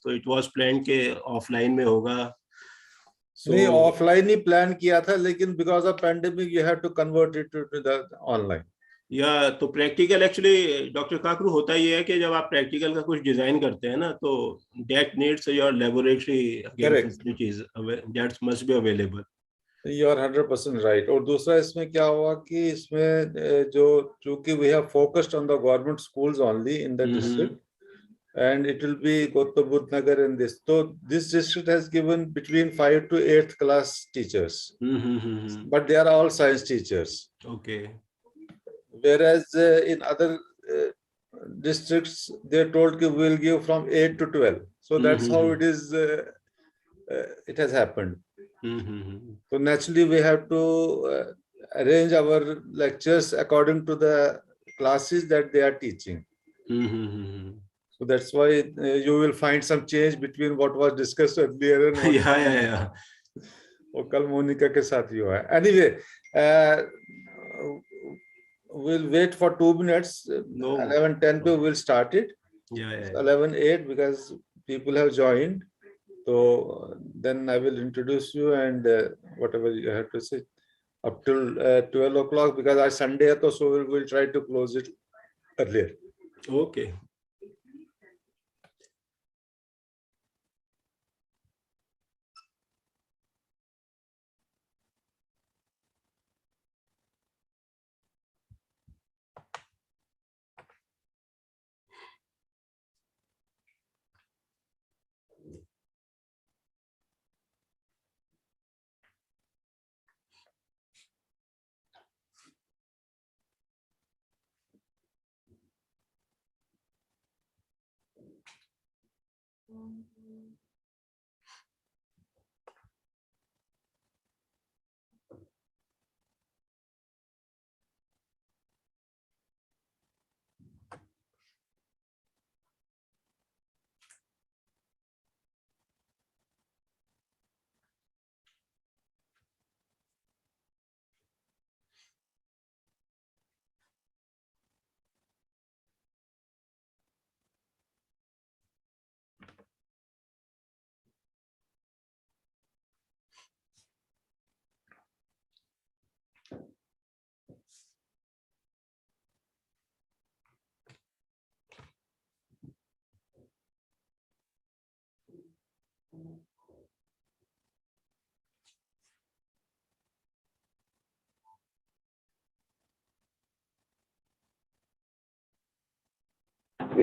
तो it was plan के offline में होगा। नहीं, ऑफलाइन ही प्लान किया था, लेकिन because of pandemic you have to convert it to the online. या तो प्रैक्टिकल एक्चुअली डॉक्टर काकरू होता ये है कि जब आप प्रैक्टिकल का कुछ डिजाइन करते हैं ना, तो that needs your laboratory facilities that must be available. You are 100% right. और दूसरा इसमें क्या हुआ कि इसमें जो चूंकि we have focused on the government schools only in the district and it will be Gautam Buddha Nagar in this. So this district has given between 5th to 8th class teachers, but they are all science teachers. Okay. Whereas in other districts, they are told that we will give from 8 to 12. So that's how it is. It has happened. So naturally, we have to arrange our lectures according to the classes that they are teaching. So that's why you will find some change between what was discussed earlier and what yeah. और कल मोनिका के साथ ही हुआ है। Anyway, we'll wait for 2 minutes. No. 11:10 we will start it. Yeah. 11:08 because people have joined. So then I will introduce you and whatever you have to say up till 12 o'clock because I Sunday है तो so we'll try to close it earlier. Okay.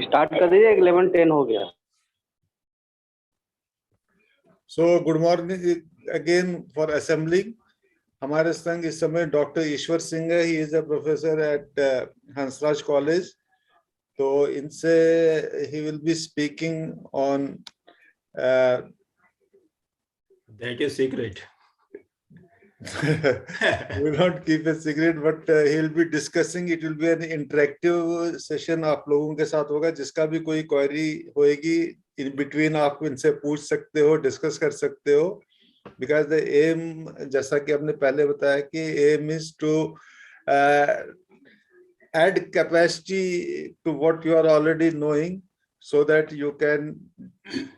Start कर दीजिए, 11:10 हो गया। So good morning again for assembling. हमारे संग इस समय डॉक्टर ईश्वर सिंह है, he is a professor at Hansraj college. तो इनसे he will be speaking on that is secret. we will not keep a secret, but he will be discussing. It will be an interactive session आप लोगों के साथ होगा। जिसका भी कोई क्वेरी होएगी in between आप इनसे पूछ सकते हो, डिस्कस कर सकते हो। Because the aim, जैसा कि आपने पहले बताया कि aim is to add capacity to what you are already knowing, so that you can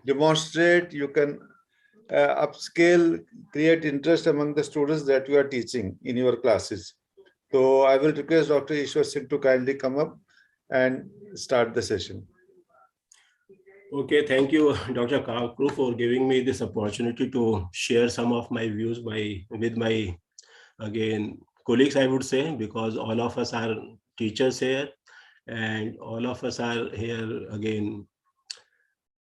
demonstrate, you can upscale, create interest among the students that you are teaching in your classes. So I will request Dr. Ishwar Singh to kindly come up and start the session. Okay, thank you, Dr. Kaukru, for giving me this opportunity to share some of my views with my, again, colleagues, I would say, because all of us are teachers here, and all of us are here, again,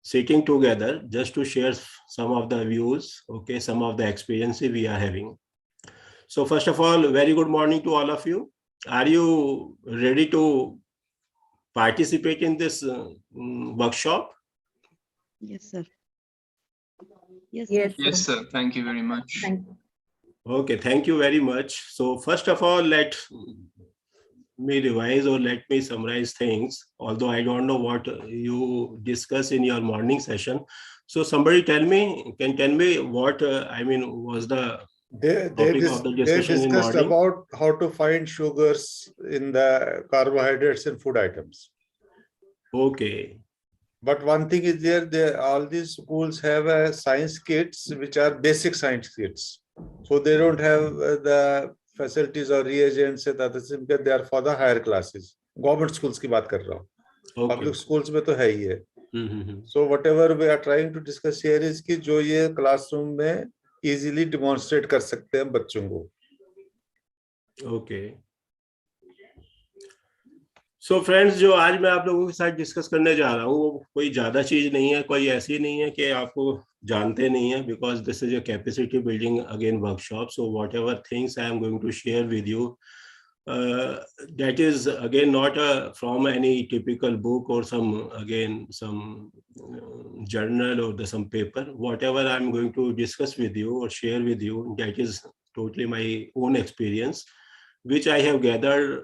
sitting together just to share some of the views, okay, some of the experiences we are having. So first of all, very good morning to all of you. Are you ready to participate in this workshop? Yes, sir. Yes, Yes, sir. Yes, sir. Thank you very much. Thank you. Okay, thank you very much. So first of all, let me revise or let me summarize things, although I don't know what you discuss in your morning session. So somebody can tell me what, was the They discussed about how to find sugars in the carbohydrates in food items. Okay. But one thing is there, all these schools have science kits, which are basic science kits. So they don't have the facilities or reagents and other things, because they are for the higher classes. Government schools की बात कर रहा हूँ. Okay. Public schools में तो है ही है. Mm-hmm. So whatever we are trying to discuss here is कि जो ये classroom में easily demonstrate कर सकते हैं बच्चों को. Okay. सो फ्रेंड्स, जो आज मैं आप लोगों के साथ डिस्कस करने जा रहा हूँ वो कोई ज़्यादा चीज़ नहीं है, कोई ऐसी नहीं है कि आपको जानते नहीं है, because this is a capacity building again workshop. So whatever things I am going to share with you, that is again not from any typical book or some journal or some paper. Whatever I'm going to discuss with you or share with you, that is totally my own experience, which I have gathered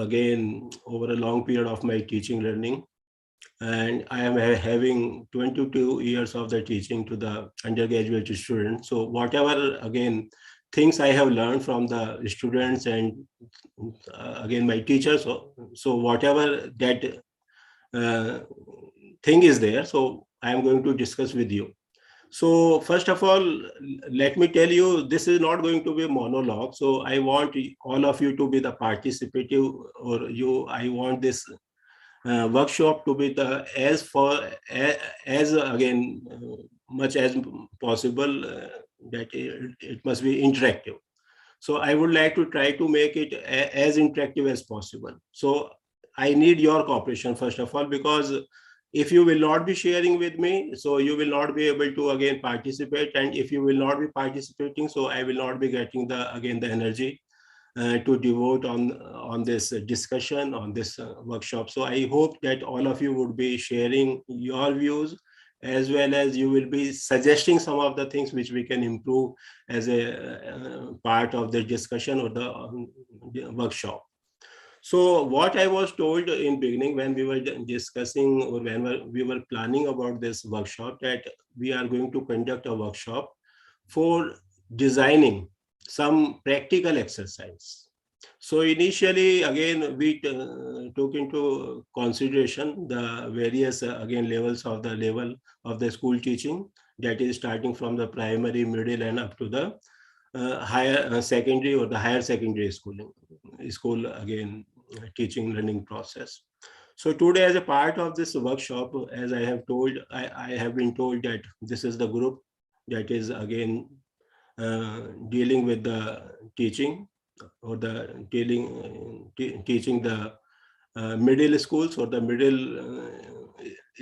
again over a long period of my teaching learning. And I am having 22 years of the teaching to the undergraduate students. So whatever again things I have learned from the students and again my teachers, so whatever that thing is there, so I am going to discuss with you. So first of all, let me tell you, this is not going to be a monologue. So I want all of you to be the participative, or I want this workshop to be the as again much as possible, that it must be interactive. So I would like to try to make it as interactive as possible. So I need your cooperation first of all, because if you will not be sharing with me, so you will not be able to again participate. And if you will not be participating, so I will not be getting the energy to devote on this discussion, on this workshop. So I hope that all of you would be sharing your views, as well as you will be suggesting some of the things which we can improve as a part of the discussion or the workshop. So what I was told in beginning when we were discussing, or when we were planning about this workshop, that we are going to conduct a workshop for designing some practical exercise. So initially, again, we took into consideration the various again levels of the school teaching, that is starting from the primary, middle, and up to the higher secondary or the higher secondary school again teaching learning process. So today, as a part of this workshop, as I have told, I have been told that this is the group that is again dealing with the teaching, or the teaching the middle schools, or the middle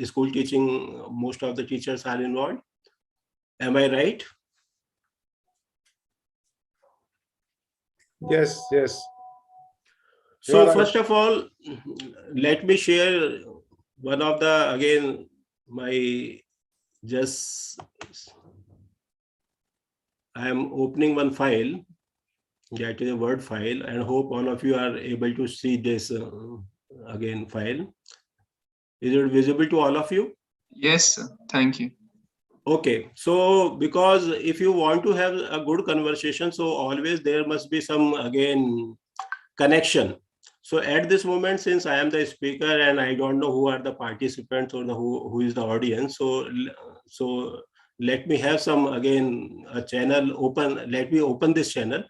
school teaching. Most of the teachers are involved. Am I right? Yes, yes. So first of all, let me share one of the again my just I am opening one file, that is a Word file, and hope all of you are able to see this again file. Is it visible to all of you? Yes, sir. Thank you. Okay, so because if you want to have a good conversation, so always there must be some again connection. So at this moment, since I am the speaker and I don't know who are the participants or who is the audience, so let me have some again a channel open. Let me open this channel.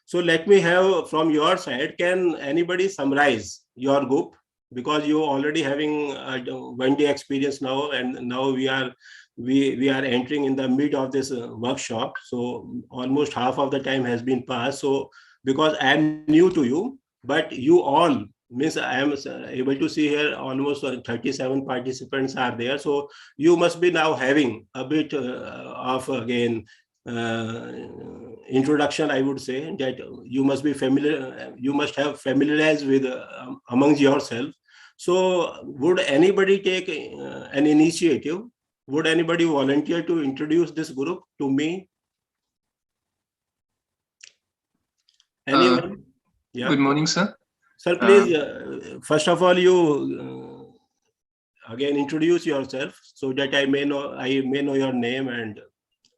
So let me have from your side, can anybody summarize your group? Because you already having a 1-day experience now, and now we are entering in the mid of this workshop. So almost half of the time has been passed. So because I am new to you, but you all, means I am able to see here almost 37 participants are there. So you must be now having a bit of again introduction. I would say that you must be familiar, you must have familiarized with amongst yourself. So would anybody take an initiative? Would anybody volunteer to introduce this group to me? Anyone? Yeah. Good morning, sir. Sir, please, first of all, you again introduce yourself so that I may know your name and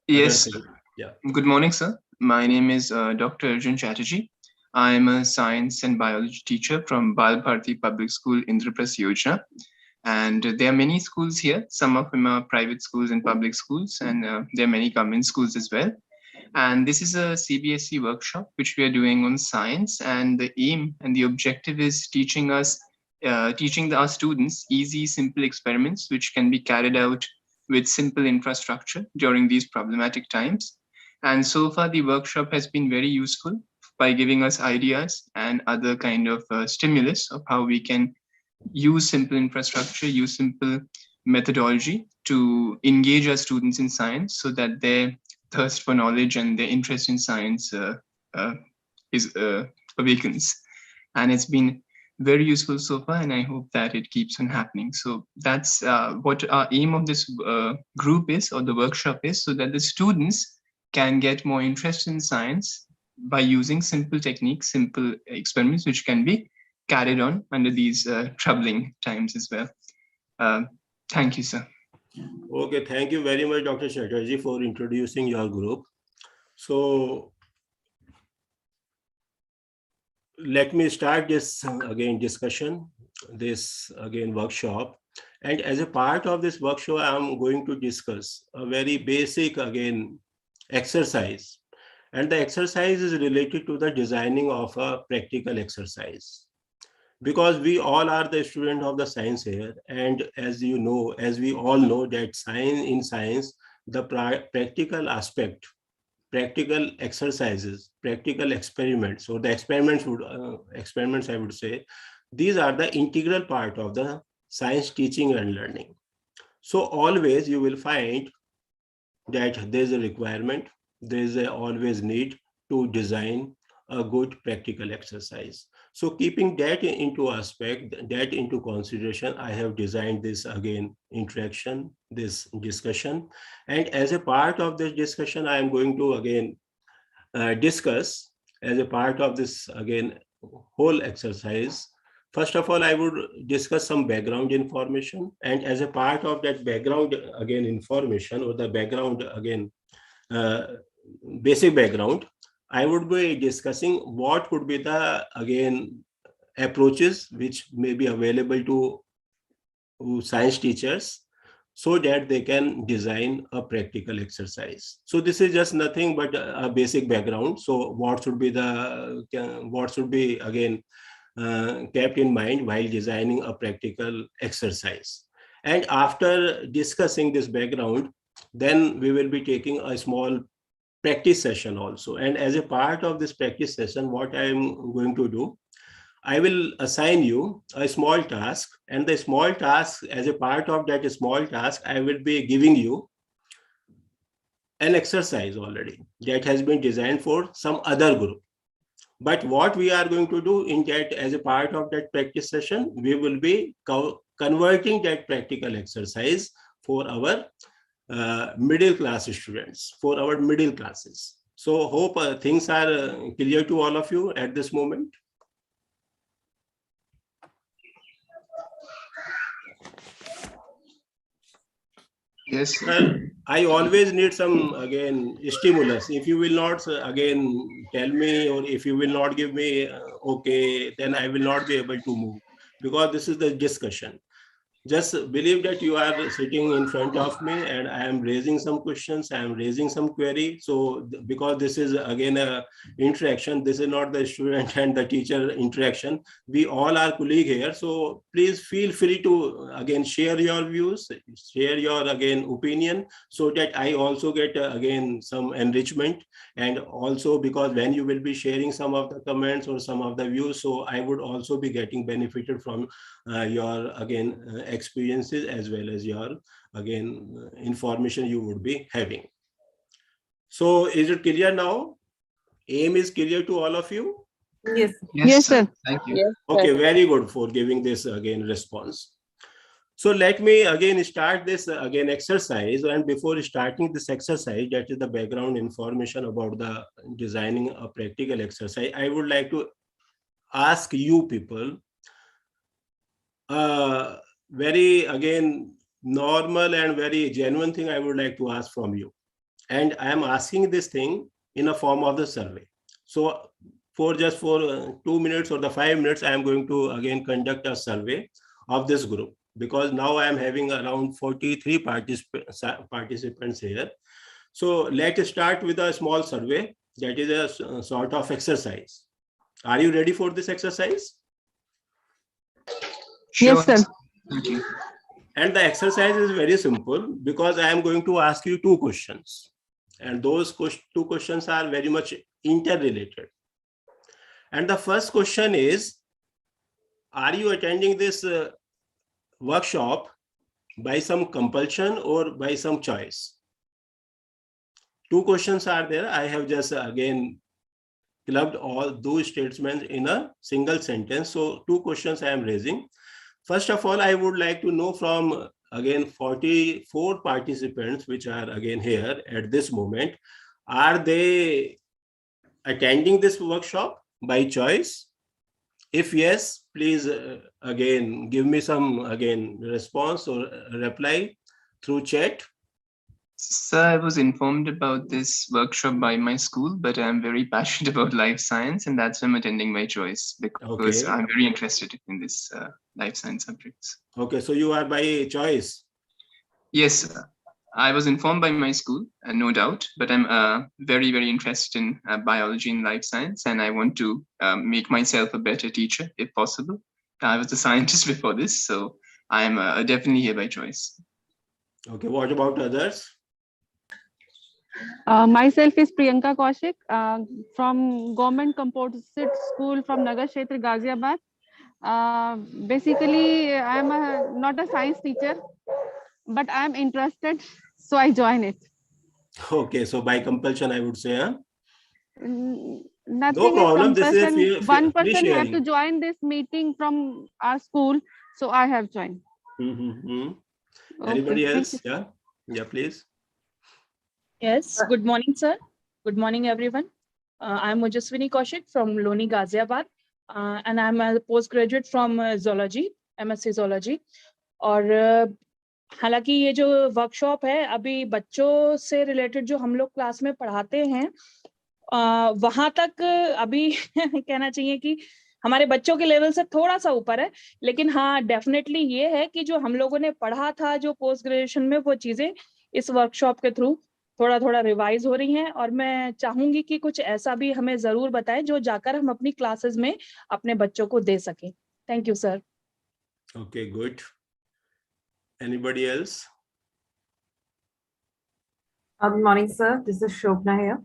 yes. Yeah. Good morning, sir. My name is Dr. Arjun Chatterjee. I am a science and biology teacher from Bal Bharati Public School, Indraprasth Yojana. And there are many schools here. Some of them are private schools and public schools, and there are many government schools as well. And this is a CBSE workshop which we are doing on science. And the aim and the objective is teaching our students easy, simple experiments which can be carried out with simple infrastructure during these problematic times. And so far, the workshop has been very useful by giving us ideas and other kind of stimulus of how we can use simple infrastructure, use simple methodology to engage our students in science so that their thirst for knowledge and their interest in science awakens. And it's been very useful so far, and I hope that it keeps on happening. So that's what our aim of this group is, or the workshop is, so that the students can get more interest in science by using simple techniques, simple experiments, which can be carried on under these troubling times as well. Thank you, sir. Okay, thank you very much, Dr. Chatterjee, for introducing your group. So let me start this again discussion, this again workshop. And as a part of this workshop, I'm going to discuss a very basic again exercise. And the exercise is related to the designing of a practical exercise. Because we all are the student of the science here, and as you know, as we all know, that science, the practical aspect, practical exercises, practical experiments, or the experiments I would say, these are the integral part of the science teaching and learning. So always you will find that there is a requirement, there is always need to design a good practical exercise. So keeping that into aspect, that into consideration, I have designed this again interaction, this discussion. And as a part of this discussion, I am going to again discuss as a part of this again whole exercise. First of all, I would discuss some background information, and as a part of that background again information, or the background again basic background, I would be discussing what could be the again approaches which may be available to science teachers so that they can design a practical exercise. So this is just nothing but a basic background. So what should be again kept in mind while designing a practical exercise. And after discussing this background, then we will be taking a small practice session also. And as a part of this practice session, what I am going to do, I will assign you a small task, and the small task, as a part of that small task, I will be giving you an exercise already that has been designed for some other group. But what we are going to do in that, as a part of that practice session, we will be converting that practical exercise for our middle class students, for our middle classes. So hope things are clear to all of you at this moment. Yes. I always need some again stimulus. If you will not again tell me, or if you will not give me okay, then I will not be able to move, because this is the discussion. Just believe that you are sitting in front of me and I am raising some questions, I am raising some query. So because this is again a interaction, this is not the student and the teacher interaction. We all are colleagues here. So please feel free to again share your views, share your again opinion, so that I also get again some enrichment. And also because when you will be sharing some of the comments or some of the views, so I would also be getting benefited from your again experiences, as well as your again information you would be having. So is it clear now? Aim is clear to all of you? Yes. Yes, sir. Thank you. Yes. Okay, very good for giving this again response. So let me again start this again exercise. And before starting this exercise, that is the background information about the designing a practical exercise, I would like to ask you people very again normal and very genuine thing I would like to ask from you. And I am asking this thing in a form of the survey. So for 2 minutes or the 5 minutes, I am going to again conduct a survey of this group. because now I am having around 43 participants here. So let's start with a small survey, that is a sort of exercise. Are you ready for this exercise? Sure. Yes, sir. Thank you. And the exercise is very simple, because I am going to ask you 2 questions. And those 2 questions are very much interrelated. And the first question is, are you attending this workshop by some compulsion or by some choice? 2 questions are there. I have just again clubbed all those statements in a single sentence. So 2 questions I am raising. First of all, I would like to know from again 44 participants which are again here at this moment, are they attending this workshop by choice? If yes, please again give me some again response or reply through chat. Sir, I was informed about this workshop by my school, but I'm very passionate about life science, and that's why I'm attending by choice, because Okay. I'm very interested in this life science subjects. Okay, so you are by choice. Yes, I was informed by my school, no doubt, but I'm very, very interested in biology and life science, and I want to make myself a better teacher if possible. I was a scientist before this, so I'm definitely here by choice. Okay, what about others? Myself is Priyanka Kaushik from Government Composite School from Nagar Kshetra, Ghaziabad. Basically, I'm not a science teacher, but I'm interested, so I join it. Okay, so by compulsion, I would say, huh? Nothing is problem. This is compulsion. One free person had to sharing. join this meeting from our school, so I have joined. Anybody Okay, else? Yeah, yeah, please. Yes, good morning, sir. Good morning, everyone. I'm Mujaswini Kaushik from Loni, Ghaziabad, and I'm a postgraduate from zoology, MSc zoology. और हालांकि ये जो workshop है अभी बच्चों से related जो हम लोग क्लास में पढ़ाते हैं वहां तक अभी कहना चाहिए कि हमारे बच्चों के लेवल से थोड़ा सा ऊपर है, लेकिन हाँ डेफिनेटली ये है कि जो हम लोगों ने पढ़ा था जो पोस्ट ग्रेजुएशन में, वो चीजें इस वर्कशॉप के थ्रू थोड़ा थोड़ा रिवाइज हो रही हैं, और मैं चाहूंगी कि कुछ ऐसा भी हमें जरूर बताएं जो जाकर हम अपनी क्लासेस में अपने बच्चों को दे सकें. Thank you sir. Okay, good. Anybody else? Good morning, sir. This is Shobna here.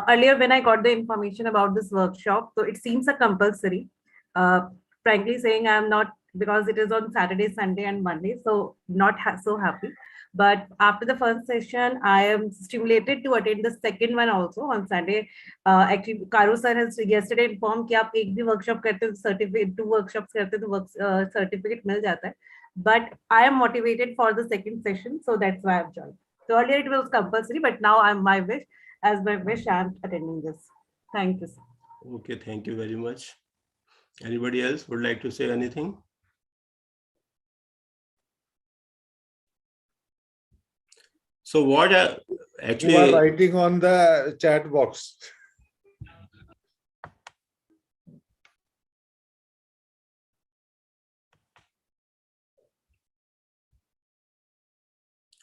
Earlier, when I got the information about this workshop, so it seems a compulsory. Frankly saying, I'm not, because it is on Saturday, Sunday, and Monday, so not so happy. But after the first session, I am stimulated to attend the second one also on Sunday. Actually, Karu sir has yesterday informed कि आप एक भी workshop करते हो certificate, 2 workshops करते हो तो certificate मिल जाता है. But I am motivated for the second session, so that's why I've joined. So earlier it was compulsory, but now I'm my wish. As my wish, I'm attending this. Thank you, sir. Okay, thank you very much. Anybody else would like to say anything? So what actually you are writing on the chat box.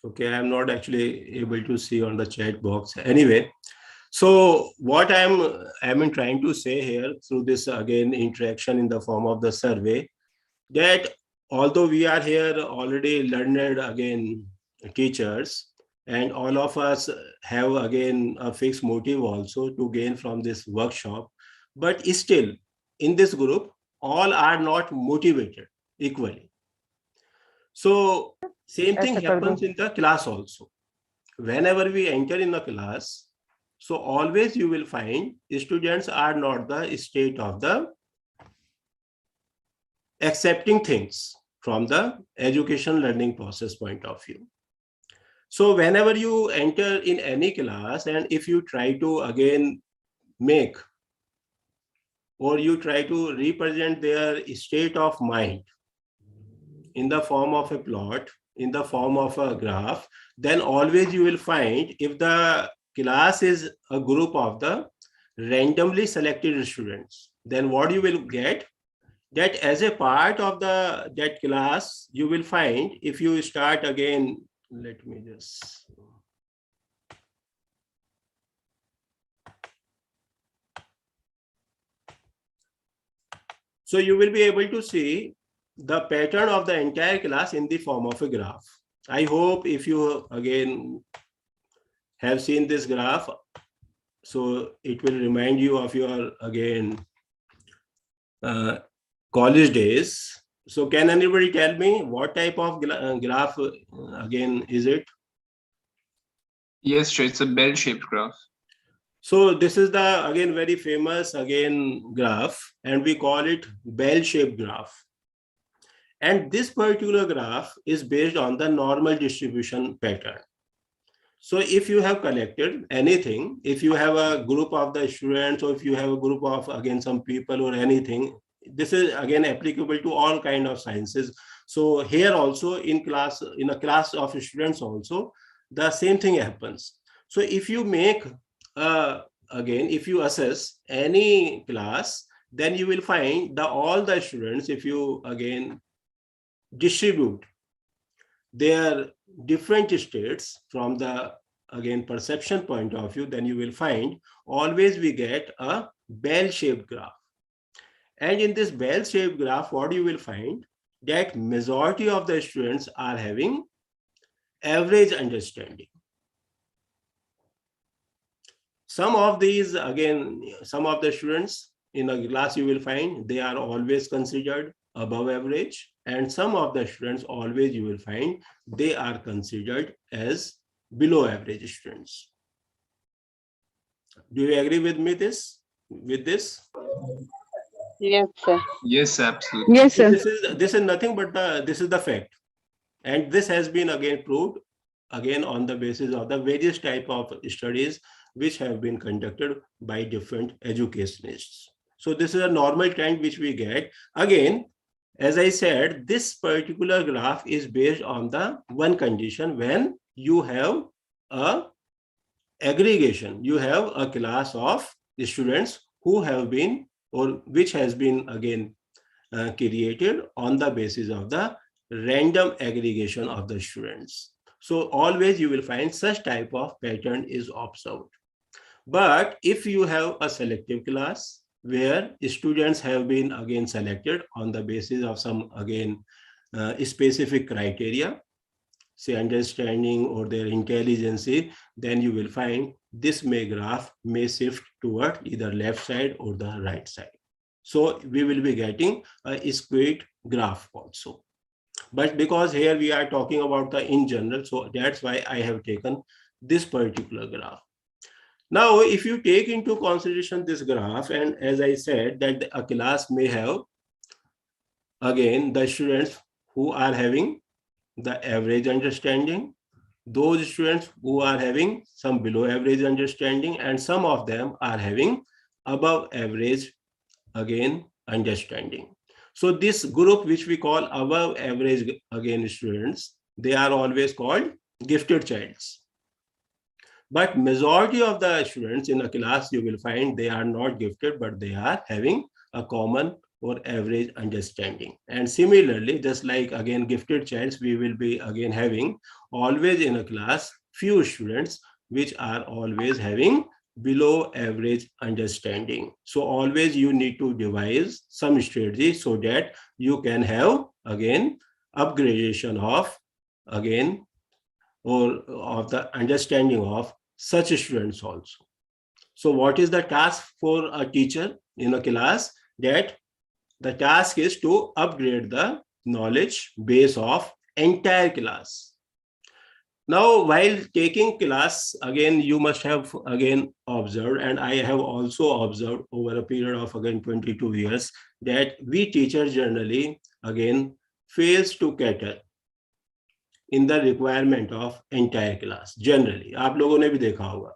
Okay, I'm not actually able to see on the chat box. Anyway, so what I'm trying to say here through this again interaction in the form of the survey, that although we are here already learned again teachers, and all of us have again a fixed motive also to gain from this workshop, but still in this group all are not motivated equally. So same thing happens in the class also. Whenever we enter in a class, so always you will find students are not the state of the accepting things from the education learning process point of view. So whenever you enter in any class, and if you try to again make or you try to represent their state of mind in the form of a plot, in the form of a graph, then always you will find, if the class is a group of the randomly selected students, then what you will get, that as a part of that class, you will find, if you start again, let me just. So you will be able to see the pattern of the entire class in the form of a graph. I hope if you again have seen this graph, so it will remind you of your again college days. So can anybody tell me what type of graph again is it? Yes, sure. It's a bell-shaped graph. So this is the again very famous again graph, and we call it bell-shaped graph. And this particular graph is based on the normal distribution pattern. So if you have collected anything, if you have a group of the students, or if you have a group of again some people or anything, this is again applicable to all kind of sciences. So here also in a class of students also, the same thing happens. So if you make again, if you assess any class, then you will find all the students, if you again distribute their different states from the again perception point of view, then you will find always we get a bell-shaped graph. And in this bell-shaped graph, what you will find, that majority of the students are having average understanding. Some of these, again, some of the students in a class you will find they are always considered above average, and some of the students always you will find they are considered as below average students. Do you agree with me with this? Yes, sir. Yes, absolutely. Yes, So sir. this is nothing but this is the fact, and this has been again proved again on the basis of the various type of studies which have been conducted by different educationists. So this is a normal trend which we get. Again, as I said, this particular graph is based on the one condition, when you have a aggregation, you have a class of students who have been, or which has been again created on the basis of the random aggregation of the students. So always you will find such type of pattern is observed. But if you have a selective class where students have been again selected on the basis of some again specific criteria, say understanding or their intelligence, then you will find this graph may shift toward either left side or the right side. So we will be getting a skewed graph also. But because here we are talking about the in general, so that's why I have taken this particular graph. Now, if you take into consideration this graph, and as I said that a class may have again the students who are having the average understanding, those students who are having some below average understanding, and some of them are having above average again understanding. So this group which we call above average again students, they are always called gifted childs. But majority of the students in a class you will find they are not gifted, but they are having a common or average understanding. And similarly, just like again gifted childs, we will be again having always in a class few students which are always having below average understanding. So always you need to devise some strategy so that you can have again upgradation of again or of the understanding of such students also. So what is the task for a teacher in a class? That the task is to upgrade the knowledge base of entire class. Now, while taking class, again, you must have again observed, and I have also observed over a period of again 22 years, that we teachers generally again fails to cater in the requirement of entire class. Generally, आप लोगों ने भी देखा होगा,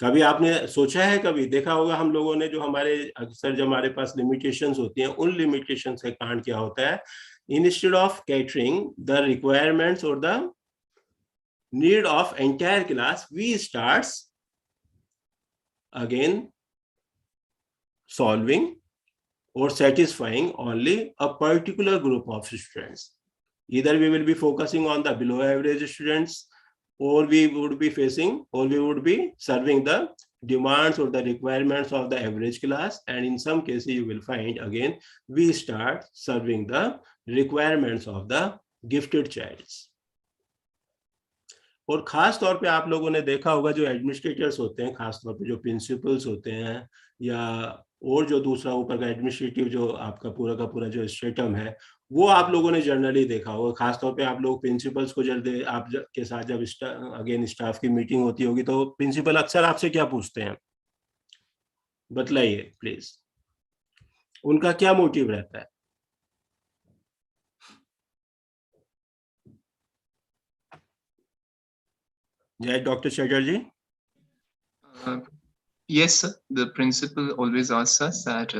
कभी आपने सोचा है, कभी देखा होगा हम लोगों ने, जो हमारे अक्सर जब हमारे पास लिमिटेशंस होती हैं, उन लिमिटेशंस के कारण क्या होता है, instead of catering the requirements or the need of entire class, we starts again solving or satisfying only a particular group of students. Either we will be focusing on the below average students, or we would be serving the demands or the requirements of the average class. And in some cases, you will find again, we start serving the requirements of the gifted childs. और खास तौर पे आप लोगों ने देखा होगा जो एडमिनिस्ट्रेटर्स होते हैं, खास तौर पे जो प्रिंसिपल्स होते हैं, या और जो दूसरा ऊपर का एडमिनिस्ट्रेटिव जो आपका पूरा का पूरा जो स्ट्रेटम है, वो आप लोगों ने जनरली देखा होगा। खास तौर पे आप लोग प्रिंसिपल्स को जल्दी आप के साथ जब अगेन स्टाफ की मीटिंग होती होगी, तो प्रिंसिपल अक्सर आपसे क्या पूछते हैं, बतलाइए प्लीज, उनका क्या मोटिव रहता है? Yeah, Dr. Chatterjee? Yes, sir. The principal always asks us that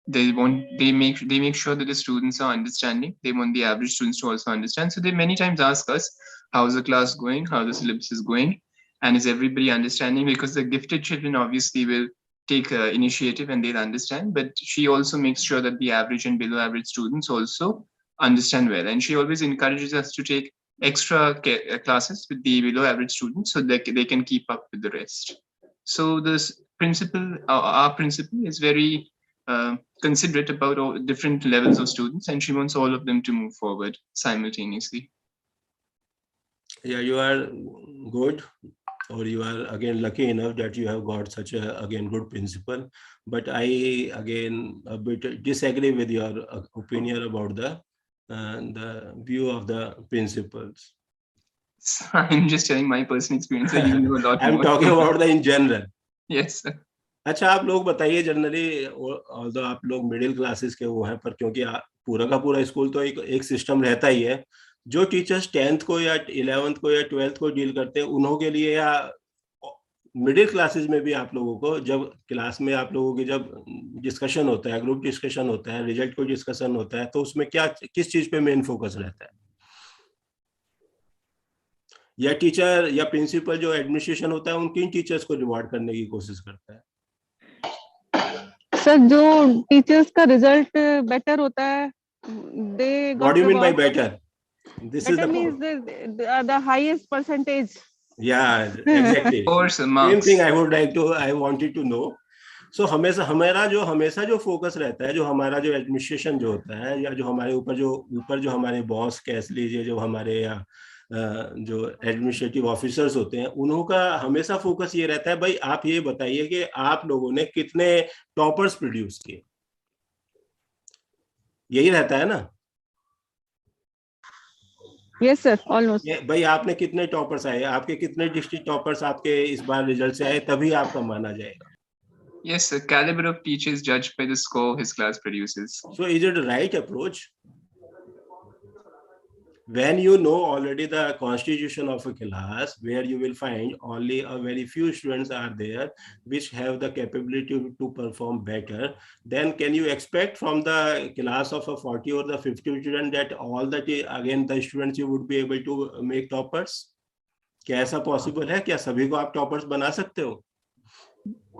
they make sure that the students are understanding. They want the average students to also understand. So they many times ask us, how's the class going? How the syllabus is going? And is everybody understanding? Because the gifted children obviously will take initiative and they'll understand. But she also makes sure that the average and below average students also understand well. And she always encourages us to take extra classes with the below average students so that they can keep up with the rest. So this principal, our principal is very considerate about all different levels of students, and she wants all of them to move forward simultaneously. Yeah, you are good, or you are again lucky enough that you have got such a again good principal. But I again a bit disagree with your opinion about the view of the principals. I'm just telling my personal experience. So you know a lot I'm more. talking about the in general. Yes, sir. अच्छा, आप लोग बताइए generally, although आप लोग middle classes के वो हैं, पर क्योंकि पूरा का पूरा स्कूल तो एक सिस्टम रहता ही है, जो टीचर्स 10th को या 11th को या 12th को डील करते हैं, उन्हों के लिए या मिडिल क्लासेस में भी आप लोगों को जब क्लास में आप लोगों की जब डिस्कशन होता है, ग्रुप डिस्कशन होता है, रिजल्ट को डिस्कशन होता है, तो उसमें क्या किस चीज पे मेन फोकस रहता है? या टीचर या प्रिंसिपल जो एडमिनिस्ट्रेशन होता है, उन किन टीचर्स को रिवॉर्ड करने की कोशिश करता है? सर, जो टीचर्स का रिजल्ट बेटर होता है, they got What do you mean by reward. better? This Better is the means the highest percentage. Yeah, exactly. Of course, Same marks. thing I wanted to know. So हमेशा जो focus रहता है, जो हमारा जो administration जो होता है, या जो हमारे ऊपर जो हमारे बॉस कह लीजिए, जो हमारे या जो एडमिनिस्ट्रेटिव ऑफिसर्स होते हैं, उन्हों का हमेशा फोकस ये रहता है, भाई आप ये बताइए कि आप लोगों ने कितने टॉपर्स प्रोड्यूस किए, यही रहता है ना? Yes sir, almost. भाई आपने कितने टॉपर्स आए, आपके कितने डिस्ट्रिक्ट टॉपर्स आपके इस बार रिजल्ट से आए, तभी आपका माना जाएगा. Yes, the caliber of teachers judged by the score his class produces. So is it the right approach? When you know already the constitution of a class, where you will find only a very few students are there which have the capability to perform better, then can you expect from the class of a 40 or the 50 student that all that again the students you would be able to make toppers? क्या ऐसा possible है? क्या सभी को आप toppers बना सकते हो?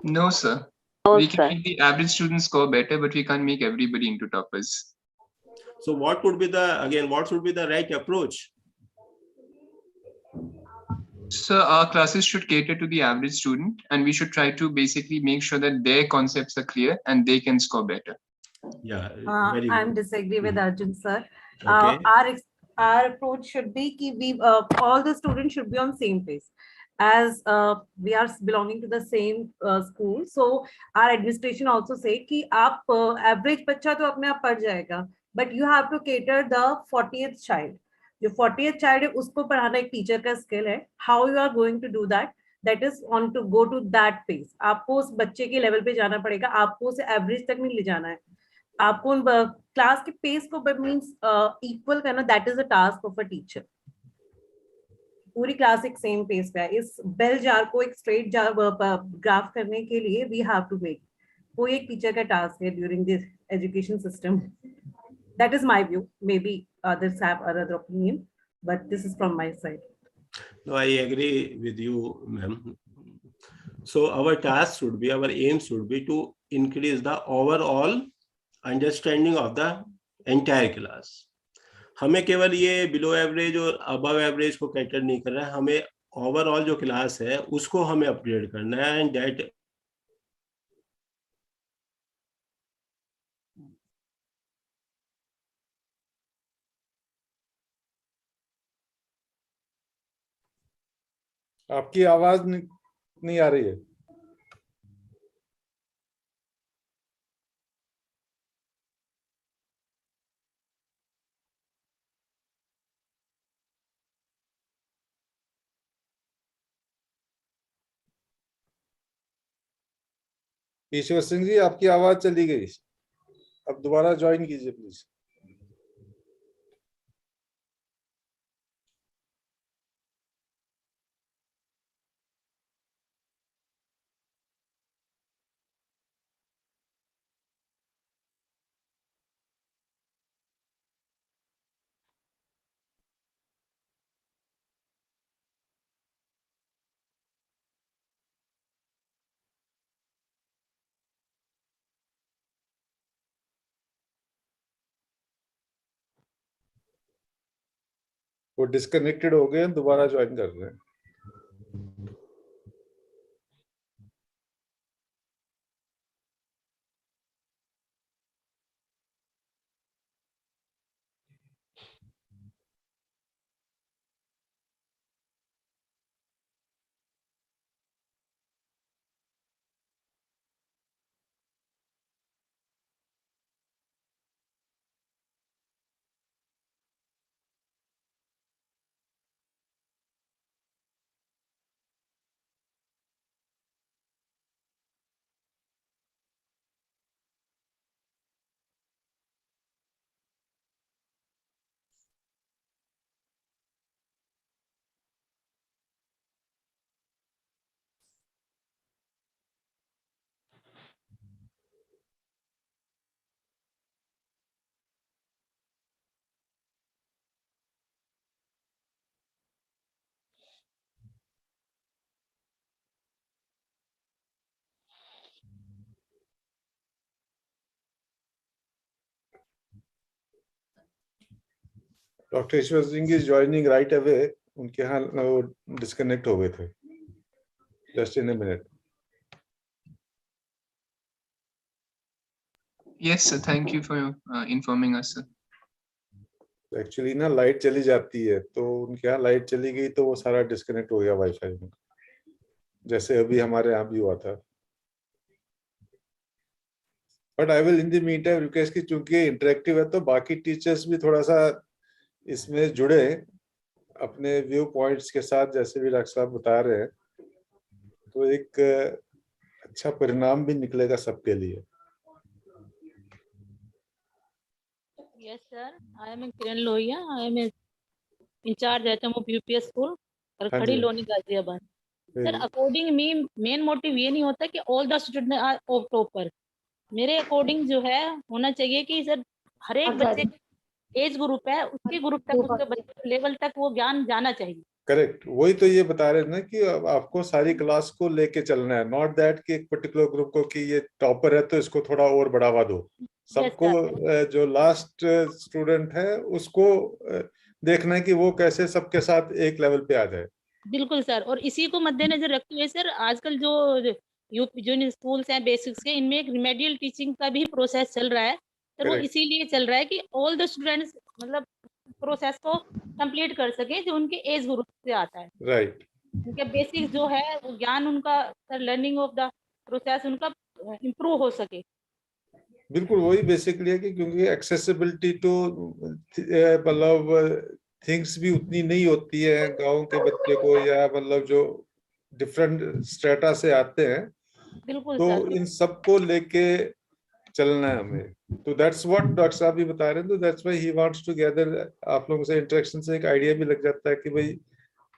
No, sir. We can make the average students score better, but we can't make everybody into toppers. So what should be the right approach? So our classes should cater to the average student, and we should try to basically make sure that their concepts are clear and they can score better. Yeah, very good. I'm disagree with Arjun sir. Okay. Our approach should be कि all the students should be on same page. As we are belonging to the same school, so our administration also say कि आप average बच्चा तो अपने आप पढ़ जाएगा, but you have to cater the 40th child. जो 40th child है उसको पढ़ाना एक टीचर का स्किल है. How you are going to do that? That is on to go to that pace. आपको उस बच्चे के लेवल पे जाना पड़ेगा, आपको उसे एवरेज तक नहीं ले जाना है, आपको क्लास के पेस को मींस इक्वल करना. That is a task of a teacher. पूरी क्लास एक सेम पेस पे है. इस बेल जार को एक स्ट्रेट जार ग्राफ करने के लिए वी हैव टू मेक, कोई एक टीचर का टास्क है during this education system. That is my view. May be others have another opinion, but this is from my side. No, I agree with you, ma'am. So our task should be, our aim should be to increase the overall understanding of the entire class. हमें केवल ये below average और above average को cater नहीं करना है, हमें overall जो क्लास है उसको हमें अपग्रेड करना है। एंड दैट आपकी आवाज नहीं आ रही है। ईश्वर सिंह जी, आपकी आवाज चली गई, अब दोबारा ज्वाइन कीजिए प्लीज। वो डिस्कनेक्टेड हो गए, दोबारा ज्वाइन कर रहे हैं। Doctor Ishwar Singh is joining right away. उनके यहाँ वो डिस्कनेक्ट हो गए थे। Just in a minute. Yes, sir. Thank you for informing us, sir. Actually ना लाइट चली जाती है, तो उनके यहाँ लाइट चली गई तो वो सारा डिस्कनेक्ट हो गया वाईफाई में, जैसे अभी हमारे यहाँ भी हुआ था। But I will in the mean time request की, चूंकि इंटरेक्टिव है तो बाकी टीचर्स भी थोड़ा सा इसमें जुड़े अपने व्यू पॉइंट्स के साथ, जैसे भी डॉक्टर साहब बता रहे हैं, तो एक अच्छा परिणाम भी निकलेगा सबके लिए। Yes, sir. I am Kiran Lohia. I am in charge HM of UPS school, हाँ खड़ी जी। Loni Ghaziabad. Sir according me main motive ये नहीं होता कि all the student are topper. मेरे अकॉर्डिंग जो है होना चाहिए कि सर हर एक बच्चे एज ग्रुप है, उसके ग्रुप तक, उसके बच्चे लेवल तक वो ज्ञान जाना चाहिए। करेक्ट, वही तो ये बता रहे हैं ना कि अब आपको सारी क्लास को लेके चलना है, नॉट दैट कि एक पर्टिकुलर ग्रुप को कि ये टॉपर है तो इसको थोड़ा और बढ़ावा दो। सबको जो लास्ट स्टूडेंट है उसको देखना है कि वो कैसे सबके साथ एक लेवल पे आ जाए। बिल्कुल सर, और इसी को मद्देनजर रखते हुए सर आजकल जो यूपी जो स्कूल्स हैं बेसिक्स के, इनमें एक रिमेडियल टीचिंग का भी प्रोसेस चल रहा है सर। वो इसीलिए चल रहा है कि ऑल द स्टूडेंट्स मतलब प्रोसेस को कंप्लीट कर सके जो उनके एज ग्रुप से आता है। राइट। उनके बेसिक्स जो है वो ज्ञान उनका sir, learning of the process उनका इम्प्रूव हो सके। बिल्कुल वही बेसिकली है कि क्योंकि एक्सेसिबिलिटी टू मतलब थिंग्स भी उतनी नहीं होती है गांव के बच्चे को, या मतलब जो डिफरेंट स्ट्रेटा से आते हैं, बिल्कुल तो सर। इन सबको लेके चलना है हमें। तो दैट्स व्हाट डॉक्टर साहब भी बता रहे हैं, तो that's why he wants to gather. आप लोगों से इंटरेक्शन से एक आइडिया भी लग जाता है कि भाई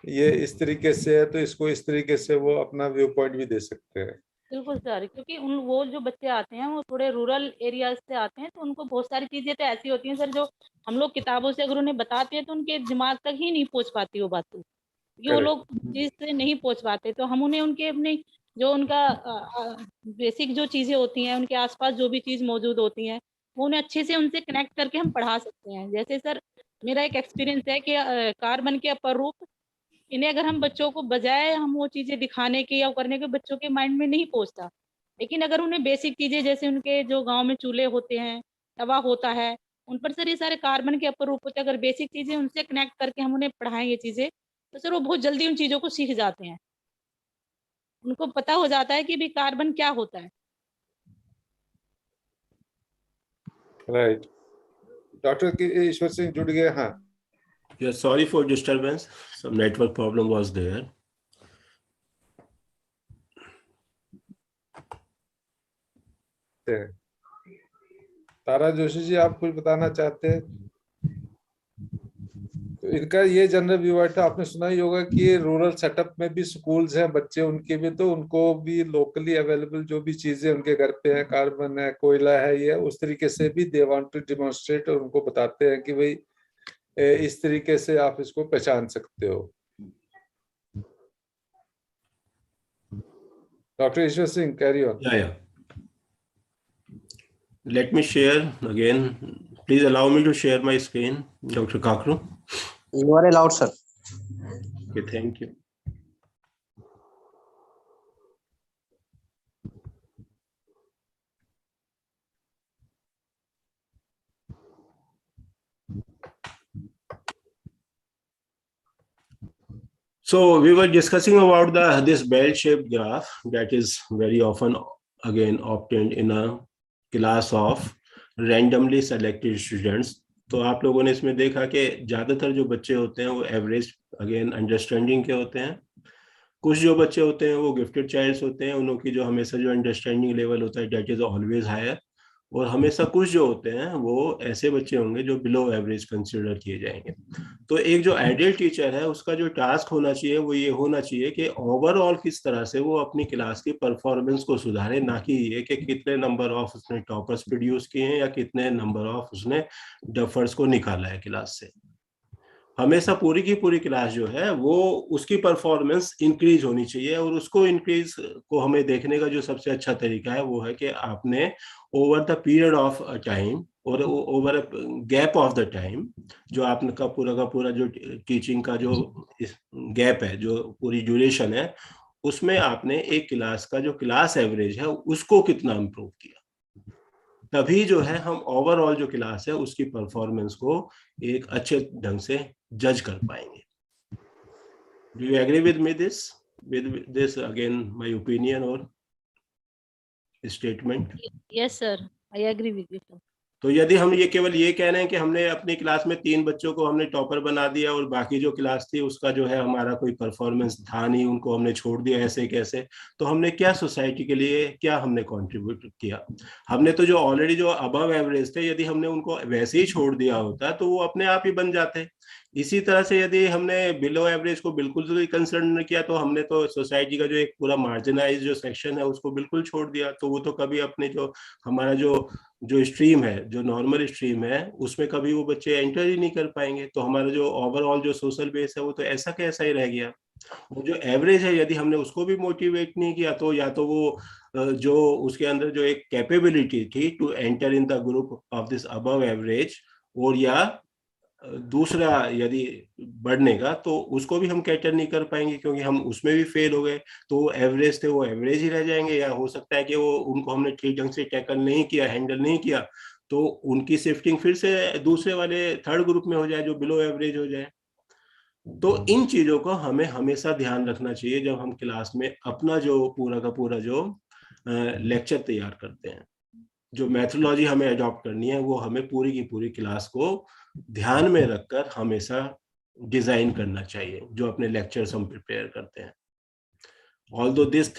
ये इस तरीके से है तो इसको इस तरीके से वो अपना व्यू पॉइंट भी दे सकते हैं। बिल्कुल सर, क्योंकि वो जो बच्चे आते हैं वो थोड़े रूरल एरिया से आते हैं, तो उनको बहुत सारी चीजें तो ऐसी होती हैं सर जो हम लोग किताबों से अगर उन्हें बताते हैं तो उनके दिमाग तक ही नहीं पहुंच पाती वो बातें, क्योंकि वो लोग चीज से नहीं पहुंच पाते। तो हम उन्हें उनके अपने जो उनका बेसिक जो चीजें होती हैं, उनके आसपास जो भी चीज मौजूद होती हैं, वो उन्हें अच्छे से उनसे कनेक्ट करके हम पढ़ा सकते हैं। जैसे सर मेरा एक एक्सपीरियंस है कि कार्बन के अपर रूप, इन्हें अगर हम बच्चों को बजाय हम वो चीजें दिखाने के या करने के, बच्चों के माइंड में नहीं पहुंचता। लेकिन अगर उन्हें बेसिक चीजें, जैसे उनके जो गांव में चूल्हे होते हैं, तवा होता है, उन पर सर ये सारे कार्बन के अपर रूप होते हैं, अगर बेसिक चीजें उनसे कनेक्ट करके हम उन्हें पढ़ाएं ये चीजें, तो सर वो बहुत जल्दी उन चीजों को सीख जाते हैं। उनको पता हो जाता है कि भी कार्बन क्या होता है। राइट। डॉक्टर ईश्वर सिंह जुड़ गए। हाँ, Yeah, sorry for disturbance. Some network problem was there. तारा जोशी जी, आप कुछ बताना चाहते हैं? तो इनका ये जनरल व्यू था, आपने सुना ही होगा कि रूरल सेटअप में भी स्कूल्स हैं, बच्चे उनके भी, तो उनको भी लोकली अवेलेबल जो भी चीजें उनके घर पे है, कार्बन है, कोयला है, ये उस तरीके से भी दे वांट टू डिमॉन्स्ट्रेट, और उनको बताते हैं कि भाई इस तरीके से आप इसको पहचान सकते हो। Doctor Ishwar Singh, carry on. Yeah. Let me share again. Please allow me to share my screen, Dr. Kakru. You are allowed, sir. Okay, thank you. So we were discussing about this bell-shaped graph that is very often again obtained in a class of randomly selected students. तो आप लोगों ने इसमें देखा कि ज्यादातर जो बच्चे होते हैं वो एवरेज अगेन अंडरस्टैंडिंग के होते हैं। कुछ जो बच्चे होते हैं वो गिफ्टेड चाइल्ड्स होते हैं, उनकी जो हमेशा जो अंडरस्टैंडिंग लेवल होता है डेट इज ऑलवेज हायर। और हमेशा कुछ जो होते हैं वो ऐसे बच्चे होंगे जो बिलो एवरेज कंसिडर किए जाएंगे। तो एक जो आइडियल टीचर है उसका जो टास्क होना चाहिए वो ये होना चाहिए कि ओवरऑल किस तरह से वो अपनी क्लास की परफॉर्मेंस को सुधारे, ना कि ये कि कितने नंबर ऑफ उसने टॉपर्स प्रोड्यूस किए हैं या कितने नंबर ऑफ उसने डफर्स को निकाला है क्लास से। हमेशा पूरी की पूरी क्लास जो है वो उसकी परफॉर्मेंस इंक्रीज होनी चाहिए, और उसको इंक्रीज को हमें देखने का जो सबसे अच्छा तरीका है वो है कि आपने over the period of time और over a gap of the time, जो आपने का पूरा जो टीचिंग का जो गैप है, जो पूरी ड्यूरेशन है, उसमें आपने एक क्लास का जो क्लास एवरेज है उसको कितना इम्प्रूव किया। तभी जो है हम ओवरऑल जो क्लास है उसकी परफॉर्मेंस को एक अच्छे ढंग से जज कर पाएंगे। Do you agree with me with this again my opinion or statement? Yes sir, I agree with you sir. तो यदि हम ये केवल ये कह रहे हैं कि हमने अपनी क्लास में 3 बच्चों को हमने टॉपर बना दिया और बाकी जो क्लास थी उसका जो है हमारा कोई परफॉर्मेंस था नहीं, उनको हमने छोड़ दिया ऐसे कैसे, तो हमने क्या सोसाइटी के लिए क्या हमने कंट्रीब्यूट किया? हमने तो जो ऑलरेडी जो अबव एवरेज थे, यदि हमने उनको वैसे ही छोड़ दिया होता तो वो अपने आप ही बन जाते। इसी तरह से यदि हमने बिलो एवरेज को बिल्कुल कंसिडर नहीं किया तो हमने तो सोसाइटी का जो एक पूरा मार्जिनाइज जो सेक्शन है उसको बिल्कुल छोड़ दिया, तो वो तो कभी अपने जो हमारा जो स्ट्रीम है, जो नॉर्मल स्ट्रीम है, उसमें कभी वो बच्चे एंटर ही नहीं कर पाएंगे। तो हमारा जो ओवरऑल जो सोशल बेस है वो तो ऐसा कैसा ही रह गया। वो जो एवरेज है यदि हमने उसको भी मोटिवेट नहीं किया तो या तो वो जो उसके अंदर जो एक कैपेबिलिटी थी to enter in the group of this above average, और या दूसरा यदि बढ़ने का, तो उसको भी हम कैटर नहीं कर पाएंगे क्योंकि हम उसमें भी फेल हो गए। तो एवरेज थे वो एवरेज ही रह जाएंगे, या हो सकता है कि वो उनको हमने ठीक ढंग से टैकल नहीं किया, हैंडल नहीं किया, तो उनकी शिफ्टिंग फिर से दूसरे वाले थर्ड ग्रुप में हो जाए जो बिलो एवरेज हो जाए। तो इन चीजों को हमें हमेशा ध्यान रखना चाहिए जब हम क्लास में अपना जो पूरा का पूरा जो लेक्चर तैयार करते हैं। जो मेथोडोलॉजी हमें अडॉप्ट करनी है वो हमें पूरी की पूरी क्लास को ध्यान में रखकर हमेशा डिजाइन करना चाहिए जो अपने लेक्चर्स हम प्रिपेयर करते हैं। Although this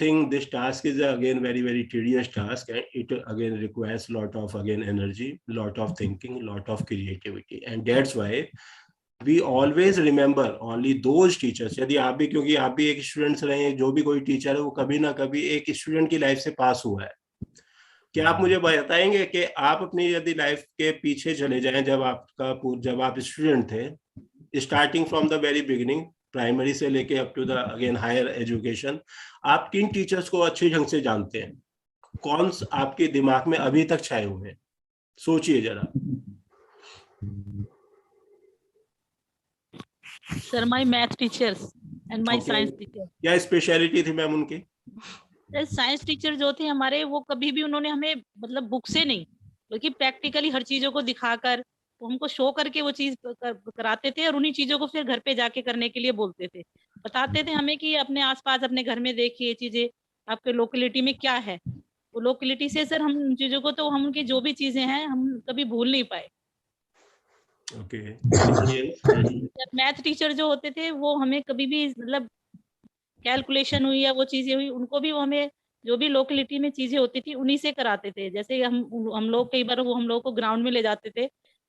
task is again very tedious task, and it again requires lot of again energy, lot of thinking, lot of creativity, and that's why we always remember only those teachers। यदि आप भी, क्योंकि आप भी एक students रहे हैं, जो भी कोई टीचर है वो कभी ना कभी एक स्टूडेंट की लाइफ से पास हुआ है। क्या आप मुझे बताएंगे कि आप अपनी यदि लाइफ के पीछे चले जाएं, जब आप स्टूडेंट थे, starting from the very beginning, primary से लेके up to the again higher education, आप किन टीचर्स को अच्छे ढंग से जानते हैं? कौन आपके दिमाग में अभी तक छाए हुए हैं? सोचिए जरा। Sir my math teachers and my science teacher. क्या स्पेशलिटी थी मैम उनकी? साइंस टीचर जो थे हमारे, वो कभी भी उन्होंने हमें मतलब बुक से नहीं बल्कि प्रैक्टिकली हर चीजों को दिखाकर वो हमको शो करके वो चीज कराते थे, और उन्हीं चीजों को फिर घर पे जाके करने के लिए बोलते थे। बताते थे हमें कि अपने आसपास अपने घर में देखिए ये चीजें आपके लोकेलिटी में क्या है। वो लोकेलिटी से सर हम उन चीजों को, तो हम उनकी जो भी चीजें हैं हम कभी भूल नहीं पाए। मैथ टीचर जो होते थे वो हमें कभी भी मतलब कैलकुलेशन हुई या वो चीजें हुई, उनको भी वो हमें जो भी लोकेलिटी में चीजें होती थी उन्हीं से कराते थे। जैसे हम लोग कई बार वो हम लोग को ग्राउंड में ले जाते थे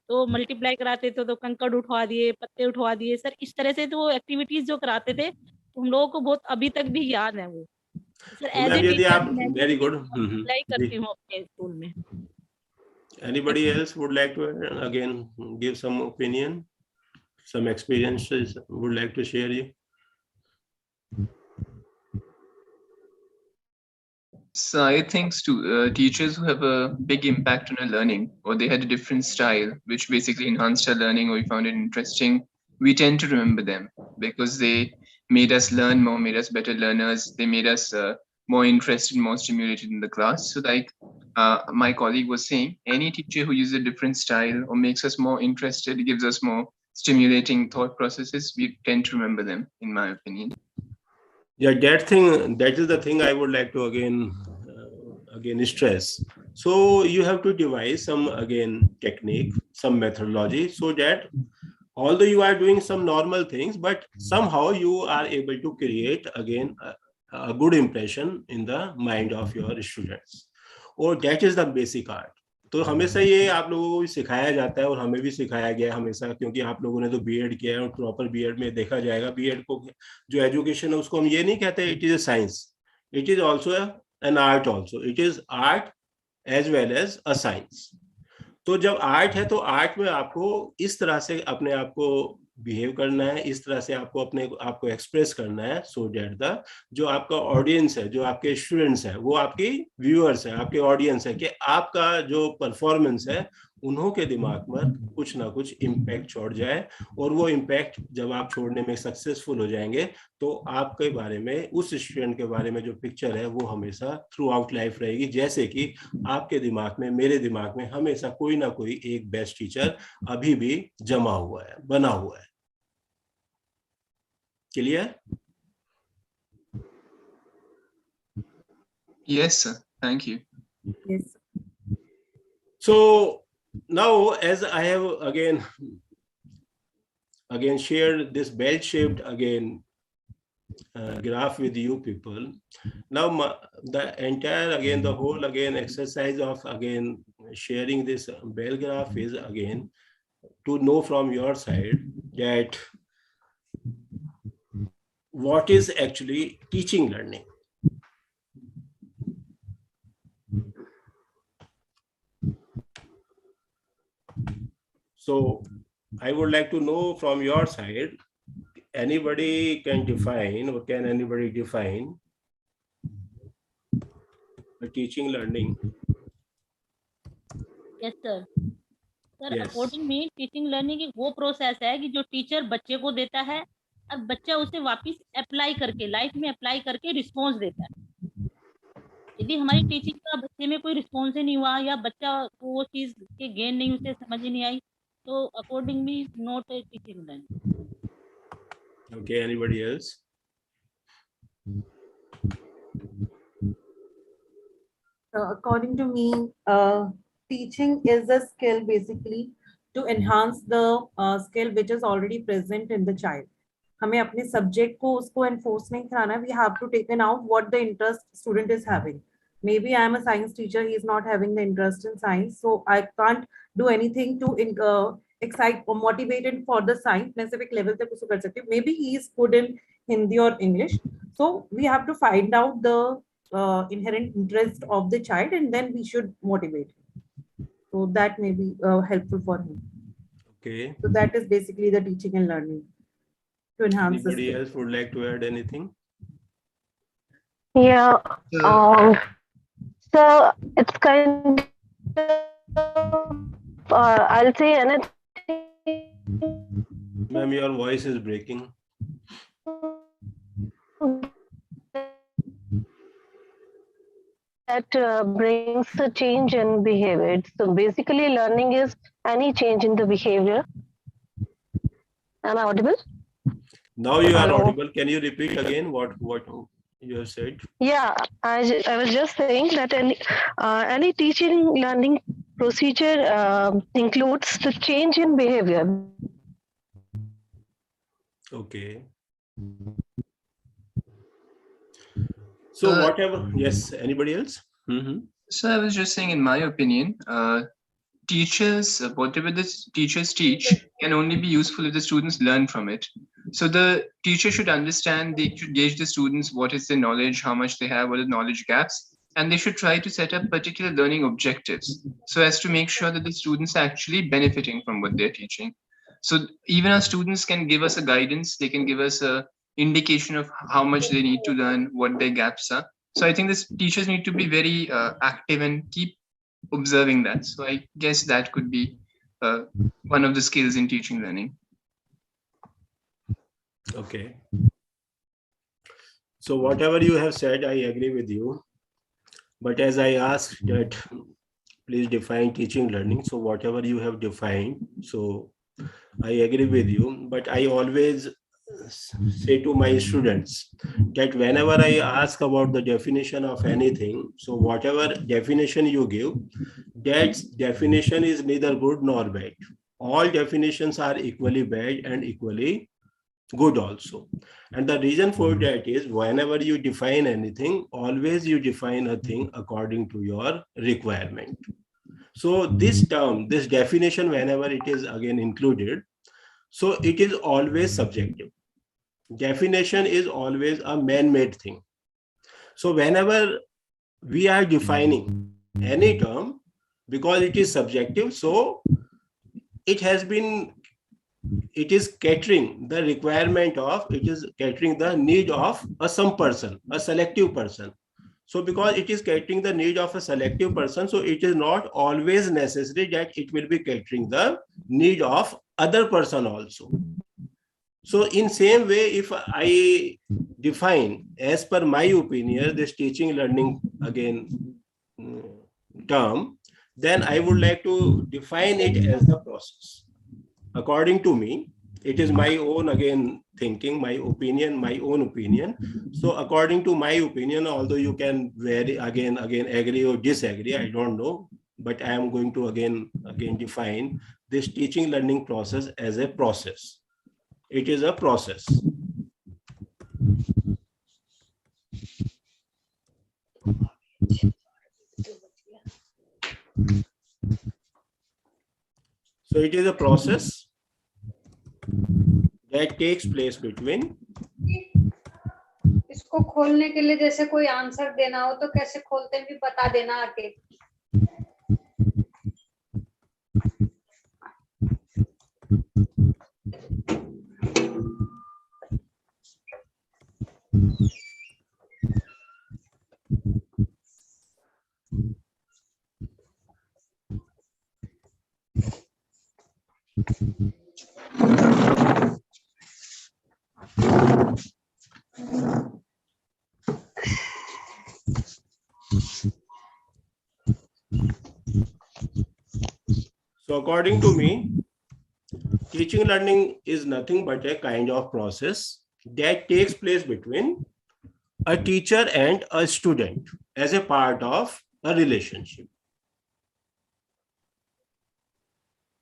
तो मल्टीप्लाई कराते थे, तो कंकड़ उठवा दिए, पत्ते उठवा दिए सर, इस तरह से तो वो एक्टिविटीज जो कराते थे तो हम लोगों को बहुत अभी तक भी याद है वो। सर तो एज ए मैम यदि टीचर आप, मैं वेरी गुड, अप्लाई करती हूँ अपने स्कूल में। anybody else would like to again give some opinion, some experiences would like to share you? So I think teachers who have a big impact on our learning, or they had a different style which basically enhanced our learning, or we found it interesting, we tend to remember them because they made us learn more, made us better learners. They made us more interested, more stimulated in the class. So like my colleague was saying, any teacher who uses a different style or makes us more interested, gives us more stimulating thought processes, we tend to remember them, in my opinion. Yeah, that is the thing I would like to again stress. So you have to devise some again technique, some methodology, so that although you are doing some normal things, but somehow you are able to create again a good impression in the mind of your students, or that is the basic art. तो हमेशा ये आप लोगों को भी सिखाया जाता है और हमें भी सिखाया गया है हमेशा, क्योंकि आप लोगों ने तो बीएड किया है और प्रॉपर बीएड में देखा जाएगा, बीएड को जो एजुकेशन है उसको हम ये नहीं कहते it is a science, it is also an art, also it is art as well as a science. तो जब आर्ट है तो आर्ट में आपको इस तरह से अपने आप को बिहेव करना है, इस तरह से आपको अपने आप को एक्सप्रेस करना है, सो दैट द जो आपका ऑडियंस है, जो आपके स्टूडेंट्स है, वो आपकी व्यूअर्स है, आपके ऑडियंस है, कि आपका जो परफॉर्मेंस है उन्हों के दिमाग में कुछ ना कुछ इम्पैक्ट छोड़ जाए, और वो इम्पैक्ट जब आप छोड़ने में सक्सेसफुल हो जाएंगे तो आपके बारे में, उस स्टूडेंट के बारे में जो पिक्चर है वो हमेशा थ्रू आउट लाइफ रहेगी। जैसे कि आपके दिमाग में, मेरे दिमाग में हमेशा कोई ना कोई एक बेस्ट टीचर अभी भी जमा हुआ है, बना हुआ है। Clear? Yes, sir. Thank you. Yes. So now, as I have again shared this bell-shaped graph with you people, now the entire the whole exercise of sharing this bell graph is to know from your side that what is actually teaching learning. So I would like to know from your side, anybody can define, or can anybody define a teaching learning? Yes sir. Sir Yes. According me teaching learning एक वो process है कि जो teacher बच्चे को देता है और बच्चा उसे वापस अप्लाई करके लाइफ में अप्लाई करके रिस्पॉन्स देता है। यदि हमारी टीचिंग का बच्चे में कोई रिस्पॉन्स ही नहीं हुआ या बच्चा को वो चीज के गेन नहीं, उसे समझ ही नहीं आई, तो according me not a teaching learning. Okay, anybody else? According to me, teaching is a skill basically to enhance the skill which is already present in the child. हमें अपने सब्जेक्ट को उसको एनफोर्स नहीं कराना, we have to take out what the interest student is having. Maybe I am a science teacher, he is not having the interest in science, so I can't do anything to excite or motivated for the science. मैं सिर्फ एक level तक उसको कर सकती हूँ. Maybe he is good in Hindi or English, so we have to find out the inherent interest of the child and then we should motivate him. So that may be helpful for him. Okay. So that is basically the teaching and learning to enhance. Anybody else would like to add anything? Yeah. So it's kind of I'll say anything. Ma'am, your voice is breaking. That brings a change in behavior. So basically, learning is any change in the behavior. Am I audible? Now you are Hello. audible. Can you repeat again what you have said? Yeah, I was just saying that any teaching learning procedure includes the change in behavior. Okay. So whatever, yes, anybody else? So I was just saying, in my opinion, teachers, whatever the teachers teach can only be useful if the students learn from it. So the teacher should understand, they should gauge the students, what is their knowledge, how much they have, what are the knowledge gaps, and they should try to set up particular learning objectives so as to make sure that the students are actually benefiting from what they're teaching. So even our students can give us a guidance, they can give us a indication of how much they need to learn, what their gaps are. So I think this teachers need to be very active and keep observing that. So I guess that could be one of the skills in teaching learning. Okay. So whatever you have said, I agree with you. But as I asked that, please define teaching learning. So whatever you have defined, so I agree with you. But I always say to my students that whenever I ask about the definition of anything, so whatever definition you give, that definition is neither good nor bad. All definitions are equally bad and equally good also. And the reason for that is whenever you define anything, always you define a thing according to your requirement. So this term, this definition, whenever it is again included, so it is always subjective. Definition is always a man-made thing. So whenever we are defining any term, because it is subjective, so it is catering the requirement of, it is catering the need of some person, a selective person. So because it is catering the need of a selective person, so it is not always necessary that it will be catering the need of other person also. So in same way, if I define, as per my opinion, this teaching learning again term, then I would like to define it as the process. According to me, it is my own again thinking, my opinion, my own opinion. So according to my opinion, although you can vary again agree or disagree, I don't know, but I am going to again define this teaching learning process as a process. It is a process. So it is a process that takes place between. इसको खोलने के लिए जैसे कोई answer देना हो तो कैसे खोलते हैं भी बता देना आके. So according to me, teaching learning is nothing but a kind of process that takes place between a teacher and a student as a part of a relationship.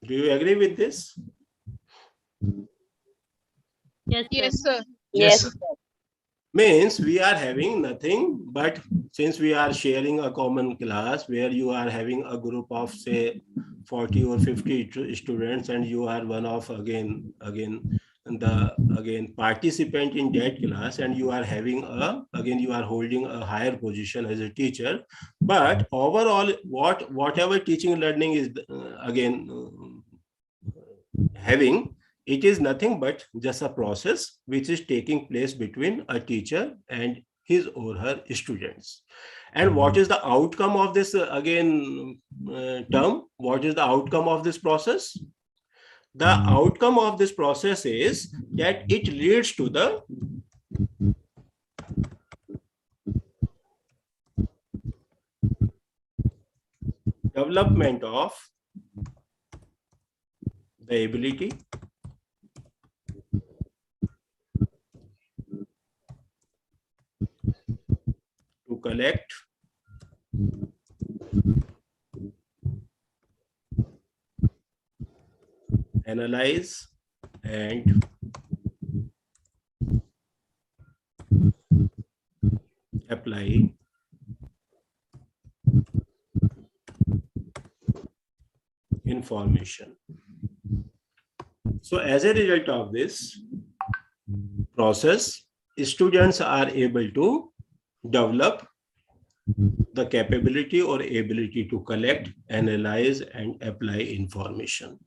Do you agree with this? Yes, Yes, sir. Yes, sir. Means we are having nothing but, since we are sharing a common class where you are having a group of say 40 or 50 students and you are one of again participant in that class, and you are having you are holding a higher position as a teacher, but overall whatever teaching learning is having, it is nothing but just a process which is taking place between a teacher and his or her students. And what is the outcome of this term? What is the outcome of this process? The outcome of this process is that it leads to the development of the ability to collect, analyze, and apply information. So as a result of this process, students are able to develop the capability or ability to collect, analyze, and apply information.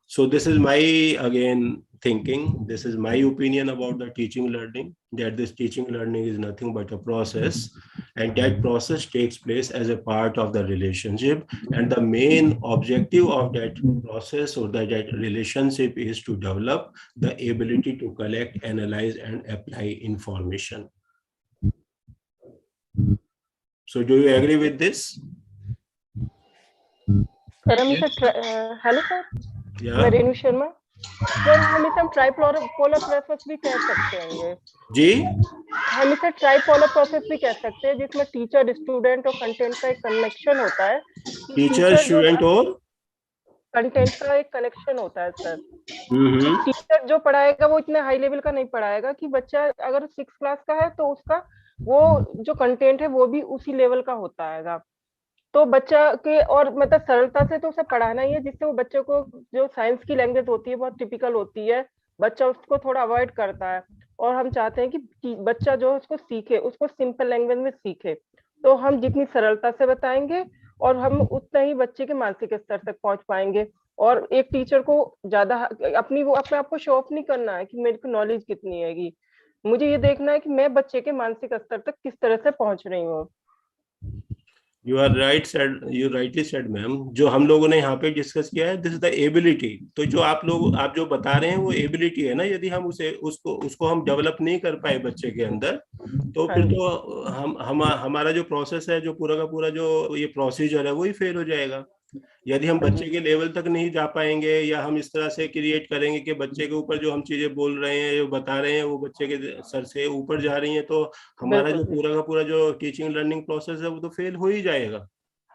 So this is my, again, thinking. This is my opinion about the teaching learning, that this teaching learning is nothing but a process, and that process takes place as a part of the relationship. And the main objective of that process or that relationship is to develop the ability to collect, analyze, and apply information. So do you agree with this? Sir हम इसे hello sir, Yeah. मैं Renu Sharma sir, हम इसे tripolar process भी कह सकते हैं जी, हम इसे ट्राइपोलर प्रोसेस भी कह सकते हैं, जिसमें टीचर, स्टूडेंट और कंटेंट का एक कनेक्शन होता है। टीचर, स्टूडेंट और कंटेंट का एक कनेक्शन होता है सर। टीचर जो पढ़ाएगा वो इतने हाई लेवल का नहीं पढ़ाएगा कि बच्चा अगर 6th क्लास का है तो उसका वो जो कंटेंट है वो भी उसी लेवल का होता है। तो बच्चा के और मतलब सरलता से तो उसे पढ़ाना ही है, जिससे वो बच्चे को जो साइंस की लैंग्वेज होती है बहुत टिपिकल होती है, बच्चा उसको थोड़ा अवॉइड करता है। और हम चाहते हैं कि बच्चा जो उसको सीखे, उसको सिंपल लैंग्वेज में सीखे। तो हम जितनी सरलता से बताएंगे और हम उतना ही बच्चे के मानसिक स्तर तक पहुंच पाएंगे। और एक टीचर को ज्यादा अपने आप को शो ऑफ नहीं करना है कि मेरे को नॉलेज कितनी है, मुझे ये देखना है कि मैं बच्चे के मानसिक स्तर तक किस तरह से पहुंच रही हूँ। You are right, said, you rightly said, ma'am. जो हम लोगों ने यहाँ पे डिस्कस किया है, दिस इज द एबिलिटी। तो जो आप जो बता रहे हैं वो एबिलिटी है ना। यदि हम उसको हम डेवलप नहीं कर पाए बच्चे के अंदर, तो फिर तो हमारा जो प्रोसेस है, जो पूरा का पूरा जो ये प्रोसीजर है, वही फेल हो जाएगा। यदि हम बच्चे के लेवल तक नहीं जा पाएंगे, या हम इस तरह से क्रिएट करेंगे कि बच्चे के ऊपर जो हम चीजें बोल रहे हैं, जो बता रहे हैं, वो बच्चे के सर से ऊपर जा रही हैं, तो हमारा जो पूरा का पूरा जो टीचिंग लर्निंग प्रोसेस है वो तो फेल हो ही जाएगा।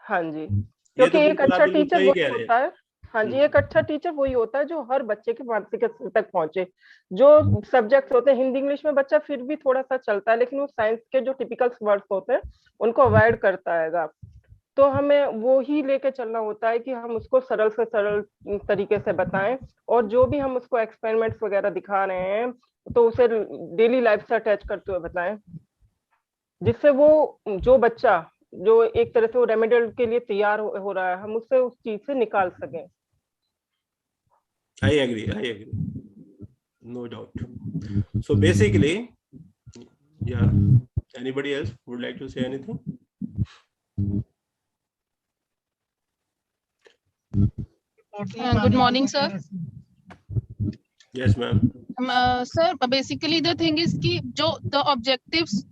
हाँ जी, ये तो क्योंकि एक अच्छा टीचर वही वही कह रहे होता है। हाँ जी, एक अच्छा टीचर वही होता है जो हर बच्चे के मानसिक स्तर तक पहुंचे। जो सब्जेक्ट्स होते हैं हिंदी इंग्लिश में बच्चा फिर भी थोड़ा सा चलता है, लेकिन वो साइंस के जो टिपिकल वर्ड्स होते हैं उनको अवॉइड करता है। तो हमें वो ही लेके चलना होता है कि हम उसको सरल से सरल तरीके से बताएं, और जो भी हम उसको एक्सपेरिमेंट्स वगैरह दिखा रहे हैं तो उसे डेली लाइफ से अटैच करते हुए बताएं, जिससे वो जो बच्चा जो एक तरह से वो रेमेडियल के लिए तैयार हो रहा है, हम उससे उस चीज से निकाल सकें। I agree, no doubt. So basically, yeah, anybody else would like to say anything? Good morning, sir. Yes, ma'am. Sir, basically the thing is कि जो the objectives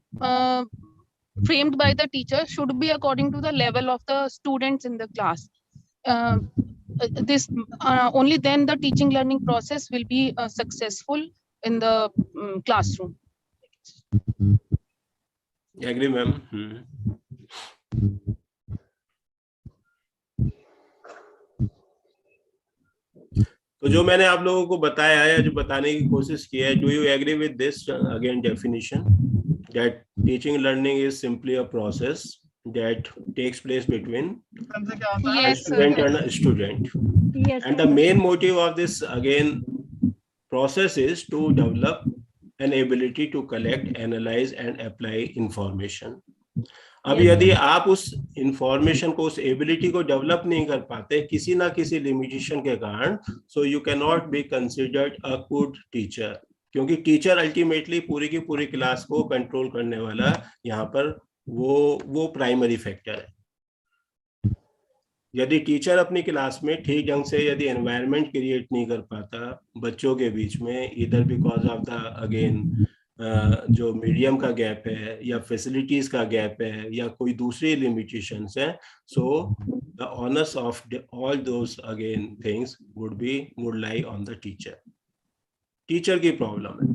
framed by the teacher should be according to the level of the students in the class. This only then the teaching learning process will be successful in the classroom. Agree, ma'am. तो जो मैंने आप लोगों को बताया है, जो बताने की कोशिश की है, do you agree with this again definition that teaching learning is simply a process that takes place between a student and a student. Yes, and the main motive of this again process is to develop an ability to collect, analyze and apply information. अब यदि आप उस information को, उस ability को develop नहीं कर पाते किसी ना किसी लिमिटेशन के कारण, so you can not be considered a good teacher. क्योंकि टीचर अल्टीमेटली पूरी की पूरी क्लास को कंट्रोल करने वाला यहाँ पर वो प्राइमरी फैक्टर है। यदि टीचर अपनी क्लास में ठीक ढंग से यदि एनवायरनमेंट क्रिएट नहीं कर पाता बच्चों के बीच में, इधर बिकॉज ऑफ द अगेन जो मीडियम का गैप है या फैसिलिटीज का गैप है या कोई दूसरी लिमिटेशंस है, so the honours of all those again things would lie on the teacher. Teacher की प्रॉब्लम है,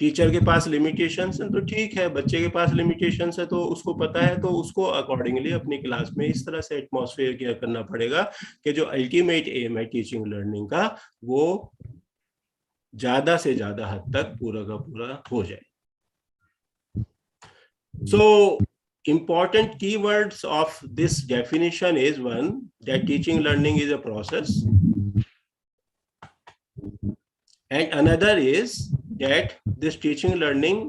टीचर के पास लिमिटेशंस है तो ठीक है, बच्चे के पास लिमिटेशंस है तो उसको पता है, तो उसको अकॉर्डिंगली अपनी क्लास में इस तरह से एटमॉस्फेयर क्रिएट करना पड़ेगा कि जो अल्टीमेट एम है टीचिंग लर्निंग का वो ज्यादा से ज्यादा हद तक पूरा का पूरा हो जाए। So important keywords of this definition is one, that teaching learning is a process, and another is that this teaching learning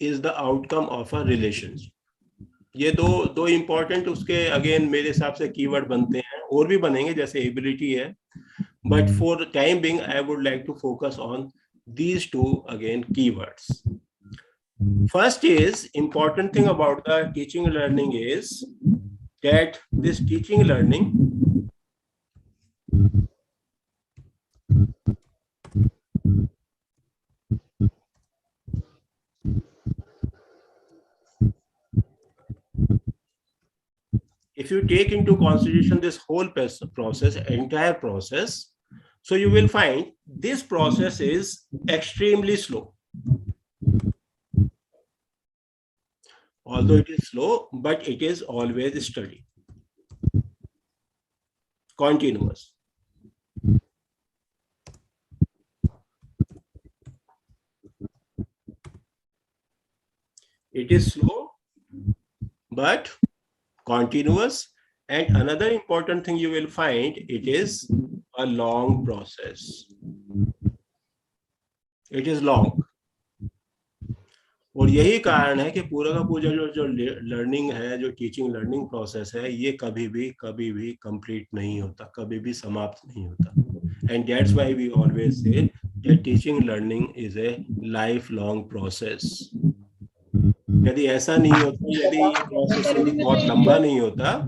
is the outcome of a relationship. ये दो important उसके अगेन मेरे हिसाब से कीवर्ड बनते हैं, और भी बनेंगे जैसे एबिलिटी है, but for the time being I would like to focus on these two again keywords. First is important thing about the teaching learning is that this teaching learning if you take into consideration this whole process, entire process, so you will find this process is extremely slow. Although it is slow, but it is always steady, continuous. It is slow, but continuous. And another important thing you will find, it is a long process. It is long. और यही कारण है कि पूरा का पूरा जो learning है, जो टीचिंग लर्निंग प्रोसेस है, ये कभी भी कंप्लीट नहीं होता, कभी भी समाप्त नहीं होता। And that's why we always say that teaching learning is a life long process. यदि ऐसा नहीं होता, यदि ये प्रोसेस यदि बहुत लंबा नहीं होता,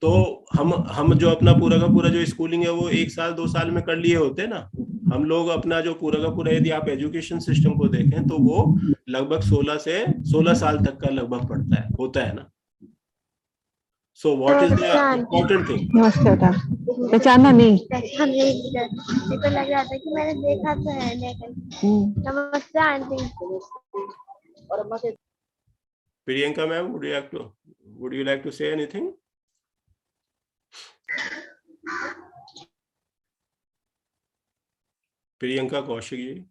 तो हम जो अपना पूरा का पूरा जो स्कूलिंग है वो 1 साल 2 साल में कर लिए होते ना। हम लोग अपना जो पूरा का पूरा, यदि आप एजुकेशन सिस्टम को देखें तो वो लगभग 16 साल तक का लगभग पड़ता है, होता है ना। So what is the important thing? नमस्ते बेटा, पहचाना नहीं? तो लग रहा था कि मैंने देखा तो है लेकिन। नमस्ते aunty. Priyanka ma'am, would you like to say anything? Priyanka Kaushik ji.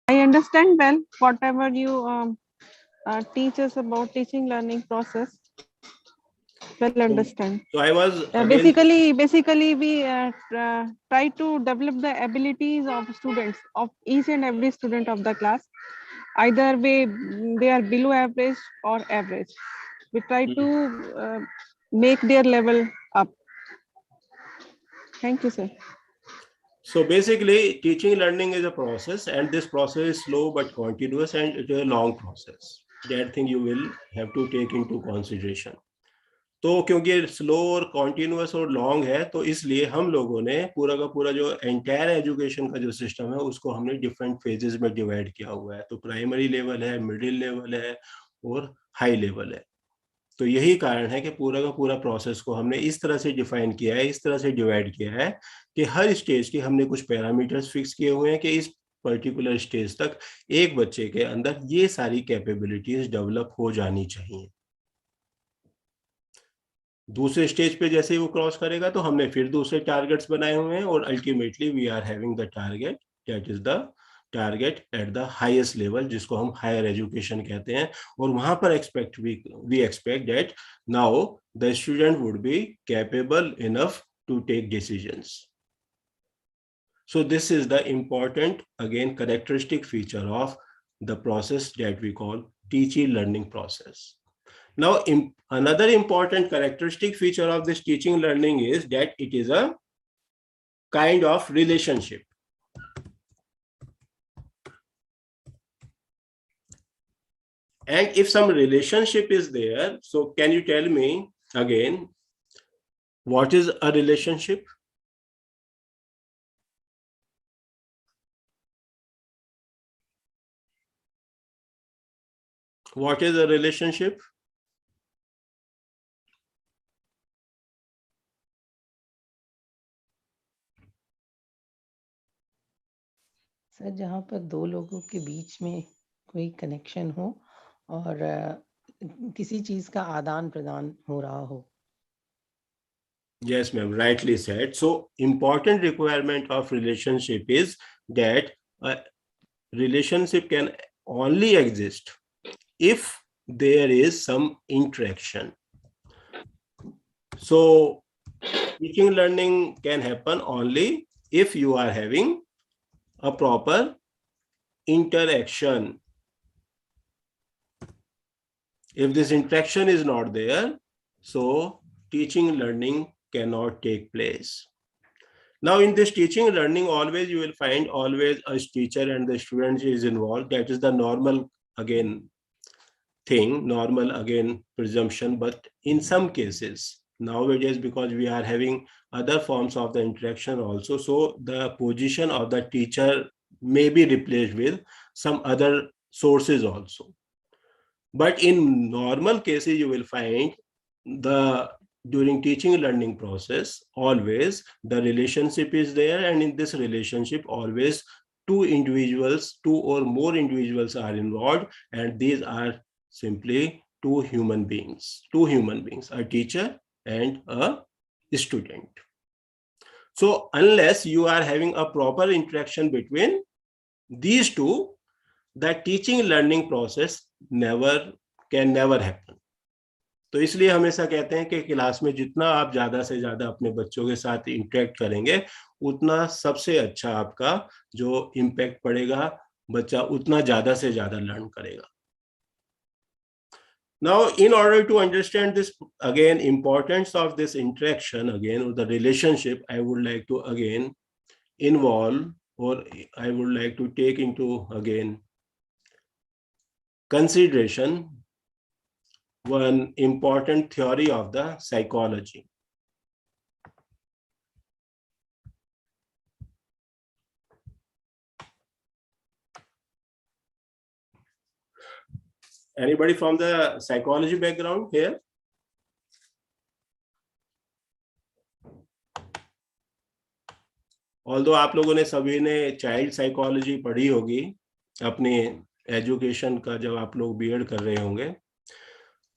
I understand well whatever you teach us about teaching learning process. Well understand. So I was basically we try to develop the abilities of students, of each and every student of the class. Either way they are below average or average. We try to make their level up. Thank you, sir. So basically, teaching learning is a process, and this process is slow but continuous, and it is a long process. That thing you will have to take into consideration. तो क्योंकि slow और continuous और long है, तो इसलिए हम लोगों ने पूरा का पूरा जो एंटायर एजुकेशन का जो सिस्टम है उसको हमने डिफरेंट फेजेस में डिवाइड किया हुआ है। तो प्राइमरी लेवल है, मिडिल लेवल है और हाई लेवल है। तो यही कारण है कि पूरा का पूरा प्रोसेस को हमने इस तरह से डिफाइन किया है, इस तरह से डिवाइड किया है कि हर स्टेज के हमने कुछ पैरामीटर्स फिक्स किए हुए हैं कि इस पर्टिकुलर स्टेज तक एक बच्चे के अंदर ये सारी कैपेबिलिटीज डेवलप हो जानी चाहिए। दूसरे स्टेज पे जैसे ही वो क्रॉस करेगा तो हमने फिर दूसरे टारगेट्स बनाए हुए हैं, और ultimately we are having the target, that is the target at the highest level, जिसको हम हायर एजुकेशन कहते हैं। और वहां पर we expect that now the student would be capable enough to take decisions. So this is the important again characteristic feature of the process that we call teaching learning process. Now another important characteristic feature of this teaching learning is that it is a kind of relationship. And if some relationship is there, so can you tell me again, what is a relationship? What is a relationship? Sir जहाँ पर दो लोगों के बीच में कोई connection हो और किसी चीज का आदान प्रदान हो रहा हो. Yes, ma'am, rightly said. So important requirement of relationship is that a relationship can only exist if there is some interaction. So teaching learning can happen only if you are having a proper interaction. If this interaction is not there, so teaching learning cannot take place. Now in this teaching learning, always you will find always a teacher and the student is involved. That is the normal again thing, normal again presumption. But in some cases nowadays, because we are having other forms of the interaction also, so the position of the teacher may be replaced with some other sources also. But in normal cases, you will find during teaching learning process, always the relationship is there, and in this relationship always two or more individuals are involved, and these are simply two human beings, a teacher and a student. So unless you are having a proper interaction between these two, the teaching learning process can never happen. तो इसलिए हमेशा कहते हैं कि class में जितना आप ज्यादा से ज्यादा अपने बच्चों के साथ इंटरेक्ट करेंगे, उतना सबसे अच्छा आपका जो इम्पैक्ट पड़ेगा, बच्चा उतना ज्यादा से ज्यादा लर्न करेगा. Now, in order to understand this again importance of this interaction again, or the relationship, I would like to again involve, or I would like to take into again consideration one important theory of the psychology. Anybody from the psychology background here? Although आप लोगों ने सभी ने child psychology पढ़ी होगी अपने education का, जब आप लोग बीएड कर रहे होंगे,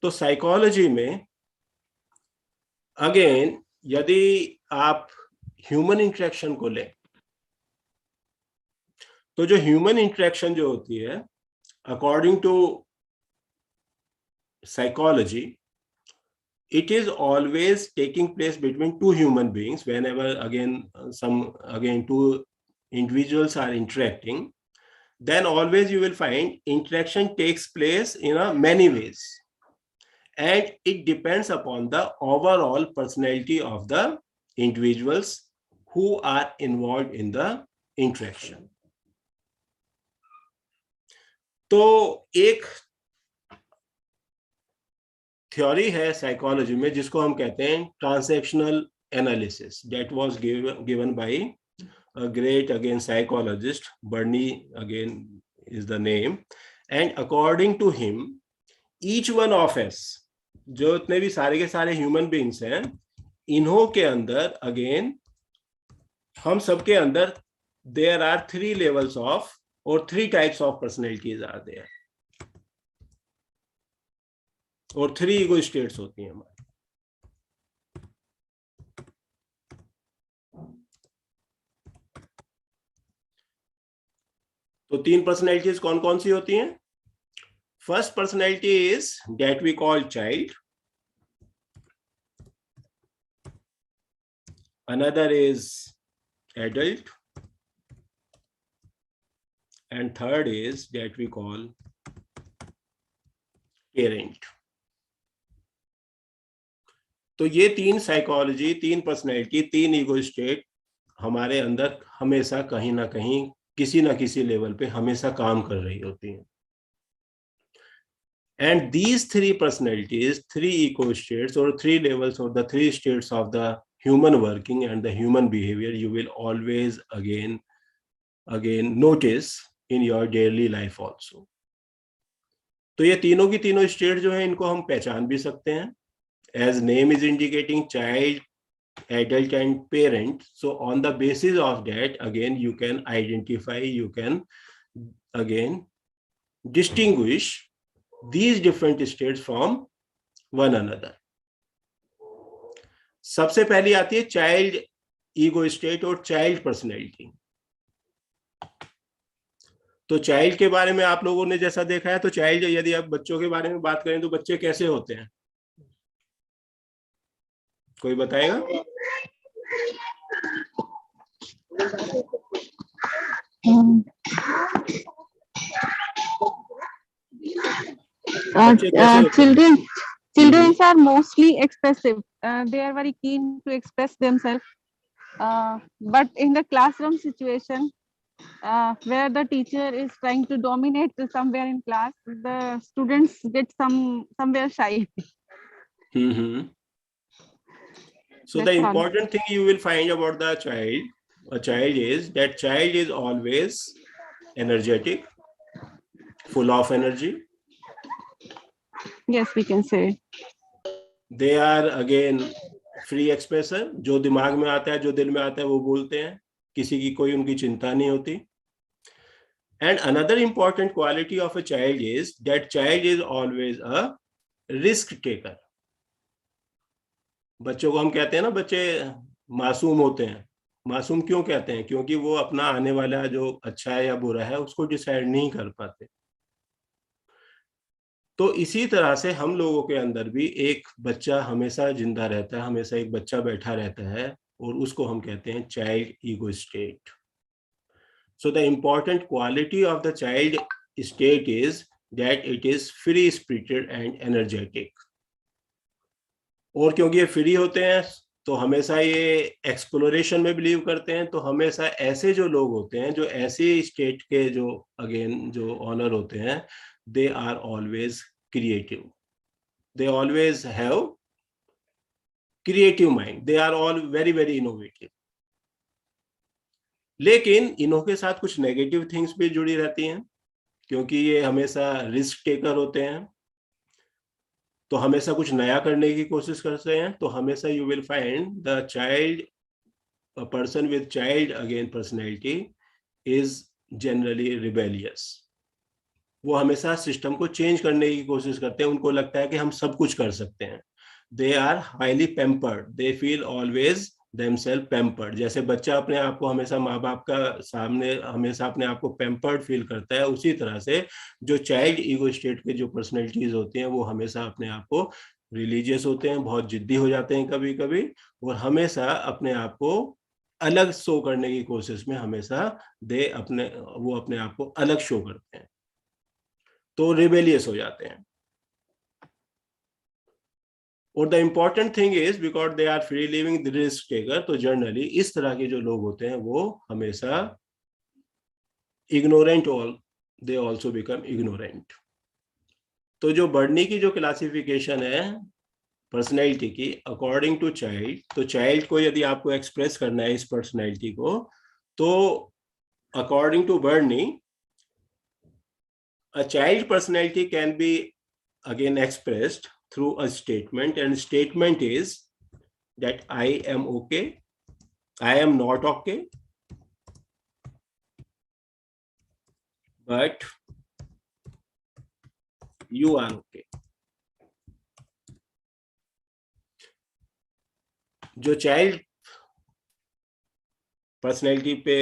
तो साइकोलॉजी में अगेन यदि आप ह्यूमन इंटरेक्शन को लें, तो जो ह्यूमन इंटरेक्शन जो होती है, according to psychology, it is always taking place between two human beings. Whenever again two individuals are interacting, then always you will find interaction takes place in many ways, and it depends upon the overall personality of the individuals who are involved in the interaction. तो एक theory है psychology में जिसको हम कहते हैं transactional analysis, that was given by a great again psychologist, Berne again is the name, and according to him each one of us, जो इतने भी सारे के सारे ह्यूमन बीइंग्स हैं, इन्हों के अंदर अगेन हम सबके अंदर देयर आर 3 levels ऑफ और 3 types of personalities are there, और 3 ईगो स्टेट्स होती हैं हमारी. तो 3 पर्सनैलिटीज कौन कौन सी होती हैं? First personality is that we call child, another is adult, and third is that we call parent. तो ये 3 साइकोलॉजी, 3 पर्सनैलिटी, 3 ईगो स्टेट हमारे अंदर हमेशा कहीं ना कहीं किसी ना किसी लेवल पे हमेशा काम कर रही होती हैं. And these three personalities, three eco states or three levels or the three states of the human working and the human behavior, you will always again notice in your daily life also. तो ये तीनों की तीनों state जो है इनको हम पहचान भी सकते हैं. As name is indicating, child, adult and parent. So on the basis of that, again you can identify, you can again distinguish these different states from one another. सबसे पहली आती है चाइल्ड ईगो स्टेट और child personality. तो child के बारे में आप लोगों ने जैसा देखा है, तो चाइल्ड, यदि आप बच्चों के बारे में बात करें तो बच्चे कैसे होते हैं, कोई बताएगा? Children are mostly expressive. They are very keen to express themselves. But in the classroom situation, where the teacher is trying to dominate somewhere in class, the students get somewhere shy. So the important thing you will find about the child is that child is always energetic, full of energy. Yes, we can say. They are again free expressor. जो दिमाग में आता है, जो दिल में आता है वो बोलते हैं, किसी की कोई उनकी चिंता नहीं होती. And another important quality of a child is that child is always a risk taker. बच्चों को हम कहते हैं ना, बच्चे मासूम होते हैं. मासूम क्यों कहते हैं? क्योंकि वो अपना आने वाला जो अच्छा है या बुरा है उसको डिसाइड नहीं कर पाते. तो इसी तरह से हम लोगों के अंदर भी एक बच्चा हमेशा जिंदा रहता है, हमेशा एक बच्चा बैठा रहता है, और उसको हम कहते हैं child ego state. So the important quality of the child state is that it is free spirited and energetic. और क्योंकि ये फ्री होते हैं तो हमेशा ये एक्सप्लोरेशन में बिलीव करते हैं. तो हमेशा ऐसे जो लोग होते हैं, जो ऐसे स्टेट के जो अगेन जो ऑनर होते हैं, they are always creative. They always have creative mind. They are all very very innovative. लेकिन इन्हों के साथ कुछ नेगेटिव थिंग्स भी जुड़ी रहती हैं, क्योंकि ये हमेशा रिस्क टेकर होते हैं, तो हमेशा कुछ नया करने की कोशिश करते हैं. तो हमेशा you will find the child, a person with child again personality is generally rebellious. वो हमेशा सिस्टम को चेंज करने की कोशिश करते हैं. उनको लगता है कि हम सब कुछ कर सकते हैं. They are highly pampered. They feel always themselves pampered. जैसे बच्चा अपने आप को हमेशा माँ बाप का सामने हमेशा अपने आप को पैम्पर्ड फील करता है, उसी तरह से जो चाइल्ड ईगो स्टेट के जो पर्सनैलिटीज होती हैं वो हमेशा अपने आप को रिलीजियस होते हैं, बहुत जिद्दी हो जाते हैं कभी कभी, और हमेशा अपने आप को अलग शो करने की कोशिश में हमेशा वो अपने आप को अलग शो करते हैं, तो रिबेलियस हो जाते हैं. और the important thing is because they are free living the risk taker. तो जनरली इस तरह के जो लोग होते हैं वो हमेशा ignorant, they also become ignorant. तो जो बर्नी की जो क्लासिफिकेशन है पर्सनैलिटी की अकॉर्डिंग टू चाइल्ड, तो चाइल्ड को यदि आपको एक्सप्रेस करना है इस पर्सनैलिटी को, तो according to Berne a child personality can be again expressed through a statement, and statement is that I am okay, I am not okay, but you are okay. जो child personality पे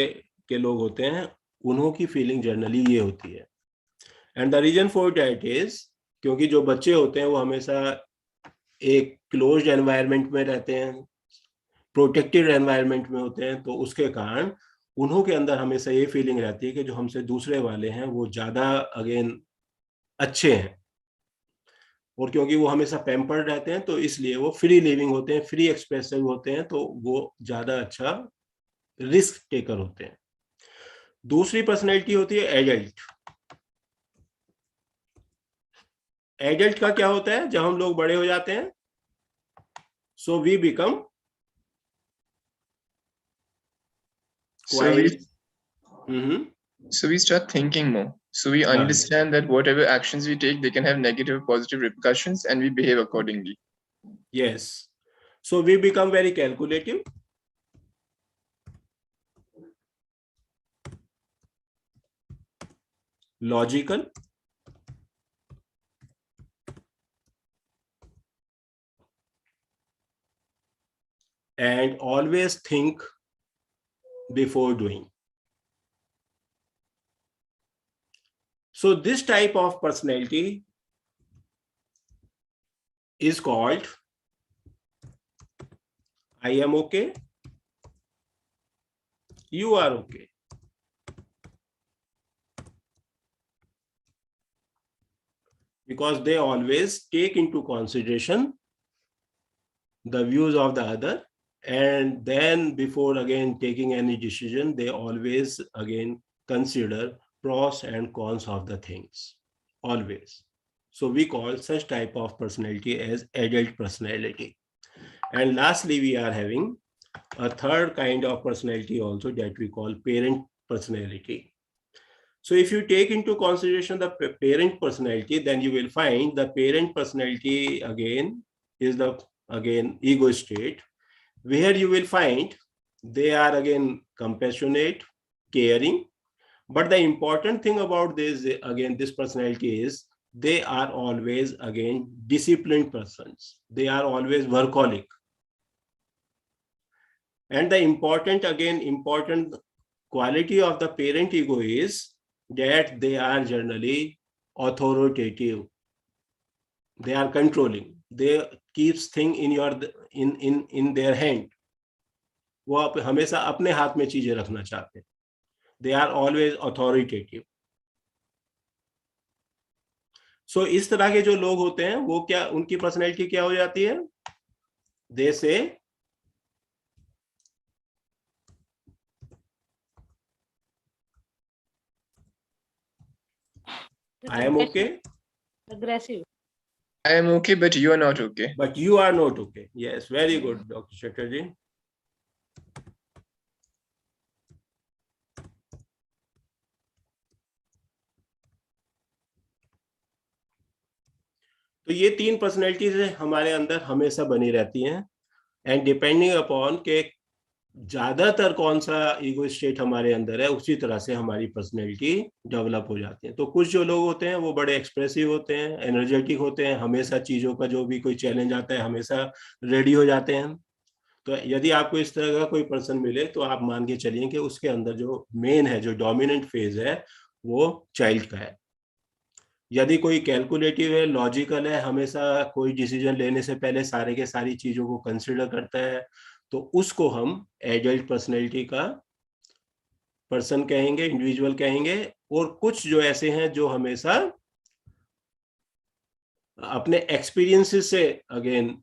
के लोग होते हैं उन्हों की फीलिंग जनरली ये होती है. And the reason for that is क्योंकि जो बच्चे होते हैं वो हमेशा एक क्लोज्ड एनवायरनमेंट में रहते हैं, प्रोटेक्टेड एनवायरनमेंट में होते हैं, तो उसके कारण उन्हों के अंदर हमेशा ये फीलिंग रहती है कि जो हमसे दूसरे वाले हैं वो ज्यादा अगेन अच्छे हैं. और क्योंकि वो हमेशा पैम्पर्ड रहते हैं तो इसलिए वो फ्री लिविंग होते हैं, फ्री एक्सप्रेसिव होते हैं, तो वो ज्यादा अच्छा रिस्क टेकर होते हैं। दूसरी पर्सनैलिटी होती है एडल्ट। एडल्ट का क्या होता है, जब हम लोग बड़े हो जाते हैं, so we become quite. So we start thinking more. So we understand that whatever actions we take, they can have negative or positive repercussions, and we behave accordingly. Yes. So we become very calculative. Logical. And always think before doing. So this type of personality is called I am okay, you are okay. Because they always take into consideration the views of the other, and then before again taking any decision, they always again consider pros and cons of the things, always. So we call such type of personality as adult personality. And lastly, we are having a third kind of personality also that we call parent personality. So if you take into consideration the parent personality, then you will find the parent personality again is the ego state, where you will find they are again compassionate, caring. But the important thing about this personality is they are always again disciplined persons. They are always workaholic. And the important quality of the parent ego is that they are generally authoritative. They are controlling. They keeps thing in their hand. वो हमेशा अपने हाथ में चीजें रखना चाहते हैं. They are always authoritative. So इस तरह के जो लोग होते हैं वो क्या, उनकी पर्सनैलिटी क्या हो जाती है? They say I am okay. Aggressive. I am okay, but you are not okay. But you are not okay. Yes, very good, Dr. Chatterjee. तो ये तीन पर्सनैलिटीज हमारे अंदर हमेशा बनी रहती हैं, एंड डिपेंडिंग अपॉन के ज्यादातर कौन सा ईगो स्टेट हमारे अंदर है, उसी तरह से हमारी पर्सनैलिटी डेवलप हो जाती है. तो कुछ जो लोग होते हैं वो बड़े एक्सप्रेसिव होते हैं, एनर्जेटिक होते हैं, हमेशा चीजों का जो भी कोई चैलेंज आता है हमेशा रेडी हो जाते हैं. तो यदि आपको इस तरह का कोई पर्सन मिले तो आप मान के चलिए कि उसके अंदर जो मेन है, जो डोमिनेंट फेज है, वो चाइल्ड का है. यदि कोई कैलकुलेटिव है, लॉजिकल है, हमेशा कोई डिसीजन लेने से पहले सारे के सारी चीजों को कंसिडर करता है, तो उसको हम एडल्ट पर्सनैलिटी का पर्सन कहेंगे, इंडिविजुअल कहेंगे. और कुछ जो ऐसे हैं जो हमेशा अपने एक्सपीरियंसेस से अगेन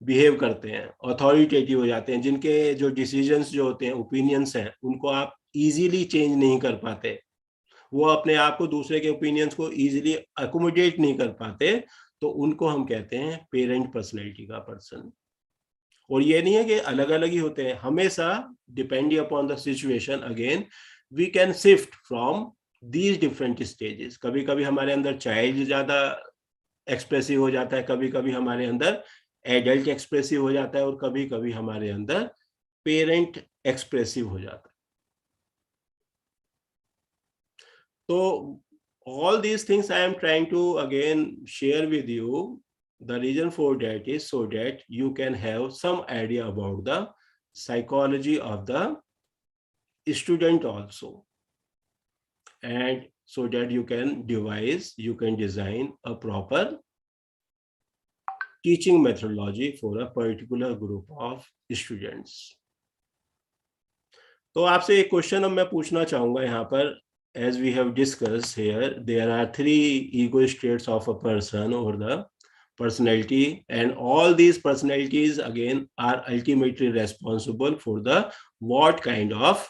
बिहेव करते हैं, अथॉरिटेटिव हो जाते हैं, जिनके जो डिसीजंस जो होते हैं, ओपिनियंस हैं, उनको आप इजीली चेंज नहीं कर पाते. वो अपने आप को दूसरे के ओपिनियंस को इजीली अकोमोडेट नहीं कर पाते, तो उनको हम कहते हैं पेरेंट पर्सनैलिटी का पर्सन. और ये नहीं है कि अलग अलग ही होते हैं, हमेशा depending upon the situation again we can shift from these different stages. कभी कभी हमारे अंदर चाइल्ड ज्यादा एक्सप्रेसिव हो जाता है, कभी कभी हमारे अंदर एडल्ट एक्सप्रेसिव हो जाता है, और कभी कभी हमारे अंदर पेरेंट एक्सप्रेसिव हो जाता है. So all these things I am trying to again share with you. The reason for that is so that you can have some idea about the psychology of the student also, and so that you can design a proper teaching methodology for a particular group of students. तो आपसे एक question अब मैं पूछना चाहूंगा यहाँ पर. As we have discussed here, there are three ego states of a person or the personality, and all these personalities again are ultimately responsible for the what kind of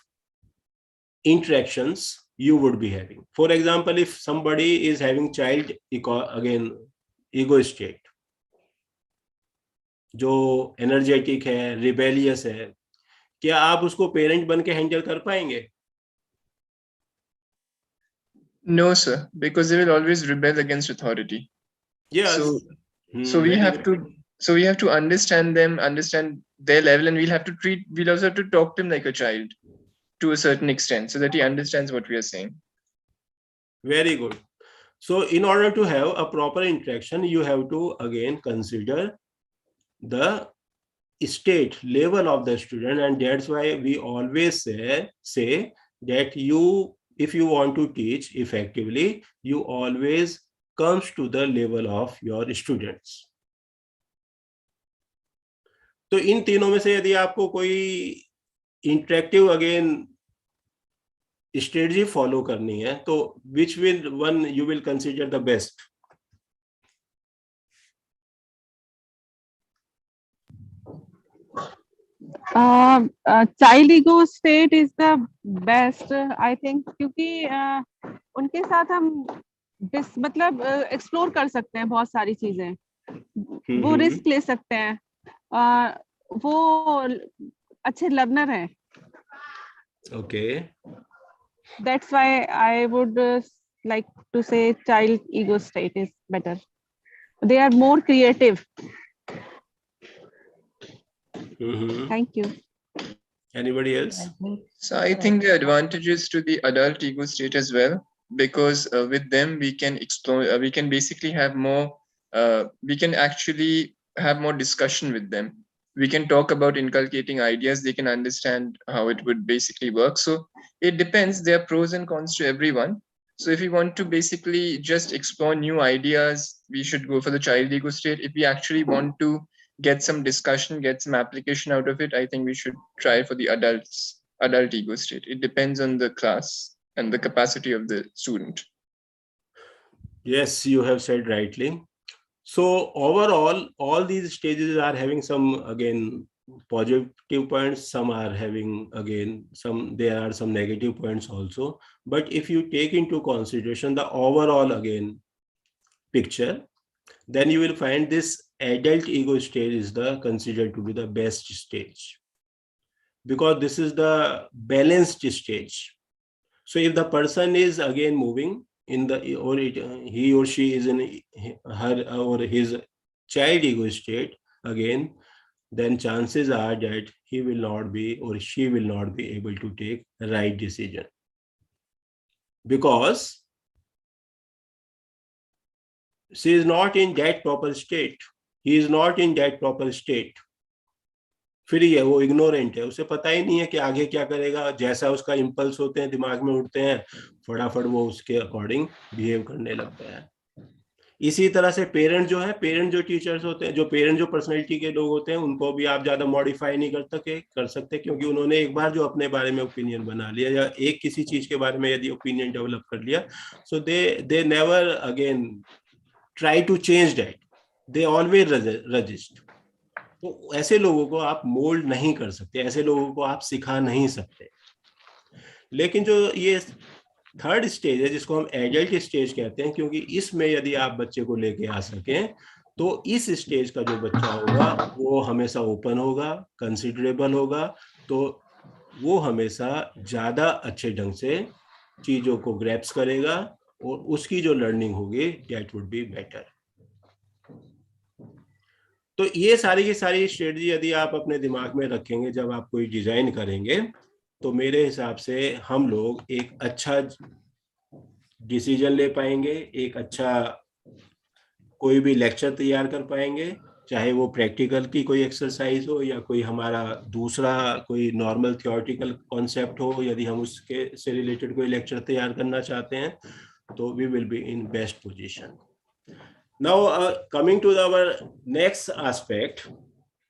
interactions you would be having. For example, if somebody is having child ego state, जो energetic है, rebellious है, क्या आप उसको parent बन के handle कर पाएंगे? No, sir, because they will always rebel against authority. Yes. So we have to understand them, understand their level, and we'll also have to talk to him like a child to a certain extent so that he understands what we are saying. Very good. So in order to have a proper interaction, you have to again consider the state level of the student, and that's why we always say that if you want to teach effectively, you always comes to the level of your students. तो इन तीनों में से यदि आपको कोई interactive again strategy follow करनी है, तो which one you will consider the best? Child ego state is the best, I think, क्योंकि उनके साथ हम मतलब एक्सप्लोर कर सकते हैं बहुत सारी चीजें, वो रिस्क ले सकते हैं, वो अच्छे लर्नर हैं. Okay. That's why I would like to say child ego state is better. They are more creative. Thank you. Anybody else? So I think the advantages to the adult ego state as well, because with them we can explore, we can basically have more, we can actually have more discussion with them. We can talk about inculcating ideas, they can understand how it would basically work. So it depends, there are pros and cons to everyone. So if we want to basically just explore new ideas, we should go for the child ego state. If we actually want to get some discussion, get some application out of it, I think we should try for the adult ego state. It depends on the class and the capacity of the student. Yes, you have said rightly. So overall, all these stages are having some, again, positive points, some are having, again, there are some negative points also. But if you take into consideration the overall, again, picture, then you will find this adult ego stage is considered to be the best stage, because this is the balanced stage. So if the person is again moving in the, or he or she is in her or his child ego state again, then chances are that he will not be or she will not be able to take the right decision, because she is not in that proper state, he is not in that proper state. Free है, वो ignorant है, उसे पता ही नहीं है कि आगे क्या करेगा, जैसा उसका इंपल्स होते हैं, दिमाग में उठते हैं, फटाफट वो उसके अकॉर्डिंग बिहेव करने लगता है. इसी तरह से पेरेंट जो टीचर्स होते हैं, जो पर्सनैलिटी के लोग होते हैं, उनको भी आप ज्यादा मॉडिफाई नहीं कर सकते, क्योंकि उन्होंने एक बार जो अपने बारे में ओपिनियन बना लिया, या एक किसी चीज के बारे में यदि ओपिनियन डेवलप कर लिया, so they never again try to change that, they always resist. तो ऐसे लोगों को आप मोल्ड नहीं कर सकते, ऐसे लोगों को आप सिखा नहीं सकते. लेकिन जो ये थर्ड स्टेज है, जिसको हम एडल्ट स्टेज कहते हैं, क्योंकि इसमें यदि आप बच्चे को लेके आ सकें, तो इस स्टेज का जो बच्चा होगा वो हमेशा ओपन होगा, कंसिडरेबल होगा, तो वो हमेशा ज्यादा अच्छे ढंग से चीजों को ग्रैप्स करेगा, और उसकी जो लर्निंग होगी दैट वुड बी बेटर. तो ये सारी की सारी स्ट्रेटजी यदि आप अपने दिमाग में रखेंगे जब आप कोई डिजाइन करेंगे, तो मेरे हिसाब से हम लोग एक अच्छा डिसीजन ले पाएंगे, एक अच्छा कोई भी लेक्चर तैयार कर पाएंगे, चाहे वो प्रैक्टिकल की कोई एक्सरसाइज हो या कोई हमारा दूसरा कोई नॉर्मल थियोरेटिकल कॉन्सेप्ट हो. यदि हम उसके से रिलेटेड कोई लेक्चर तैयार करना चाहते हैं, तो we will be in best position. Now, coming to our next aspect,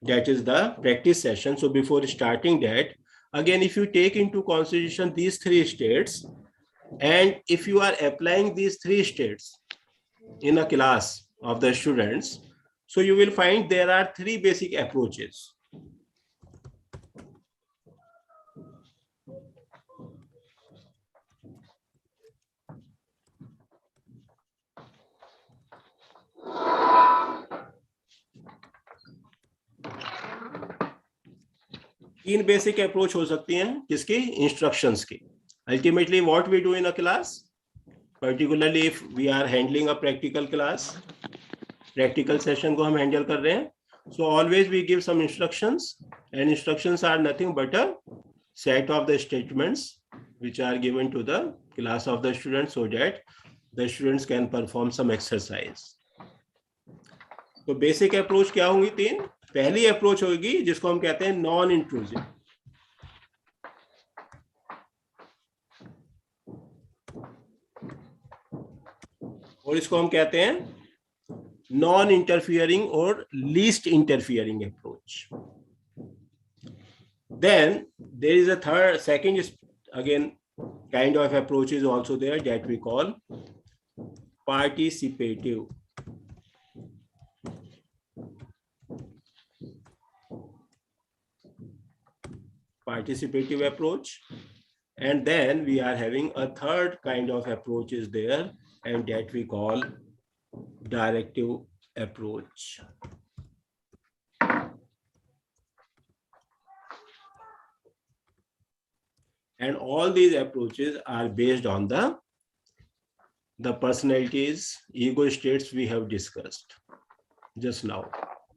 that is the practice session. So before starting that, again, if you take into consideration these three states, and if you are applying these three states in a class of the students, so you will find there are three basic approaches. तीन basic approach हो सकती हैं किसकी, instructions की. Ultimately what we do in a class, particularly if we are handling a practical class, practical session को हम handle कर रहे हैं, so always we give some instructions, and instructions are nothing but a set of the statements which are given to the class of the students so that the students can perform some exercise. तो basic approach क्या होंगी तीन. पहली approach होगी जिसको हम कहते हैं नॉन इंट्रूसिव. और इसको हम कहते हैं नॉन इंटरफियरिंग और least interfering approach. Then there is a second again kind of approach is also there that we call participative. Participative approach. And then we are having a third kind of approach is there, and that we call directive approach. And all these approaches are based on the personalities, ego states we have discussed just now.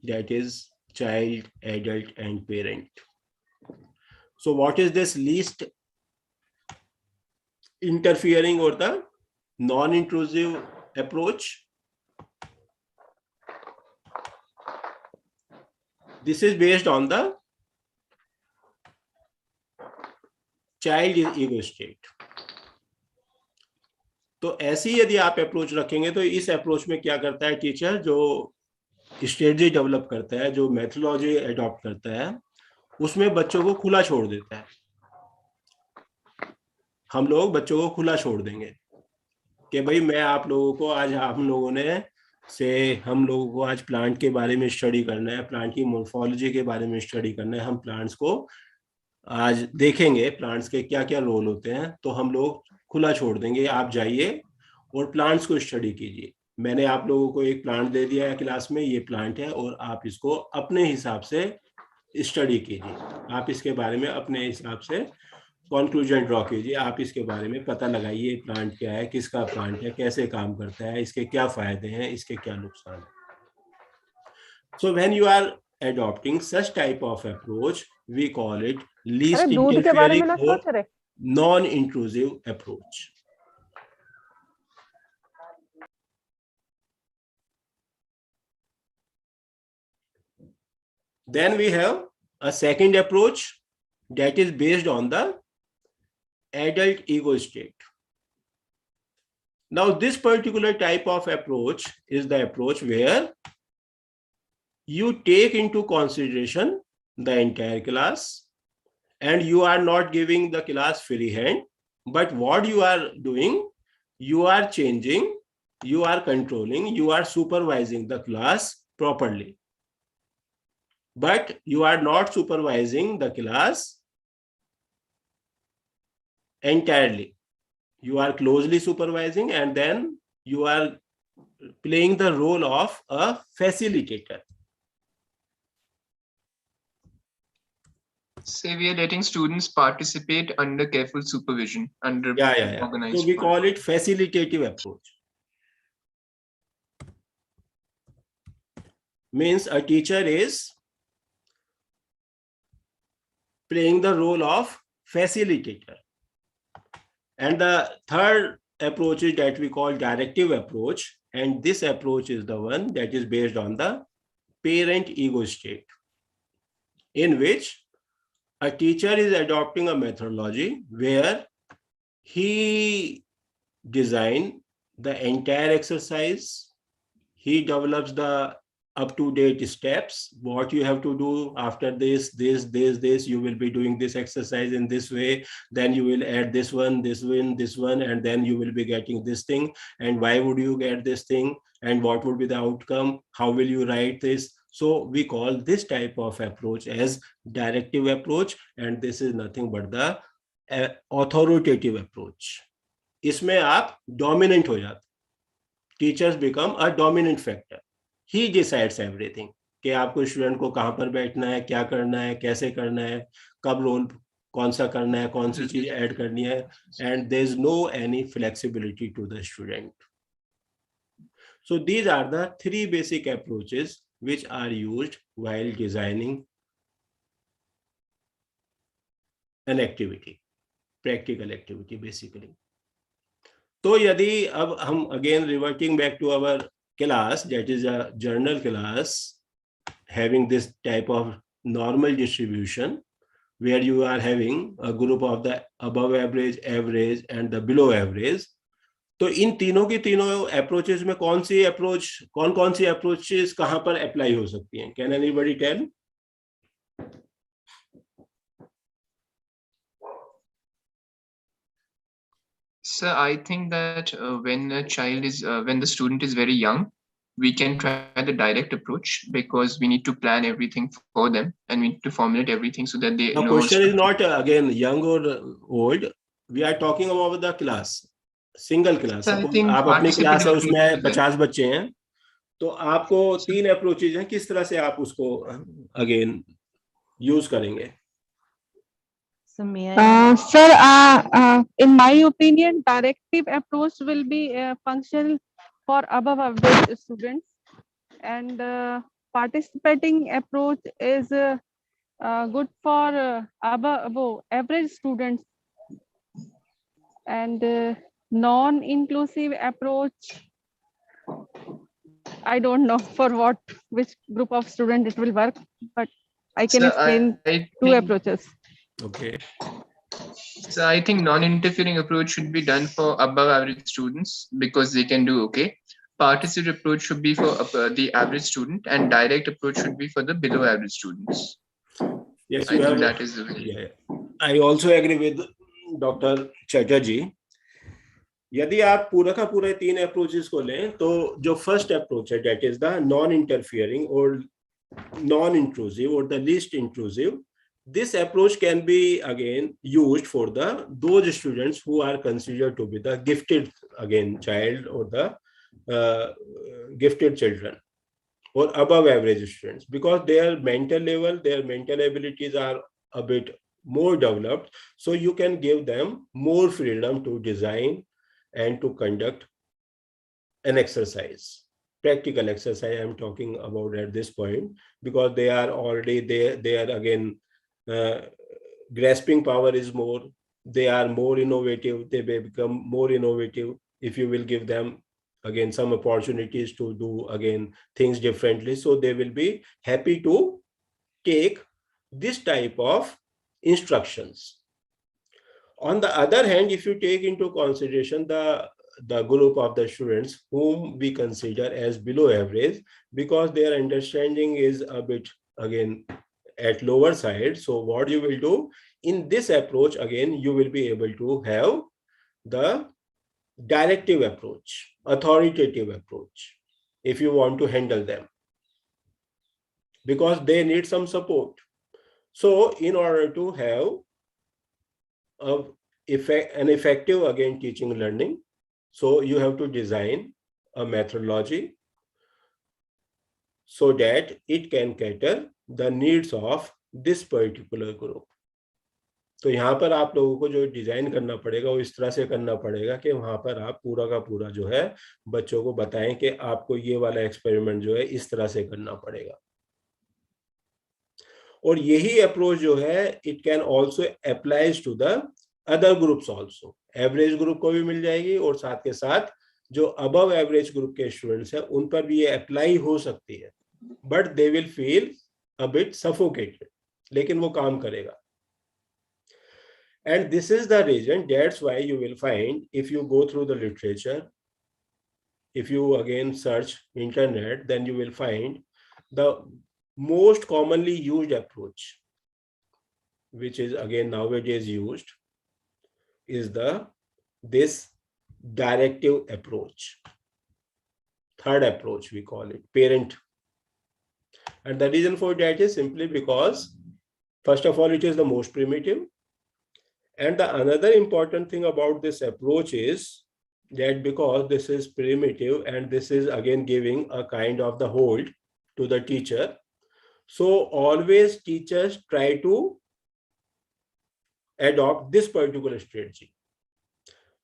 That is child, adult, and parent. So what is this least interfering or the non-intrusive approach? This is based on the child ego state. तो ऐसी यदि आप approach रखेंगे तो इस approach में क्या करता है टीचर, जो स्ट्रेटजी डेवलप करता है, जो मेथोडोलॉजी अडॉप्ट करता है, उसमें बच्चों को खुला छोड़ देता है. हम लोग बच्चों को खुला छोड़ देंगे कि भाई मैं आप लोगों को आज हम लोगों ने हम लोगों को आज प्लांट के बारे में स्टडी करना है, प्लांट की मोर्फोलॉजी के बारे में स्टडी करना है, हम प्लांट्स को आज देखेंगे, प्लांट्स के क्या क्या रोल होते हैं. तो हम लोग खुला छोड़ देंगे, आप जाइए और प्लांट्स को स्टडी कीजिए. मैंने आप लोगों को एक प्लांट दे दिया है क्लास में, ये प्लांट है और आप इसको अपने हिसाब से स्टडी कीजिए. आप इसके बारे में अपने हिसाब से कंक्लूजन ड्रॉ कीजिए. आप इसके बारे में पता लगाइए प्लांट क्या है, किसका प्लांट है, कैसे काम करता है, इसके क्या फायदे हैं, इसके क्या नुकसान है. So when you are adopting such type of approach, we call it least interfering or non-intrusive approach. Then we have a second approach that is based on the adult ego state. Now this particular type of approach is the approach where you take into consideration the entire class and you are not giving the class free hand, but what you are doing, you are changing, you are controlling, you are supervising the class properly. But you are not supervising the class entirely. You are closely supervising and then you are playing the role of a facilitator. Say we are letting students participate under careful supervision, under organized. So we call it facilitative approach. Means a teacher is playing the role of facilitator. And the third approach is that we call directive approach. And this approach is the one that is based on the parent ego state, in which a teacher is adopting a methodology where he designs the entire exercise. He develops the up-to-date steps, what you have to do after this, you will be doing this exercise in this way, then you will add this one, and then you will be getting this thing, and why would you get this thing, and what would be the outcome, how will you write this. So we call this type of approach as directive approach, and this is nothing but the authoritative approach. इसमें आप dominant हो जाते, teachers become a dominant factor. He decides everything. कि आपको student को कहाँ पर बैठना है, क्या करना है, कैसे करना है, कब रोल कौन सा करना है, कौन सी चीज ऐड करनी है, and there is no any flexibility to the student. So these are the three basic approaches which are used while designing an activity, practical activity basically. तो यदि अब हम again reverting back to our class, that is a journal class having this type of normal distribution where you are having a group of the above average, average and the below average. तो इन तीनों की तीनों approaches में कौन कौन सी approaches कहां पर apply हो सकती हैं? Can anybody tell? So I think that when the student is very young, we can try the direct approach because we need to plan everything for them and we need to formulate everything so that they know. The question is not again young or old. We are talking about the class, single class. आप अपनी class है उसमें 50 बच्चे हैं, तो आपको 3 approaches हैं, किस तरह से आप उसको अगेन यूज करेंगे? Sir, in my opinion, directive approach will be functional for above average students, and participating approach is good for above average students, and non-inclusive approach, I don't know for which group of students it will work, but I can explain 2 approaches. Okay. So I think non-interfering approach should be done for above average students because they can do okay. Participative approach should be for the average student, and direct approach should be for the below average students. Yes, I think that is the way. Yeah. I also agree with Dr. Chatterjee. यदि आप पूरा का पूरा 3 approaches को लें, तो जो first approach है that is the non interfering और नॉन इंट्रूसिव और the least intrusive, this approach can be again used for those students who are considered to be the gifted child or the gifted children or above average students, because their mental level, their mental abilities are a bit more developed, so you can give them more freedom to design and to conduct an exercise, practical exercise I'm talking about at this point, because they are already they are again grasping power is more, they are more innovative, they may become more innovative if you will give them again some opportunities to do again things differently, so they will be happy to take this type of instructions. On the other hand, if you take into consideration the group of the students whom we consider as below average, because their understanding is a bit again at lower side, so what you will do in this approach, again you will be able to have the directive approach, authoritative approach, if you want to handle them, because they need some support. So in order to have an effective again teaching learning, so you have to design a methodology so that it can cater the needs of this particular group. तो यहाँ पर आप लोगों को जो design करना पड़ेगा वो इस तरह से करना पड़ेगा कि वहां पर आप पूरा का पूरा जो है बच्चों को बताएं कि आपको ये वाला एक्सपेरिमेंट जो है इस तरह से करना पड़ेगा। और यही अप्रोच जो है it can also applies to the other groups also, average group को भी मिल जाएगी और साथ के साथ जो अबव एवरेज ग्रुप के स्टूडेंट्स हैं उन पर भी ये अप्लाई हो सकती है, but they will feel a bit suffocated, लेकिन वो काम करेगा। And this is the reason, that's why you will find, if you go through the literature, if you again search internet, then you will find the most commonly used approach, which is again nowadays used, is this directive approach. Third approach we call it, parent. And the reason for that is simply because first of all it is the most primitive. And the another important thing about this approach is that because this is primitive and this is again giving a kind of the hold to the teacher, So always teachers try to adopt this particular strategy.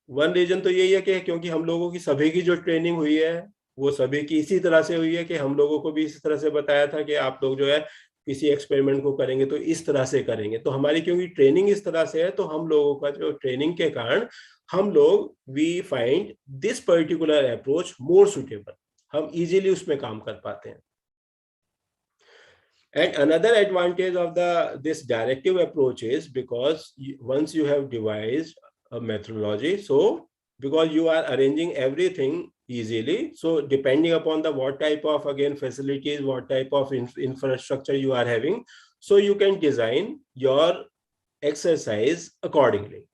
One reason तो यही है कि क्योंकि हम लोगों की सभी की जो ट्रेनिंग हुई है वो सभी की इसी तरह से हुई है कि हम लोगों को भी इसी तरह से बताया था कि आप लोग जो है किसी एक्सपेरिमेंट को करेंगे तो इस तरह से करेंगे। तो हमारी क्योंकि ट्रेनिंग इस तरह से है तो हम लोगों का जो ट्रेनिंग के कारण हम लोग we find this particular approach more suitable, हम इजीली उसमें काम कर पाते हैं। And another advantage of this directive approach is because once you have devised a methodology, so because you are arranging everything easily, so depending upon the what type of again facilities, what type of infrastructure you are having, so you can design your exercise accordingly.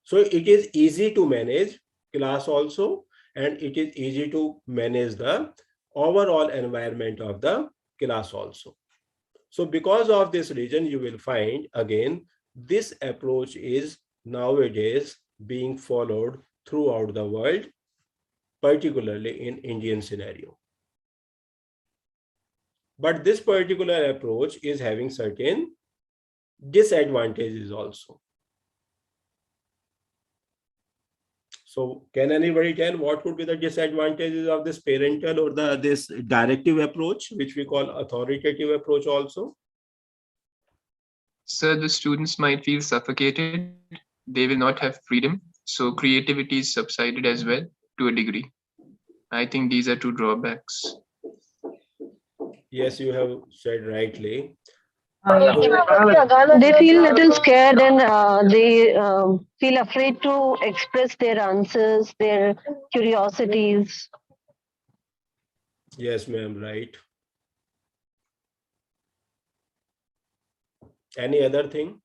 So it is easy to manage class also, and it is easy to manage the overall environment of the class also. So because of this reason, you will find again, this approach is nowadays being followed throughout the world, particularly in Indian scenario. But this particular approach is having certain disadvantages also. So can anybody tell what would be the disadvantages of this parental or this directive approach, which we call authoritative approach also? So the students might feel suffocated. They will not have freedom. So creativity is subsided as well to a degree. I think these are two drawbacks. Yes, you have said rightly. They feel a little scared and they feel afraid to express their answers, their curiosities. Yes, ma'am, right. Any other thing?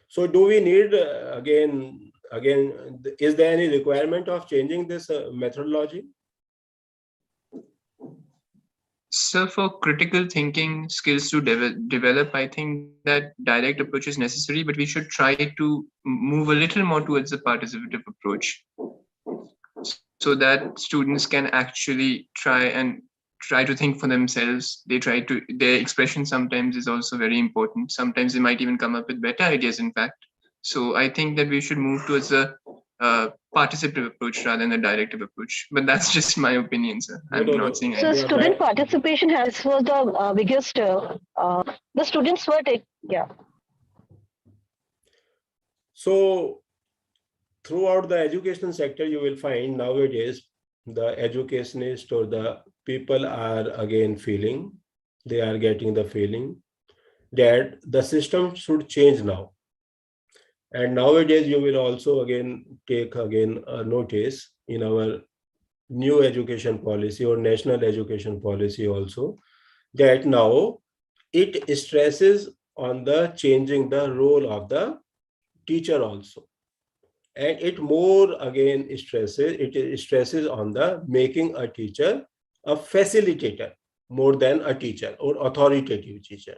So do we need again, is there any requirement of changing this methodology? So for critical thinking skills to develop, I think that direct approach is necessary, but we should try to move a little more towards the participative approach so that students can actually try to think for themselves. Their expression sometimes is also very important. Sometimes they might even come up with better ideas, in fact. So I think that we should move towards a participative approach rather than a directive approach. But that's just my opinion, sir. I'm not saying. So student participation was the biggest. The students were So throughout the education sector, you will find nowadays the educationists or the people are again feeling, they are getting the feeling that the system should change now. And nowadays you will also again take again a notice in our new education policy or national education policy also, that now it stresses on the changing the role of the teacher also. And it more again stresses on the making a teacher a facilitator more than a teacher or authoritative teacher.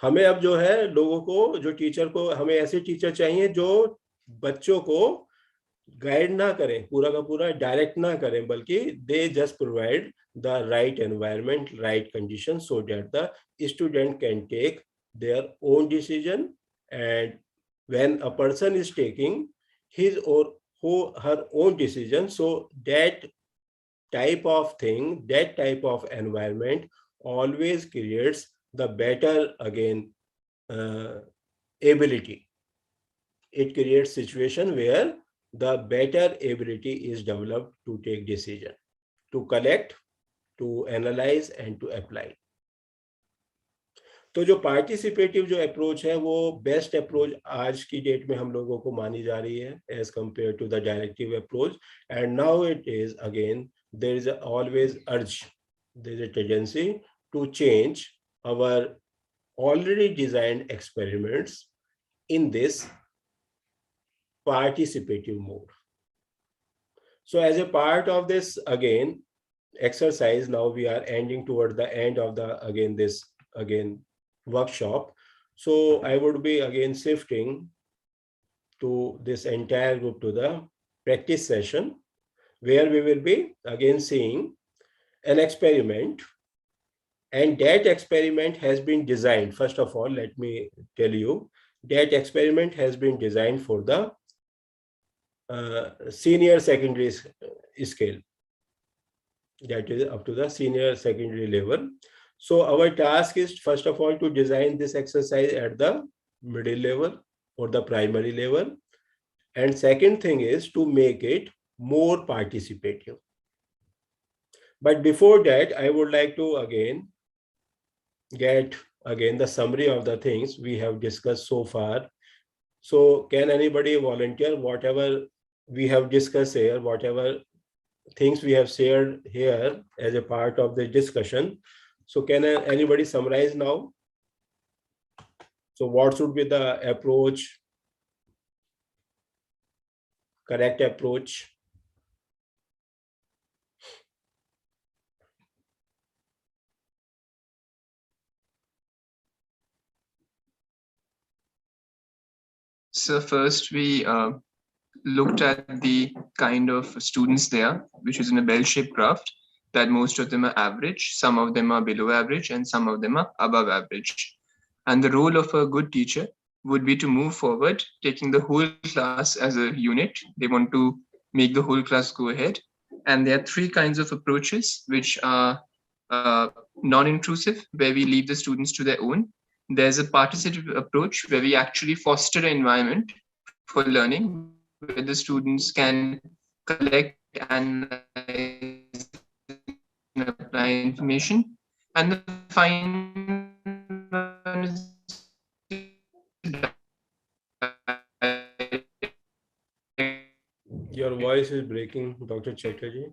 हमें अब जो है लोगों को जो teacher को हमें ऐसे टीचर चाहिए जो बच्चों को गाइड ना करें, पूरा का पूरा डायरेक्ट ना करें, बल्कि they just provide the right environment, right condition so that the student can take their own decision. And when a person is taking his or her own decision, so that type of thing, that type of environment always creates the better again ability. It creates situation where the better ability is developed to take decision, to collect, to analyze and to apply. तो जो participative जो approach है वो best approach आज की date में हम लोगों को मानी जा रही है as compare to the directive approach. And now it is again there is always urge, there is a tendency to change our already designed experiments in this participative mode. So as a part of this again exercise, now we are ending toward the end of the this workshop. So I would be again shifting to this entire group to the practice session, where we will be again seeing an experiment And that experiment has been designed. First of all, let me tell you, that experiment has been designed for the senior secondary scale. That is up to the senior secondary level. So our task is, first of all, to design this exercise at the middle level or the primary level. And second thing is to make it more participative. But before that, I would like to again get the summary of the things we have discussed so far. So can anybody volunteer whatever we have discussed here, whatever things we have shared here as a part of the discussion? So can anybody summarize now? So what should be the approach, correct approach? So first we looked at the kind of students there, which is in a bell-shaped graph, that most of them are average, some of them are below average, and some of them are above average. And the role of a good teacher would be to move forward, taking the whole class as a unit. They want to make the whole class go ahead. And there are three kinds of approaches, which are non-intrusive, where we leave the students to their own. There's a participative approach where we actually foster an environment for learning, where the students can collect and apply information. And the final one is Your voice is breaking, Dr. Chatterjee.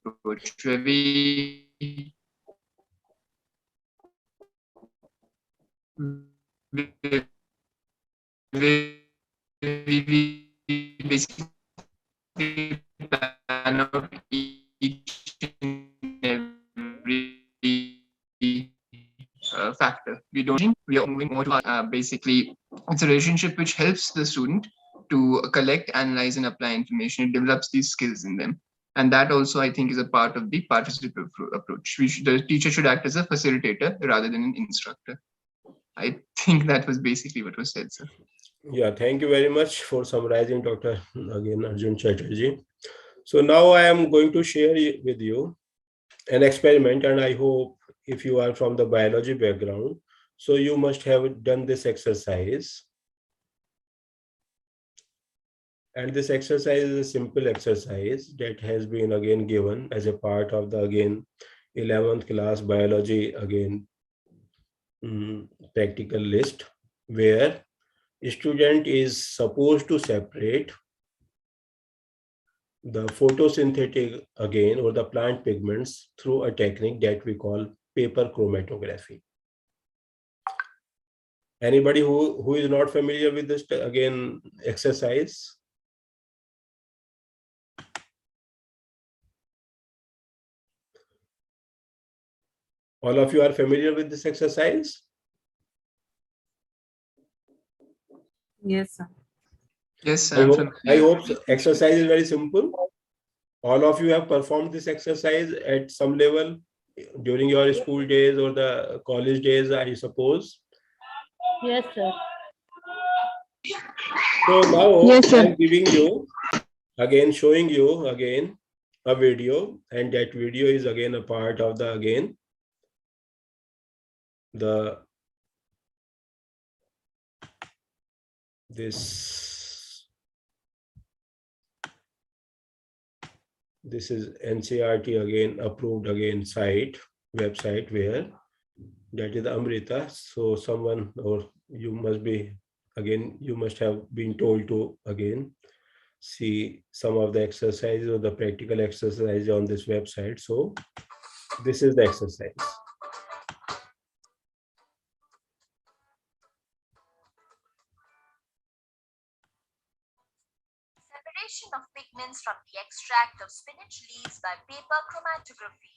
approach, where we basically plan out each and every factor. We are moving more to basically, it's a relationship which helps the student to collect, analyze, and apply information. It develops these skills in them. And that also, I think, is a part of the participative approach. The teacher should act as a facilitator rather than an instructor. I think that was basically what was said, sir. Yeah, thank you very much for summarizing, Dr. again Arjun Chatterjee. So now I am going to share with you an experiment, and I hope if you are from the biology background, so you must have done this exercise. And this exercise is a simple exercise that has been again given as a part of the 11th class biology practical list, where a student is supposed to separate the photosynthetic or the plant pigments through a technique that we call paper chromatography. Anybody who is not familiar with this exercise? All of you are familiar with this exercise? Yes, sir. Yes, sir. I hope exercise is very simple. All of you have performed this exercise at some level during your school days or the college days, I suppose. Yes, sir. So now Yes, sir. I'm giving you showing you a video, and that video is a part of the this is NCERT approved website where that is Amrita. So someone, or you must have been told to see some of the exercises or the practical exercise on this website. So this is the exercise. Separation of pigments from the extract of spinach leaves by paper chromatography.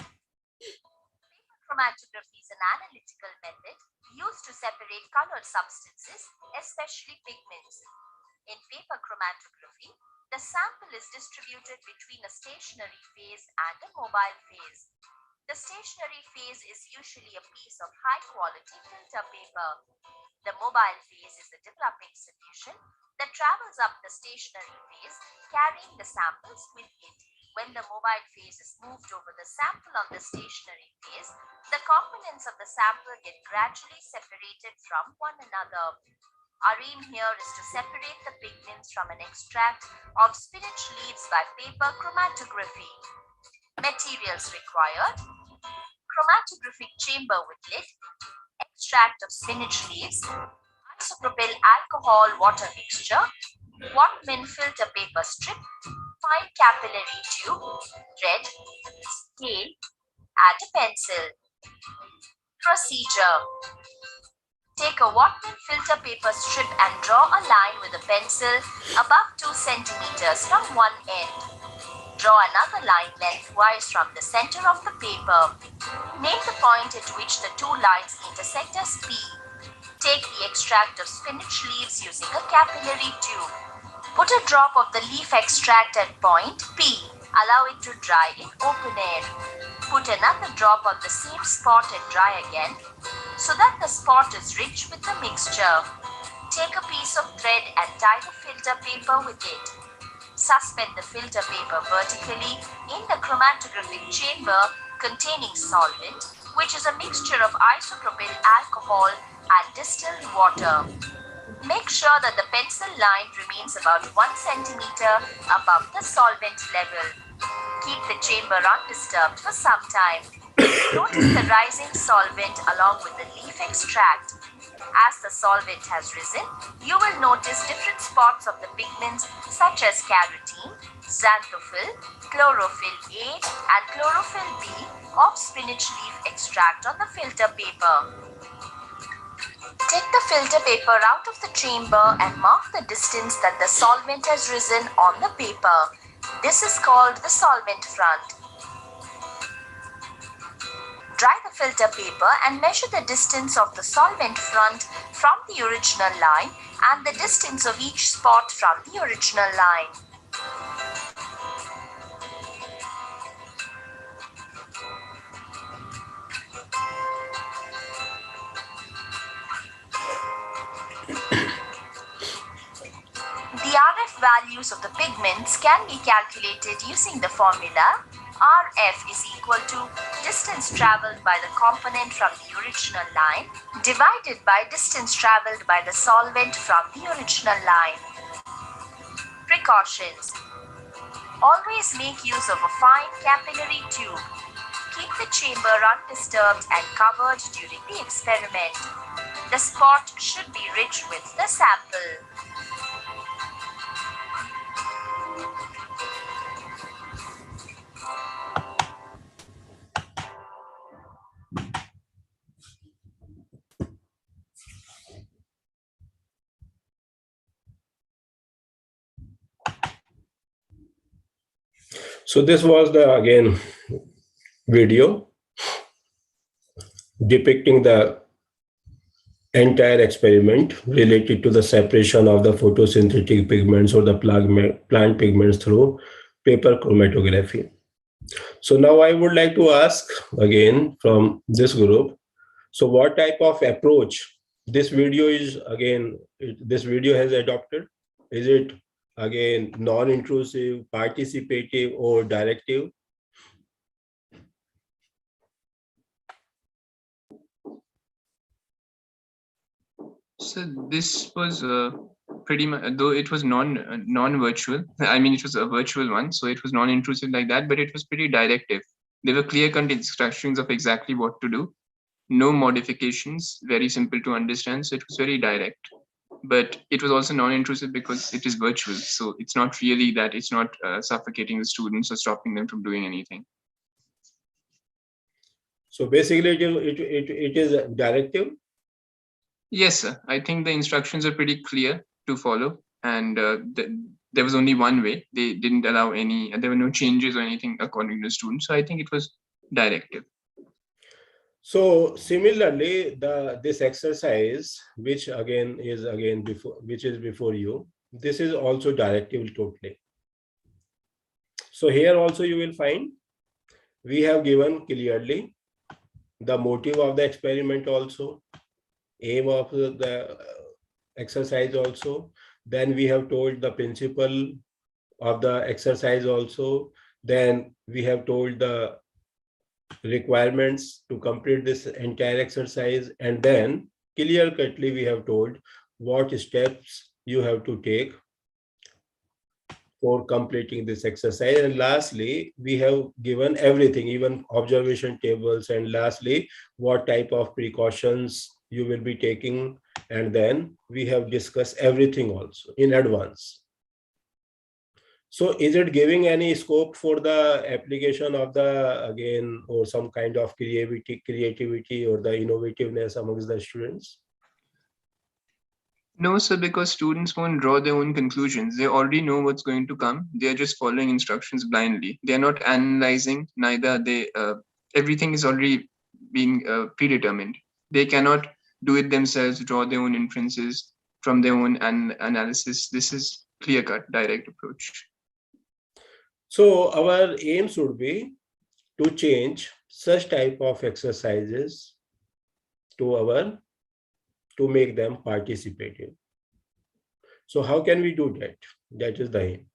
Paper chromatography is an analytical method used to separate colored substances, especially pigments. In paper chromatography, the sample is distributed between a stationary phase and a mobile phase. The stationary phase is usually a piece of high-quality filter paper. The mobile phase is a developing solution that travels up the stationary phase, carrying the samples with it. When the mobile phase is moved over the sample on the stationary phase, the components of the sample get gradually separated from one another. Our aim here is to separate the pigments from an extract of spinach leaves by paper chromatography. Materials required: chromatographic chamber with lid, extract of spinach leaves, isopropyl alcohol water mixture, Whatman filter paper strip, fine capillary tube, thread, scale, and a pencil. Procedure: take a Whatman filter paper strip and draw a line with a pencil above 2 centimeters from one end. Draw another line lengthwise from the center of the paper. Name the point at which the two lines intersect as P. Take the extract of spinach leaves using a capillary tube. Put a drop of the leaf extract at point P. Allow it to dry in open air. Put another drop on the same spot and dry again so that the spot is rich with the mixture. Take a piece of thread and tie the filter paper with it. Suspend the filter paper vertically in the chromatographic chamber containing solvent, which is a mixture of isopropyl alcohol and distilled water. Make sure that the pencil line remains about 1 centimeter above the solvent level. Keep the chamber undisturbed for some time. Notice the rising solvent along with the leaf extract. As the solvent has risen, you will notice different spots of the pigments such as carotene, xanthophyll, chlorophyll A and chlorophyll B of spinach leaf extract on the filter paper. Take the filter paper out of the chamber and mark the distance that the solvent has risen on the paper. This is called the solvent front. Dry the filter paper and measure the distance of the solvent front from the original line and the distance of each spot from the original line. The RF values of the pigments can be calculated using the formula RF is equal to distance traveled by the component from the original line divided by distance traveled by the solvent from the original line. Precautions: always make use of a fine capillary tube. Keep the chamber undisturbed and covered during the experiment. The spot should be rich with the sample. So this was the again video depicting the entire experiment related to the separation of the photosynthetic pigments or the plant pigments through paper chromatography. So now I would like to ask again from this group, so what type of approach this video is again, this video has adopted? Is it again non-intrusive, participative or directive? So this was pretty much, though it was non-virtual. I mean, it was a virtual one, so it was non-intrusive like that, but it was pretty directive. There were clear-cut instructions of exactly what to do. No modifications, very simple to understand. So it was very direct, but it was also non-intrusive because it is virtual. So it's not really that it's not suffocating the students or stopping them from doing anything. So basically it is directive? Yes, sir. I think the instructions are pretty clear to follow, and there was only one way. They didn't allow any, there were no changes or anything according to the students. So I think it was directive. So similarly, this exercise, which again is before you, this is also directive totally. So here also you will find we have given clearly the motive of the experiment also, aim of the exercise also. Then we have told the principle of the exercise also. Then we have told the requirements to complete this entire exercise. And then clear-cutly we have told what steps you have to take for completing this exercise. And lastly, we have given everything, even observation tables. And lastly, what type of precautions you will be taking. And then we have discussed everything also in advance. So is it giving any scope for the application of the, again, or some kind of creativity or the innovativeness amongst the students? No, sir, because students won't draw their own conclusions. They already know what's going to come. They're just following instructions blindly. They're not analyzing, neither they, everything is already being predetermined. They cannot do it themselves, draw their own inferences from their own analysis. This is clear-cut direct approach. So our aim should be to change such type of exercises to make them participative. So how can we do that? That is the aim.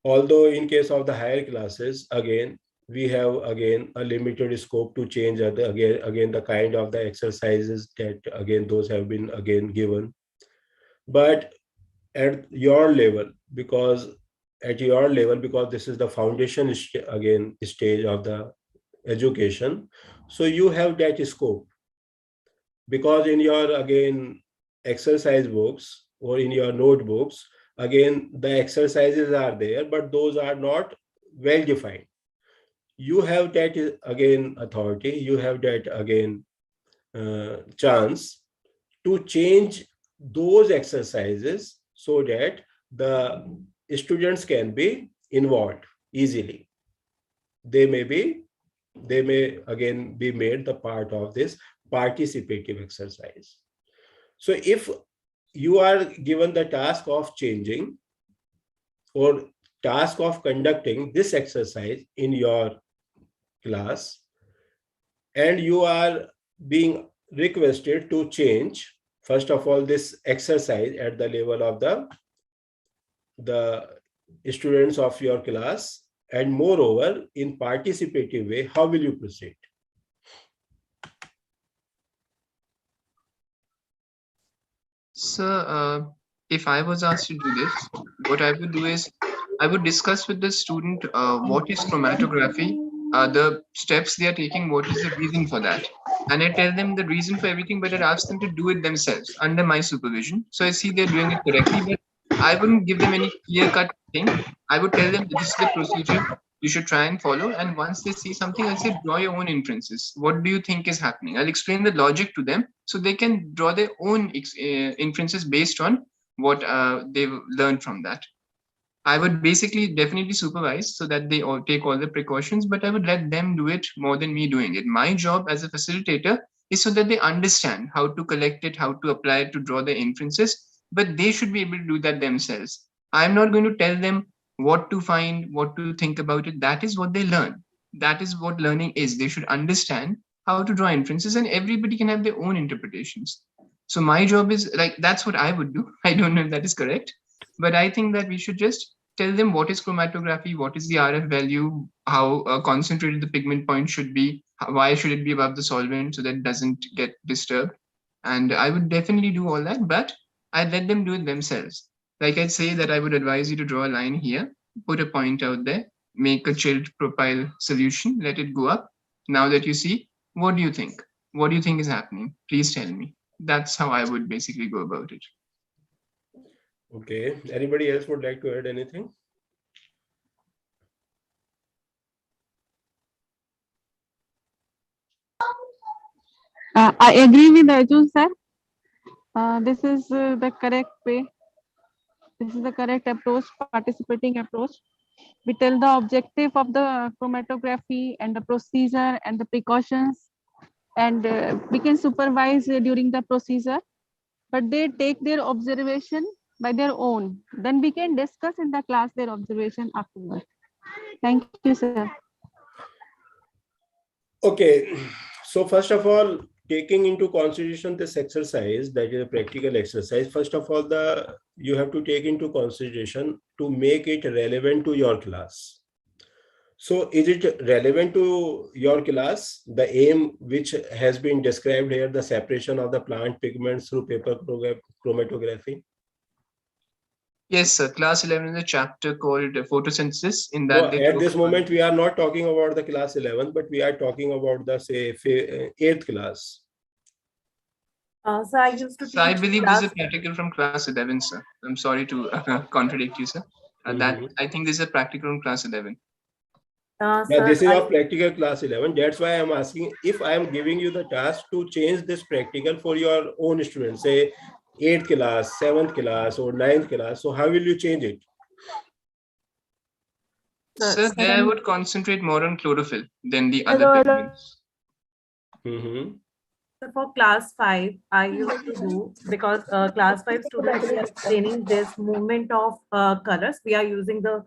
Although in case of the higher classes, again, we have again a limited scope to change again the kind of the exercises that again those have been again given. But at your level, because this is the foundation again stage of the education, so you have that scope, because in your again exercise books or in your notebooks, again the exercises are there, but those are not well defined. You have that again authority, you have that again chance to change those exercises so that the students can be involved easily. They may again be made the part of this participative exercise. So if you are given the task of changing or task of conducting this exercise in your class, and you are being requested to change, first of all, this exercise at the level of the students of your class, and moreover, in participative way, how will you proceed? Sir, if I was asked to do this, what I would do is I would discuss with the student what is chromatography, the steps they are taking, what is the reason for that. And I tell them the reason for everything, but I ask them to do it themselves under my supervision. So I see they're doing it correctly, but I wouldn't give them any clear-cut thing. I would tell them this is the procedure you should try and follow. And once they see something, I'll say, draw your own inferences. What do you think is happening? I'll explain the logic to them so they can draw their own inferences based on what they've learned from that. I would basically definitely supervise so that they all take all the precautions, but I would let them do it more than me doing it. My job as a facilitator is so that they understand how to collect it, how to apply it, to draw the inferences, but they should be able to do that themselves. I'm not going to tell them what to find, what to think about it. That is what they learn. That is what learning is. They should understand how to draw inferences, and everybody can have their own interpretations. So my job is like, that's what I would do. I don't know if that is correct, but I think that we should just tell them what is chromatography, what is the RF value, how concentrated the pigment point should be, why should it be above the solvent so that it doesn't get disturbed. And I would definitely do all that, but I'd let them do it themselves. Like I'd say that I would advise you to draw a line here, put a point out there, make a chilled propyl solution, let it go up. Now that you see, what do you think? What do you think is happening? Please tell me. That's how I would basically go about it. Okay. Anybody else would like to add anything? I agree with Arjun, sir. This is the correct way. This is the correct approach, participating approach. We tell the objective of the chromatography and the procedure and the precautions, and we can supervise during the procedure, but they take their observation by their own. Then we can discuss in the class their observation afterwards. Thank you, sir. Okay, so first of all, taking into consideration this exercise, that is a practical exercise, first of all, you have to take into consideration to make it relevant to your class. So is it relevant to your class? The aim which has been described here, the separation of the plant pigments through paper chromatography? Yes, sir. Class 11 is a chapter called photosynthesis. In No, that, they at talk this about moment, we are not talking about the class 11, but we are talking about the, say, 8th class. So I used to teach So I believe this is a class. practical from class 11, sir. I'm sorry to contradict you, sir. That I think this is a practical from class 11. Yeah, Sir, this is of practical class 11. That's why I'm asking if I am giving you the task to change this practical for your own students, say 8th class, 7th class, or 9th class. So how will you change it? Sir, there I would concentrate more on chlorophyll than the other pigments. So for class 5, I used to do, because class 5 students, we are explaining this movement of colors. We are using the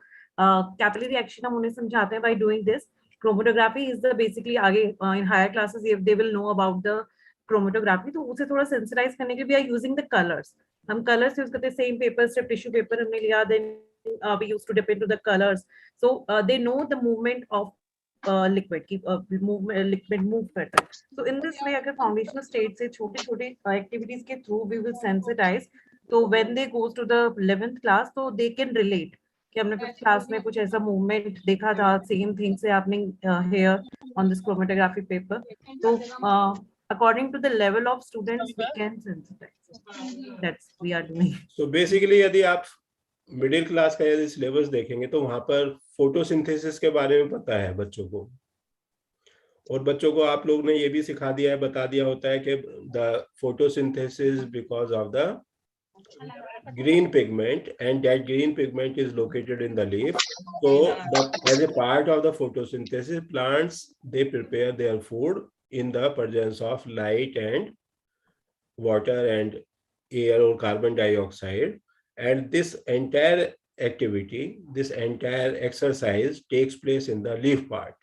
capillary reaction हम उन्हें समझाते हैं by doing this. Chromatography is the basically आगे in higher classes if they will know about the chromatography, तो उसे थोड़ा sensitize करने के लिए we are using the colors. हम colors use करते हैं, same paper strip, tissue paper हमने लिया, then we used to dip into the colors. So they know the movement of liquid की liquid move करता है. So in this way, अगर foundational state से छोटे-छोटे activities के through we will sensitize. So when they goes to the 11th class, so they can relate कि हमने 5th class में कुछ ऐसा movement देखा था, same thing से happening here on this chromatography paper. So according to the level of students, we can sensitize. That's we are doing. So basically, यदि आप मिडिल क्लास का यदि सिलेबस देखेंगे तो वहां पर फोटोसिंथेसिस के बारे में पता है बच्चों को, और बच्चों को आप लोग ने ये भी सिखा दिया है, बता दिया होता है कि the photosynthesis because of the green pigment, and that green pigment is located in the leaf. So as a part of the photosynthesis, plants, they prepare their food in the presence of light and water and air or carbon dioxide. And this entire activity, this entire exercise takes place in the leaf part.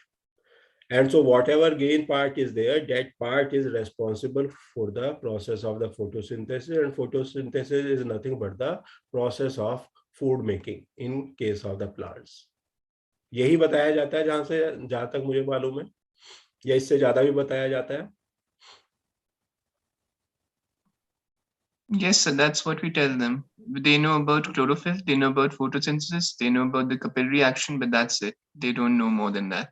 And so whatever green part is there, that part is responsible for the process of the photosynthesis, and photosynthesis is nothing but the process of food making in case of the plants. यही बताया जाता है जहां तक मुझे मालूम है, या इससे ज्यादा भी बताया जाता है? Yes, sir, that's what we tell them. They know about chlorophyll, they know about photosynthesis, they know about the capillary reaction, but that's it. They don't know more than that.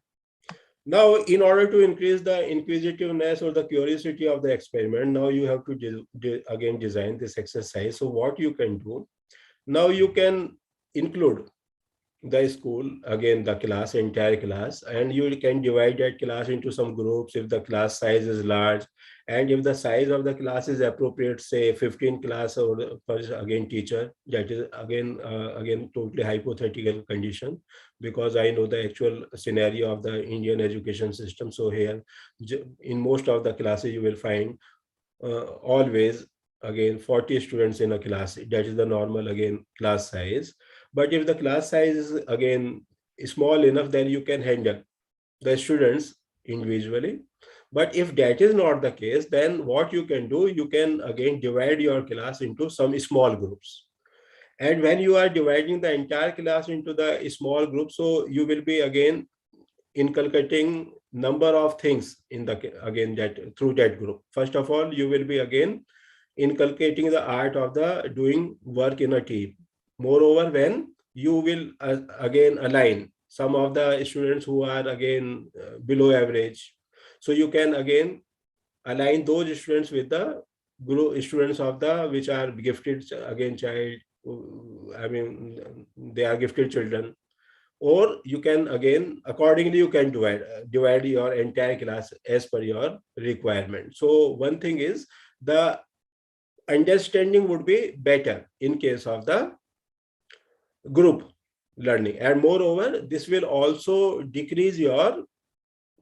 Now, in order to increase the inquisitiveness or the curiosity of the experiment, now you have to again design this exercise. So what you can do, now you can include the school, again the class, entire class, and you can divide that class into some groups if the class size is large, and if the size of the class is appropriate, say 15 class or again teacher, that is again totally hypothetical condition, because I know the actual scenario of the Indian education system. So here in most of the classes you will find always again 40 students in a class. That is the normal again class size. But if the class size is again small enough, then you can handle the students individually. But if that is not the case, then what you can do, you can again divide your class into some small groups. And when you are dividing the entire class into the small groups, so you will be again inculcating number of things in the again that through that group. First of all, you will be again inculcating the art of the doing work in a team. Moreover, when you will again align some of the students who are again below average, so you can again align those students with the group students of the which are gifted again child. I mean, they are gifted children. Or you can again accordingly you can divide your entire class as per your requirement. So one thing is the understanding would be better in case of the group learning, and moreover this will also decrease your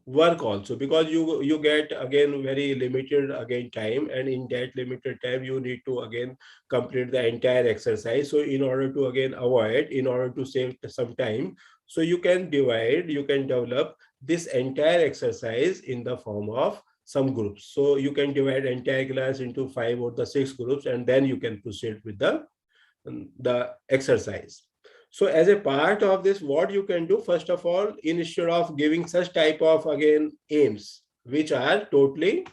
work also, because you get again very limited again time, and in that limited time you need to again complete the entire exercise. So in order to again avoid, in order to save some time, so you can divide, you can develop this entire exercise in the form of some groups. So you can divide entire class into 5 or the 6 groups, and then you can proceed with the exercise. So as a part of this, what you can do, first of all, instead of giving such type of again aims, which are totally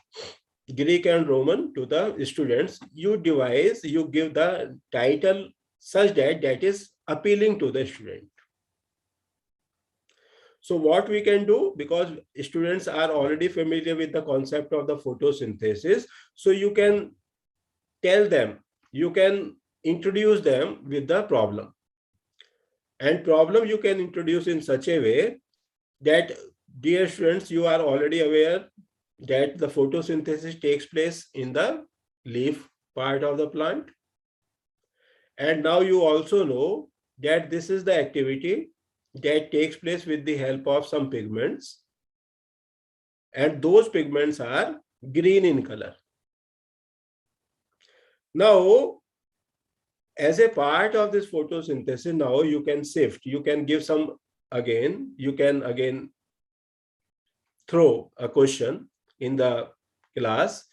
Greek and Roman to the students, you give the title such that is appealing to the student. So what we can do, because students are already familiar with the concept of the photosynthesis, so you can tell them, you can introduce them with the problem. And problem you can introduce in such a way that, dear students, you are already aware that the photosynthesis takes place in the leaf part of the plant. And now you also know that this is the activity that takes place with the help of some pigments. And those pigments are green in color. Now, as a part of this photosynthesis, now you can sift, you can give some, you can again throw a question in the class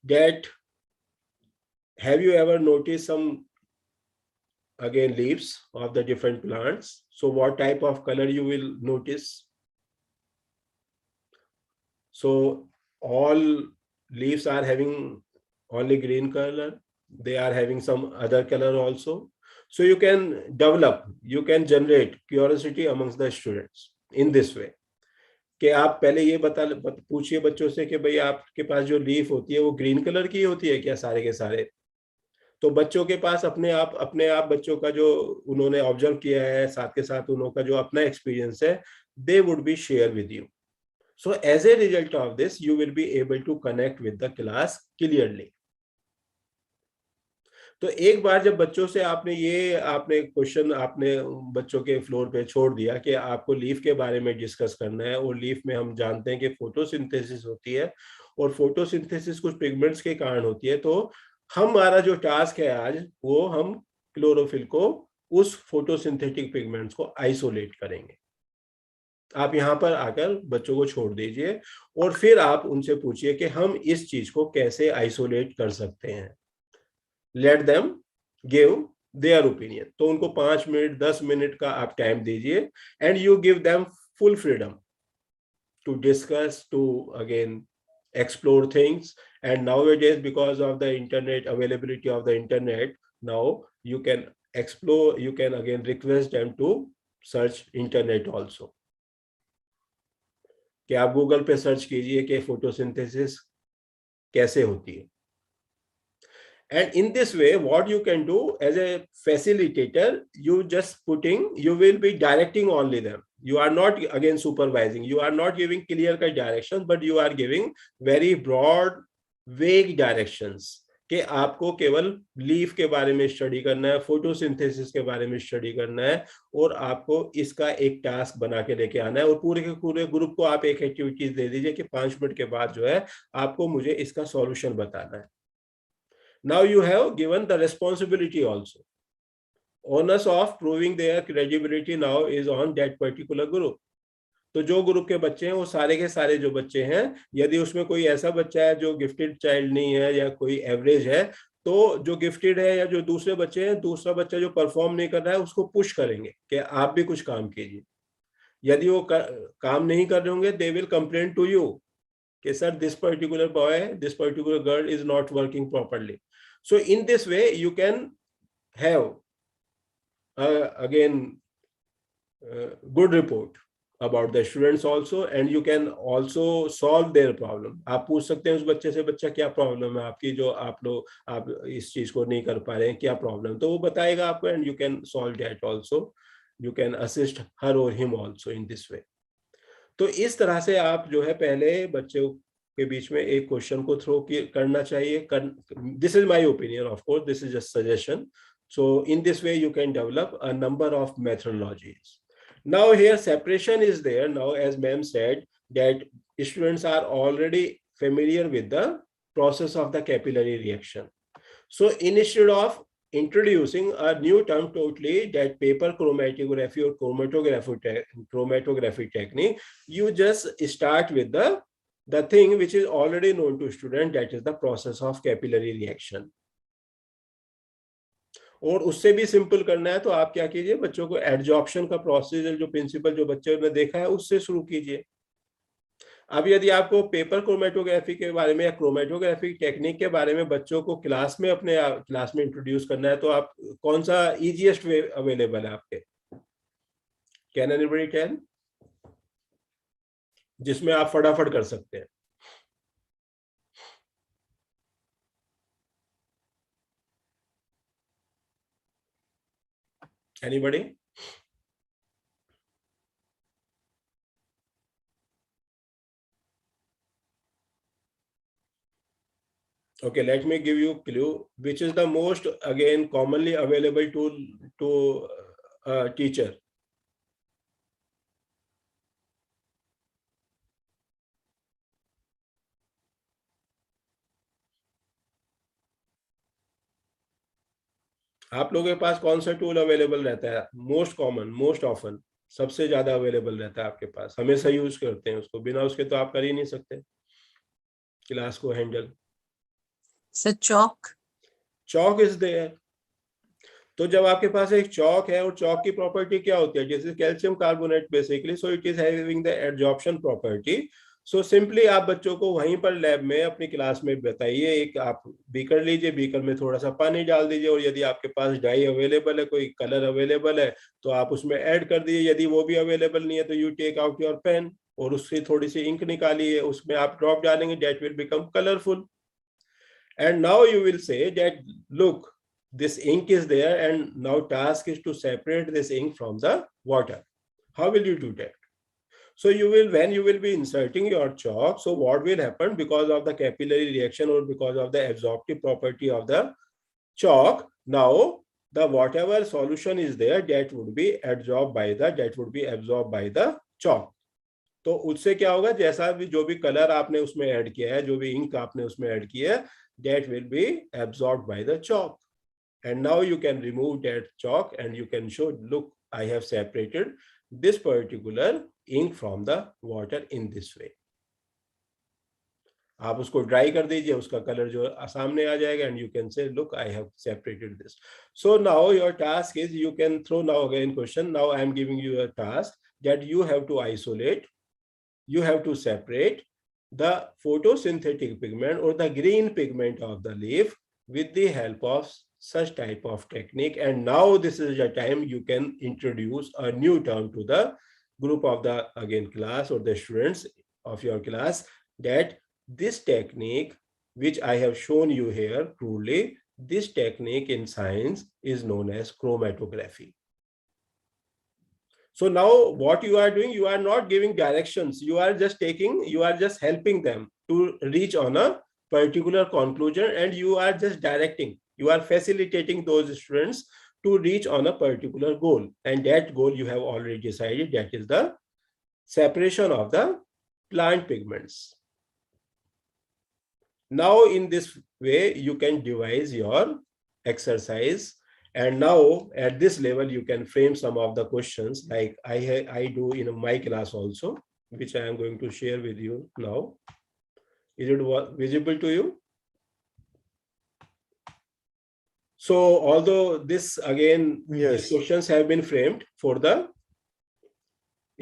that, have you ever noticed some leaves of the different plants? So what type of color you will notice? So all leaves are having only green color, they are having some other color also. So you can develop, you can generate curiosity amongst the students in this way. कि आप पहले ये पूछिए बच्चों से कि भाई आपके पास जो लीफ होती है वो ग्रीन कलर की होती है क्या सारे के सारे? तो बच्चों के पास अपने आप बच्चों का जो उन्होंने ऑब्जर्व किया है, साथ के साथ उनका जो अपना एक्सपीरियंस है, they would be share with you. So as a result of this, you will be able to connect with the class clearly. तो एक बार जब बच्चों से आपने क्वेश्चन आपने बच्चों के फ्लोर पे छोड़ दिया कि आपको लीफ के बारे में डिस्कस करना है, और लीफ में हम जानते हैं कि फोटोसिंथेसिस होती है, और फोटोसिंथेसिस कुछ पिगमेंट्स के कारण होती है, तो हमारा जो टास्क है आज, वो हम क्लोरोफिल को, उस फोटोसिंथेटिक पिगमेंट्स को आइसोलेट करेंगे। आप यहाँ पर आकर बच्चों को छोड़ दीजिए और फिर आप उनसे पूछिए कि हम इस चीज को कैसे आइसोलेट कर सकते हैं। Let them give their opinion. तो उनको 5 मिनट 10 मिनट का आप टाइम दीजिए, and you give them full freedom to discuss, to again explore things. And nowadays, because of the internet, availability of the internet, now you can explore, you can again request them to search internet also, कि आप Google पे search कीजिए कि photosynthesis कैसे होती है। And in this way, what you can do as a facilitator, you will be directing only them. You are not again supervising, you are not giving clear cut directions, but you are giving very broad, vague directions कि आपको केवल leaf के बारे में study करना है, photosynthesis के बारे में स्टडी करना है, और आपको इसका एक टास्क बना के लेके आना है, और पूरे के पूरे ग्रुप को आप एक एक्टिविटीज दे दीजिए कि 5 मिनट के बाद जो है आपको मुझे इसका सॉल्यूशन बताना है। Now you have given the responsibility also. Onus of proving their credibility now is on that particular group. तो जो ग्रुप के बच्चे हैं वो सारे के सारे जो बच्चे हैं, यदि उसमें कोई ऐसा बच्चा है जो गिफ्टेड चाइल्ड नहीं है या कोई एवरेज है, तो जो गिफ्टेड है या जो दूसरे बच्चे हैं, दूसरा बच्चा जो परफॉर्म नहीं कर रहा है उसको पुश करेंगे कि आप भी कुछ काम कीजिए। यदि वो काम नहीं कर रहे होंगे, they will complain to you कि sir this particular boy, this particular girl is not working properly. So in this way, you can have good report about the students also, and you can also solve their problem. आप पूछ सकते हैं उस बच्चे से, बच्चा क्या problem है आपकी, जो आप इस चीज को नहीं कर पा रहे हैं, क्या प्रॉब्लम, तो वो बताएगा आपको, and you can solve that also. You can assist her or him also in this way. तो इस तरह से आप जो है पहले बच्चों के बीच में एक क्वेश्चन को थ्रो करना चाहिए। This is my opinion, of course this is just suggestion. So in this way you can develop a number of methodologies. Now here separation is there. Now as ma'am said that students are already familiar with the process of the capillary reaction. So instead of introducing a new term totally, that paper chromatography or chromatography technique, you just start with the thing which is already known to student, that is the process of capillary reaction. और उससे भी simple करना है तो आप क्या कीजिए, बच्चों को एडजॉर्प्शन का प्रोसीजर जो प्रिंसिपल जो बच्चे ने देखा है उससे शुरू कीजिए. अब यदि आपको पेपर क्रोमेटोग्राफी के बारे में या क्रोमेटोग्राफी टेक्निक के बारे में बच्चों को क्लास में अपने क्लास में इंट्रोड्यूस करना है तो आप कौन सा इजीएस्ट वे अवेलेबल है आपके? Can anybody tell? जिसमें आप फटाफट कर सकते हैं. Anybody? Okay, let me give you a clue. Which is the most, again, commonly available tool to a teacher? आप लोगों के पास कौन सा टूल अवेलेबल रहता है? मोस्ट कॉमन, मोस्ट ऑफन, सबसे ज्यादा अवेलेबल रहता है आपके पास, हमेशा यूज करते हैं उसको, बिना उसके तो आप कर ही नहीं सकते क्लास को handle. Sir chalk. Chalk is there. तो जब आपके पास एक चॉक है और चॉक की प्रॉपर्टी क्या होती है? जैसे calcium carbonate basically, so it is having the adsorption property. So simply आप बच्चों को वहीं पर लैब में अपनी क्लास में बताइए, एक आप बीकर लीजिए, बीकर में थोड़ा सा पानी डाल दीजिए और यदि आपके पास डाई अवेलेबल है, कोई कलर अवेलेबल है तो आप उसमें ऐड कर दीजिए. यदि वो भी अवेलेबल नहीं है तो you take out your pen और उससे थोड़ी सी इंक निकालिए, उसमें आप ड्रॉप डालेंगे, that will become colourful. And now you will say that look, this ink is there and now task is to separate this ink from the water. How will you do that? So you will, when you will be inserting your chalk, so what will happen, because of the capillary reaction or because of the absorptive property of the chalk, now the whatever solution is there, that would be absorbed by the chalk. तो उससे क्या होगा, जैसा भी जो भी colour आपने उसमें ऐड किया है, जो भी इंक आपने उसमें ऐड किया है, that will be absorbed by the chalk. And now you can remove that chalk and you can show, look, I have separated this particular ink from the water in this way. आप उसको dry कर दीजिए, उसका colour जो सामने आ जाएगा and you can say, look, I have separated this. So now your task is, you can throw now again question. Now I am giving you a task that you have to isolate, you have to separate the photosynthetic pigment or the green pigment of the leaf with the help of such type of technique. And now this is the time you can introduce a new term to the group of the again class or the students of your class, that this technique which I have shown you here, truly this technique in science is known as chromatography. So now what you are doing, you are not giving directions, you are just helping them to reach on a particular conclusion, and you are just directing, you are facilitating those students to reach on a particular goal. And that goal you have already decided, that is the separation of the plant pigments. Now in this way you can devise your exercise. And now at this level, you can frame some of the questions like I do in my class also, which I am going to share with you now. Is it visible to you? So although this again, these questions have been framed for the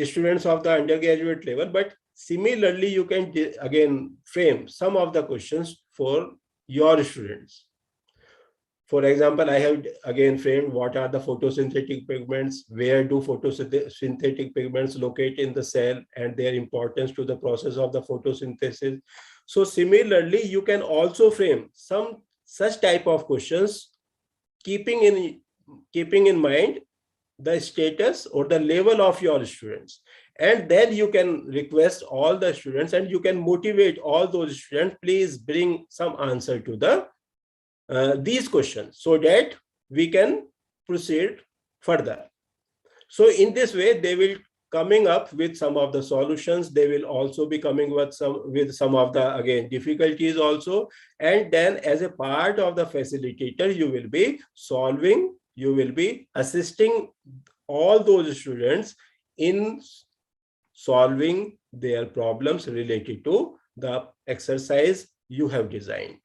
students of the undergraduate level, but similarly, you can again frame some of the questions for your students. For example, I have again framed what are the photosynthetic pigments, where do photosynthetic pigments locate in the cell and their importance to the process of the photosynthesis. So similarly, you can also frame some such type of questions, keeping in mind the status or the level of your students. And then you can request all the students and you can motivate all those students, please bring some answer to the these questions so that we can proceed further. So in this way, they will coming up with some of the solutions. They will also be coming with some of the, again, difficulties also. And then as a part of the facilitator, you will be solving, you will be assisting all those students in solving their problems related to the exercise you have designed.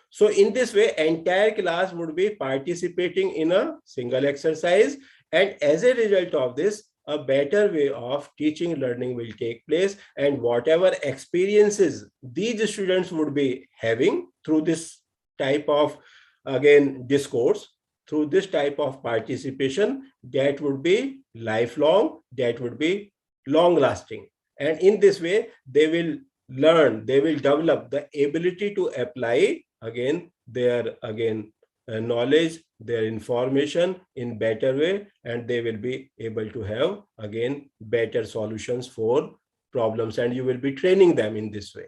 So in this way, entire class would be participating in a single exercise, and as a result of this, a better way of teaching learning will take place, and whatever experiences these students would be having through this type of, again, discourse, through this type of participation, that would be lifelong, that would be long lasting. And in this way, they will learn, they will develop the ability to apply, again, their, again, knowledge, their information in better way, and they will be able to have, again, better solutions for problems, and you will be training them in this way.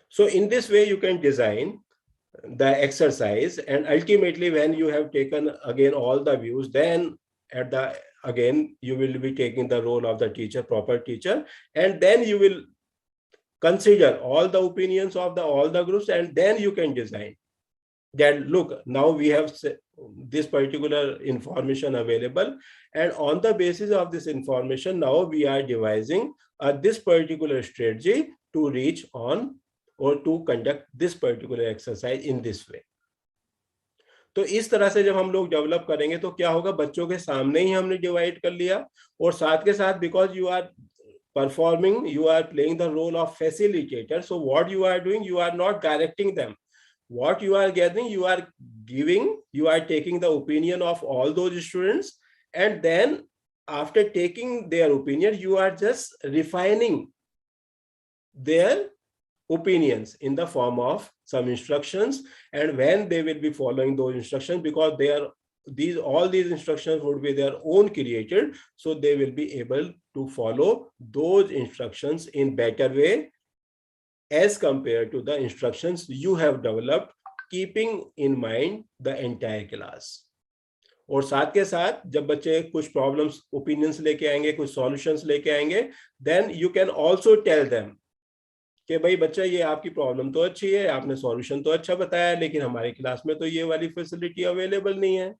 So in this way, you can design the exercise, and ultimately when you have taken, again, all the views, then at the, again, you will be taking the role of the teacher, proper teacher, and then you will consider all the opinions of all the groups, and then you can design that, look, now we have this particular information available, and on the basis of this information, now we are devising this particular strategy to reach on or to conduct this particular exercise in this way. तो इस तरह से जब हम लोग develop करेंगे तो क्या होगा, बच्चों के सामने ही हमने डिवाइड कर लिया, और साथ के साथ, because you are performing, you are playing the role of facilitator. So what you are doing, you are not directing them. What you are gathering, you are giving, you are taking the opinion of all those students, and then after taking their opinion, you are just refining their opinions in the form of some instructions. And when they will be following those instructions, because they are all these instructions would be their own created, so they will be able to follow those instructions in better way as compared to the instructions you have developed, keeping in mind the entire class. और साथ के साथ जब बच्चे कुछ problems, opinions लेके आएंगे, कुछ सॉल्यूशंस लेके आएंगे, then you can also tell them कि भाई बच्चा, ये आपकी प्रॉब्लम तो अच्छी है, आपने सॉल्यूशन तो अच्छा बताया, लेकिन हमारी क्लास में तो ये वाली फैसिलिटी अवेलेबल नहीं है।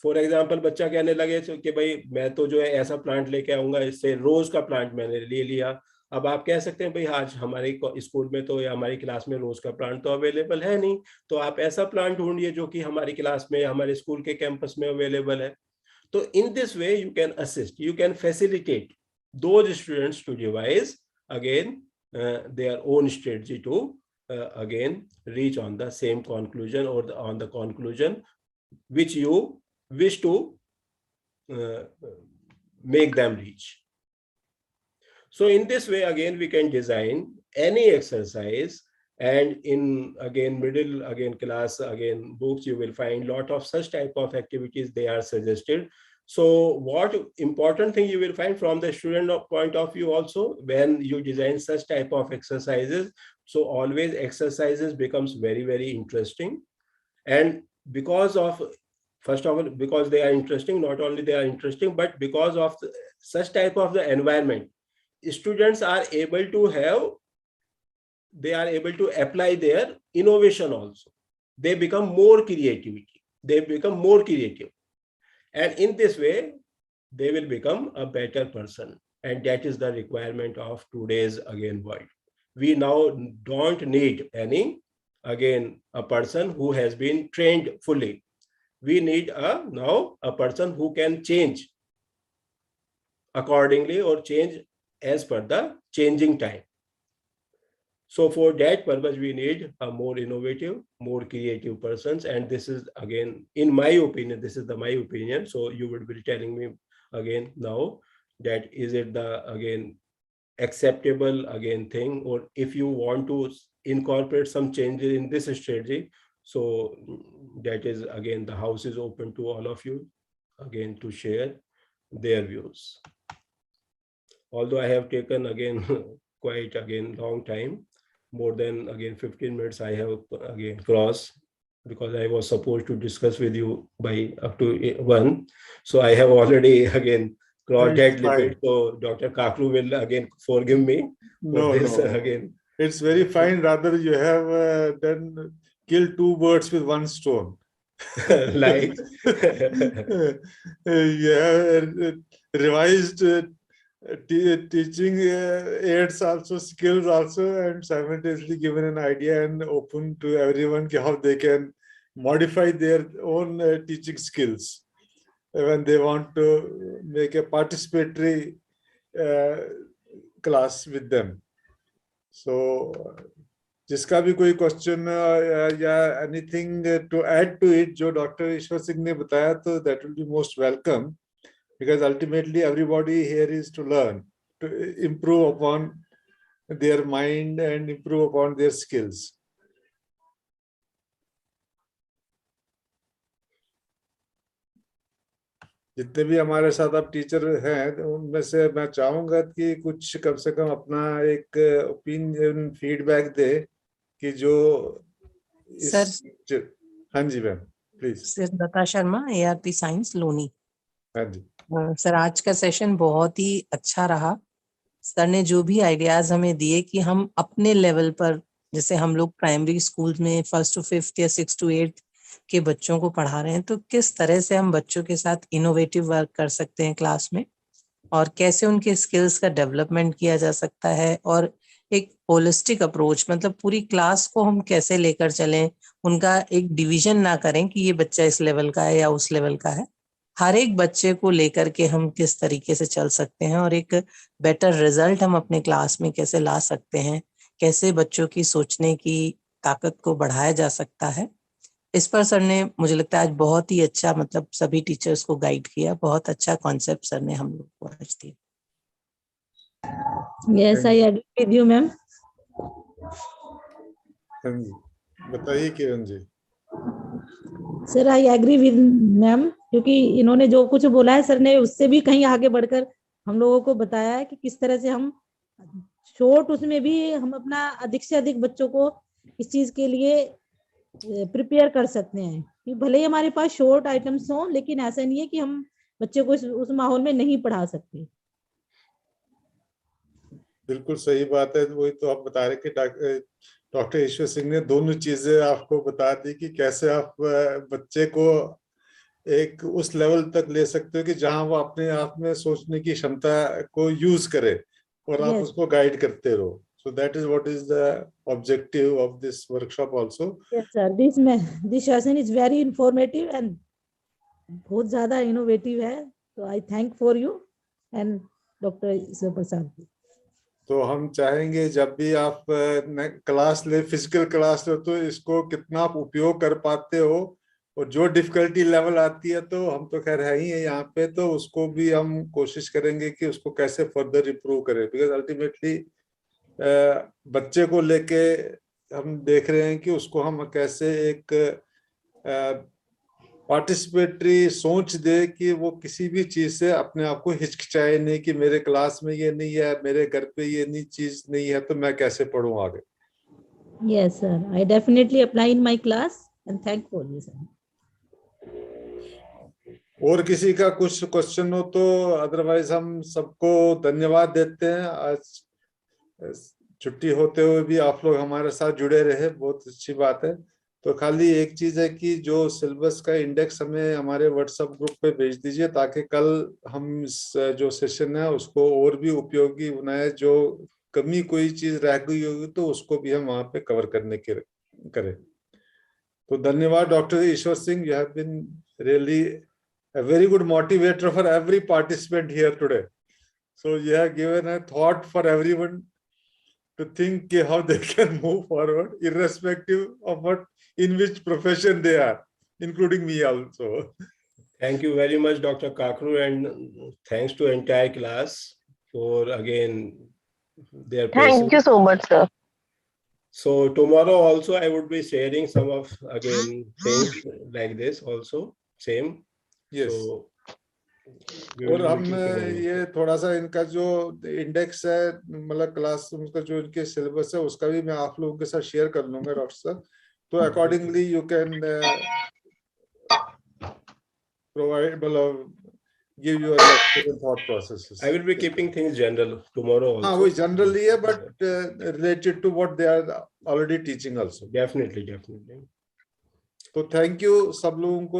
फॉर एग्जाम्पल, बच्चा कहने लगे कि भाई मैं तो जो है ऐसा प्लांट लेके आऊंगा, इससे रोज का प्लांट मैंने ले लिया। अब आप कह सकते हैं भाई आज हमारे स्कूल में तो या हमारी क्लास में रोज का प्लांट तो अवेलेबल है नहीं, तो आप ऐसा प्लांट ढूंढिए जो कि हमारी क्लास में या हमारे स्कूल के कैंपस में अवेलेबल है। तो in this way you can assist, you can facilitate those students to devise again their own strategy to again reach on the same conclusion or on the conclusion which you wish to make them reach. So in this way, again, we can design any exercise, and in, again, middle, again, class, again, books, you will find lot of such type of activities they are suggested. So what important thing you will find from the student point of view also, when you design such type of exercises, so always exercises becomes very, very interesting. And because of, first of all, because they are interesting, not only they are interesting, but because of such type of the environment, students are able to have, they are able to apply their innovation also. They become more creativity, they become more creative. And in this way, they will become a better person. And that is the requirement of today's, again, world. We now don't need any, again, a person who has been trained fully. We need now a person who can change accordingly or change as per the changing time. So for that purpose, we need a more innovative, more creative persons. And this is, again, in my opinion, this is my opinion. So you would be telling me again now that is it the, again, acceptable, again, thing, or if you want to incorporate some changes in this strategy. So that is, again, the house is open to all of you, again, to share their views. Although I have taken, again, quite, again, long time, more than, again, 15 minutes I have, again, crossed, because I was supposed to discuss with you by up to 1. So I have already, again, crossed that limit. So Dr. Kakru will again forgive me for this again. It's very fine. Rather, you have done killed two birds with one stone. Like you have revised teaching aids also, skills also, and simultaneously given an idea and open to everyone how they can modify their own teaching skills when they want to make a participatory class with them. So जिसका भी कोई question या anything to add to it जो doctor Ishwar Singh ने बताया तो that will be most welcome because ultimately everybody here is to learn, to improve upon their mind and improve upon their skills. जितने भी हमारे साथ अब टीचर हैं उनमें से मैं चाहूंगा कि कुछ कम से कम अपना एक ओपिनियन फीडबैक दे कि जो सर हाँ जी ma'am please. Sir Lata Sharma ARP science Loni. हाँ जी सर आज का सेशन बहुत ही अच्छा रहा। सर ने जो भी आइडियाज हमें दिए कि हम अपने लेवल पर, जैसे हम लोग प्राइमरी स्कूल में 1st to 5th या 6th to 8th के बच्चों को पढ़ा रहे हैं, तो किस तरह से हम बच्चों के साथ इनोवेटिव वर्क कर सकते हैं क्लास में और कैसे उनके स्किल्स का डेवलपमेंट किया जा सकता है, और एक होलिस्टिक अप्रोच मतलब पूरी क्लास को हम कैसे लेकर चलें, उनका एक डिवीजन ना करें कि ये बच्चा इस लेवल का है या उस लेवल का है। हर एक बच्चे को लेकर के हम किस तरीके से चल सकते हैं और एक बेटर रिजल्ट हम अपने क्लास में कैसे ला सकते हैं, कैसे बच्चों की सोचने की ताकत को बढ़ाया जा सकता है। इस पर सर ने मुझे लगता है आज बहुत ही अच्छा मतलब सभी टीचर्स को गाइड किया। बहुत अच्छा कॉन्सेप्ट सर ने हम लोग को आज दिया। Yes, I agree with you, ma'am. बताइए Kiran ji. Sir I agree with ma'am, क्योंकि इन्होंने जो कुछ बोला है सर ने उससे भी कहीं आगे बढ़कर हम लोगों को बताया है कि किस तरह से हम शॉर्ट उसमें भी हम अपना अधिक से अधिक बच्चों को इस चीज के लिए प्रिपेयर कर सकते हैं कि भले ही हमारे पास शॉर्ट आइटम्स हों, लेकिन ऐसा नहीं है कि हम बच्चे को उस माहौल में नहीं पढ़ा सकते। बिल्कुल सही बात है। वही तो आप बता रहे कि डॉक्टर ईश्वर सिंह ने दोनों चीजें आपको बता दी कि कैसे आप बच्चे को एक उस लेवल तक ले सकते हो कि जहां वो अपने आप में सोचने की क्षमता को यूज करे और आप उसको गाइड करते रहो। So that is what is the objective of this workshop also. Yes sir, this session is very informative and बहुत ज्यादा इनोवेटिव है, तो I thank for you and doctor Ishwar Prasad. तो हम चाहेंगे जब भी आप क्लास ले, फिजिकल क्लास ले, तो इसको कितना आप उपयोग कर पाते हो, और जो डिफिकल्टी लेवल आती है तो हम तो खैर है ही है यहाँ पे, तो उसको भी हम कोशिश करेंगे कि उसको कैसे फर्दर इम्प्रूव करें। बिकॉज अल्टीमेटली बच्चे को लेके हम देख रहे हैं कि उसको हम कैसे एक पार्टिसिपेटरी सोच दे कि वो किसी भी चीज से अपने आप को हिचकिचाए नहीं कि मेरे क्लास में ये नहीं है, मेरे घर पे ये नहीं चीज नहीं है, तो मैं कैसे पढ़ूं आगे। Yes sir, I definitely apply in my class and thank for you sir. और किसी का कुछ क्वेश्चन हो तो, अदरवाइज हम सबको धन्यवाद देते हैं। आज छुट्टी होते हुए भी आप लोग हमारे साथ जुड़े रहे, बहुत अच्छी बात है। तो खाली एक चीज है कि जो सिलेबस का इंडेक्स हमें हमारे व्हाट्सएप ग्रुप पे भेज दीजिए, ताकि कल हम जो सेशन है उसको और भी उपयोगी बनाए। जो कमी कोई चीज रह गई होगी तो उसको भी हम वहां पे कवर करने के करें। तो धन्यवाद doctor Ishwar Singh, you have been really a very good motivator for every participant here today. So you have given a thought for everyone to think how they can move forward, irrespective of what, in which profession they are, including me also. Thank you very much, Dr. Kakru, and thanks to entire class for again their patience. Thank you so much, sir. So tomorrow also I would be sharing some of again things like this also, same. Yes. So, और हम ये थोड़ा सा इनका जो index है, मतलब class का जो इनके सिलेबस है, उसका भी मैं आप लोगों के साथ शेयर कर लूंगा डॉक्टर साहब। तो अकॉर्डिंगली यू कैन प्रोवाइड, मतलब give your lecture and thought processes. I will be keeping things general tomorrow also. We generally, but related to what they are already teaching also. Definitely. तो thank you सब लोगों को